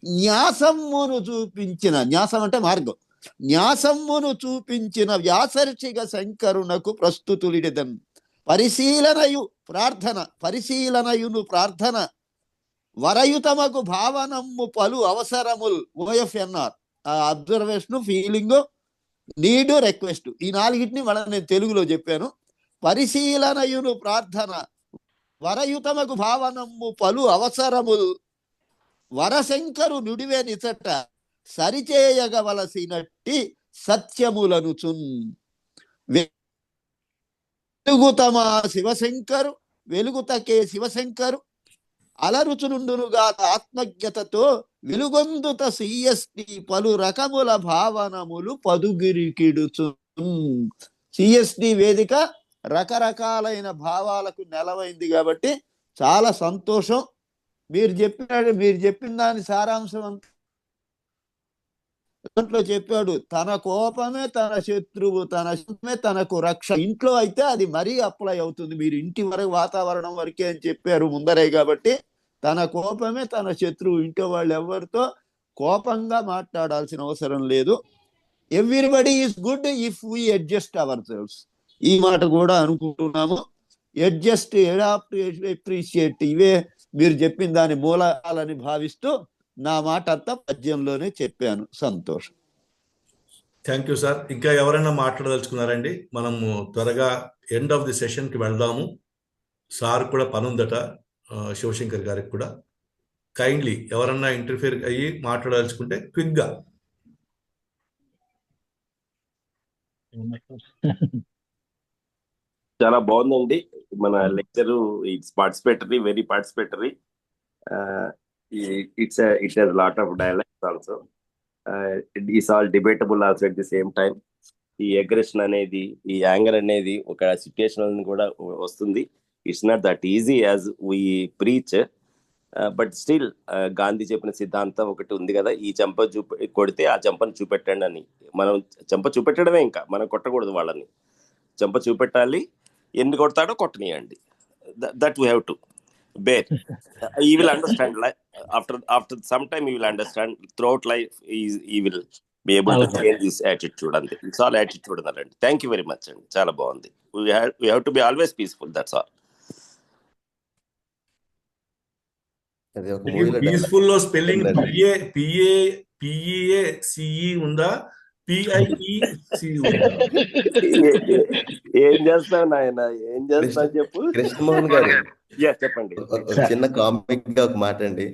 న్యాసమ్మును చూపించిన, న్యాసం అంటే మార్గం, న్యాసమ్మును చూపించిన వ్యాసర్షిగ శంకరునకు ప్రస్తుతులిడెదన్. పరిశీలనయును ప్రార్థన వరయుతమకు భావనమ్ము పలు అవసరముల్. ఓఎఫ్ఎన్ఆర్ అబ్జర్వేషన్, ఫీలింగ్, నీడు, రిక్వెస్ట్, ఈ 4టిని మళ్ళీ నేను తెలుగులో చెప్పాను. పరిశీలనయును ప్రార్థన వరయుతమకు భావనమ్ము పలు అవసరముల్ వరశంకరు నుడివే నిచట సరిచేయగవలసినట్టి సత్యములనుచున్. వెలుగుతమా శివశంకరు వెలుగుతకే శివశంకరు అలరుచునుండునుగా ఆత్మజ్ఞతతో వెలుగొందుత సిఎస్టి పలు రకముల భావనములు పదుగిరికిడుచు. సిఎస్టి వేదిక రకరకాలైన భావాలకు నెలవైంది. కాబట్టి చాలా సంతోషం. మీరు చెప్పిన దాని సారాంశం అంతా దాంట్లో చెప్పాడు. తన కోపమే తన శత్రువు, తన శత్రువే తనకు రక్ష. ఇంట్లో అయితే అది మరీ అప్లై అవుతుంది. మీరు ఇంటి వరకు వాతావరణం వరకే అని చెప్పారు ముందరే. కాబట్టి తన కోపమే తన శత్రువు. ఇంట్లో వాళ్ళు ఎవరితో కోపంగా మాట్లాడాల్సిన అవసరం లేదు. Everybody is good if we adjust ourselves. ఈ మాట కూడా అనుకుంటున్నాము. అడ్జస్ట్, అడాప్ట్, అప్రిషియేట్, ఇవే మీరు చెప్పిన దాని మూలాలని భావిస్తూ నా మాట అంతా పద్యంలోనే చెప్పాను. సంతోషం. Thank you sir. ఇంకా ఎవరైనా మాట్లాడదలుచుకున్నారండి? మనము త్వరగా ఎండ్ ఆఫ్ ది సెషన్కి వెళ్దాము. సార్ కూడా పనుందట, శివశంకర్ గారికి కూడా. కైండ్లీ ఎవరన్నా ఇంటర్ఫియర్ అయ్యి మాట్లాడదలుచుకుంటే క్విక్గా. చాలా బాగుందండి మన lecture. It's participatory, very participatory. it has a lot of dialects also. It is all debatable also at the same time. ఈ అగ్రెషన్ అనేది, ఈ యాంగర్ అనేది ఒక సిచ్యుయేషన్ కూడా వస్తుంది. It's not that easy as we preach. But still Gandhi చెప్పిన సిద్ధాంతం ఒకటి ఉంది కదా, ఈ చెంప కొడితే ఆ చెంపను చూపెట్టండి అని. మనం చెంప చూపెట్టడమే, ఇంకా మనం కొట్టకూడదు వాళ్ళని. చెంప చూపెట్టాలి, ఎన్ని కొడతాడో కొట్టనియండి. That we have to bear. He will understand. Like after some time, he will understand. Throughout life, he will be able to change his attitude. And it's all attitude. And thank you very much. And chala bagundi. We have to be always peaceful. That's all. Peaceful లో spelling PACE ఉందా? PIECE ఉందా? ఏం చేస్తావు నాయన, ఏం చేస్తావు చెప్పు. కృష్ణమోహన్ గారు, చెప్పండి. చిన్న కామిక్ గా ఒక మాట అండి.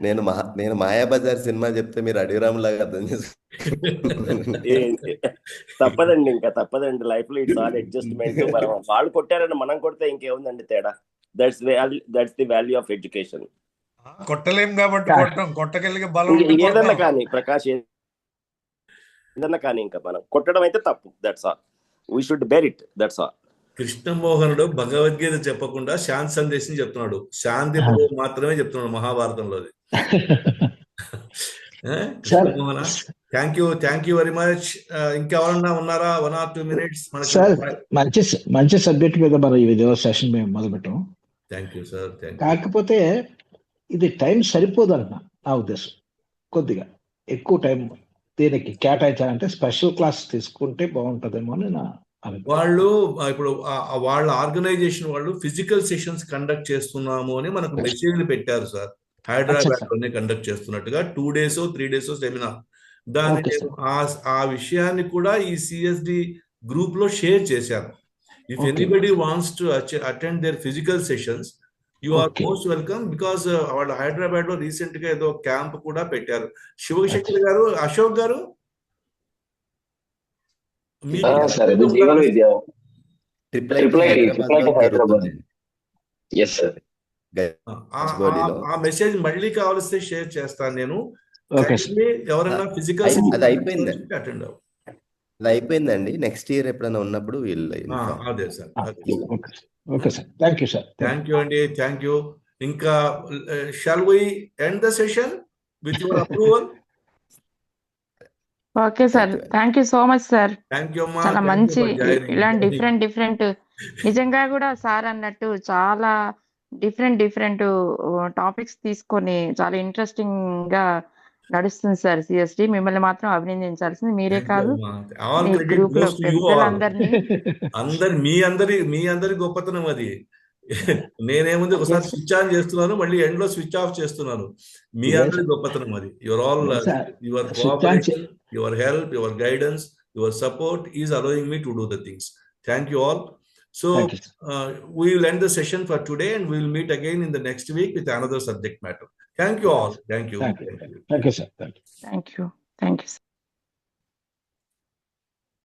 నేను మాయాబజార్ సినిమా చెప్తే మీరు అడివిరామ్ లాగా అర్థం చేసుకుంటారు. తప్పదండి, ఇంకా తప్పదండి. లైఫ్ లో ఇట్స్ ఆల్ అడ్జస్ట్మెంట్. వాళ్ళు కొట్టారని మనం కొడితే ఇంకేముందండి తేడా. That's the value of education. కొట్టలేం కాబట్టి కొట్టడం, కొట్టగలిగే బలం ఏదన్నా కానీ ప్రకాష్, ఏదన్నా కానీ ఇంకా మనం కొట్టడం అయితే తప్పు. That's all. We should bear it. That's all. కృష్ణమోహనుడు భగవద్గీత చెప్పకుండా శాంతి సందేశం చెప్తున్నాడు. శాంతి మాత్రమే చెప్తున్నాడు మహాభారతంలో. Krishnamohana, thank you very much. ఇంకెవరన్నా ఉన్నారా? 1 or 2 minutes. మంచి సబ్జెక్ట్ మీద మనం ఈ సెషన్ మేము మొదలు పెట్టాం. Thank you sir. కాకపోతే ఇది టైం సరిపోదన్న నా ఉద్దేశం. కొద్దిగా ఎక్కువ టైం దీనికి కేటాయించాలంటే స్పెషల్ క్లాస్ తీసుకుంటే బాగుంటుందేమో అని నా అభిప్రాయం. వాళ్ళు ఇప్పుడు వాళ్ళ ఆర్గనైజేషన్ వాళ్ళు ఫిజికల్ సెషన్స్ కండక్ట్ చేస్తున్నాము అని మనకు మెసేజ్లు పెట్టారు సార్. హైదరాబాద్ లోనే కండక్ట్ చేస్తున్నట్టుగా 2 days 3 days సెమినార్. దాన్ని ఆ విషయాన్ని కూడా ఈ CSD గ్రూప్ లో షేర్ చేశారు. If anybody wants to attend their physical sessions, you are most welcome. Because వాళ్ళు హైదరాబాద్ లో రీసెంట్ గా ఏదో క్యాంప్ కూడా పెట్టారు. శివశంకర్ గారు, అశోక్ గారు, ఆ మెసేజ్ మళ్ళీ కావాల్సి షేర్ చేస్తాను నేను. ఎవరైనా ఫిజికల్ అటెండ్ అవ్వ. అది అయిపోయిందండి. నెక్స్ట్ ఇయర్ ఎప్పుడైనా ఉన్నప్పుడు అదే sir. Okay sir. Thank you sir. Thank you అండి. Thank you. ఇంకా shall we end the session with your approval? Okay sir. Thank you so much sir. Thank you అమ్మా. చాలా మంచి ఇలాంటి డిఫరెంట్ నిజంగా కూడా సార్ అన్నట్టు చాలా డిఫరెంట్ టాపిక్స్ తీసుకొని చాలా ఇంట్రెస్టింగ్ గా నడుస్తుంది సార్ CSD. మిమ్మల్ని మాత్రం అభినందించాల్సింది మీరే కాదు, గ్రూప్ లో పెద్దలందరినీ. మీ అందరి గొప్పతనం అది. నేనేముంది ఒకసారి స్విచ్ ఆన్ చేస్తున్నాను, మళ్ళీ ఎండ్ లో స్విచ్ ఆఫ్ చేస్తున్నాను. మీ అందరి గొప్పతనం అది. Your cooperation, your help, your guidance, your support is allowing me to do the things. Thank you all. So we will end the session for today, and we will meet again in the next week with another subject matter. Thank you all. Thank you. Thank you, sir. Thank you.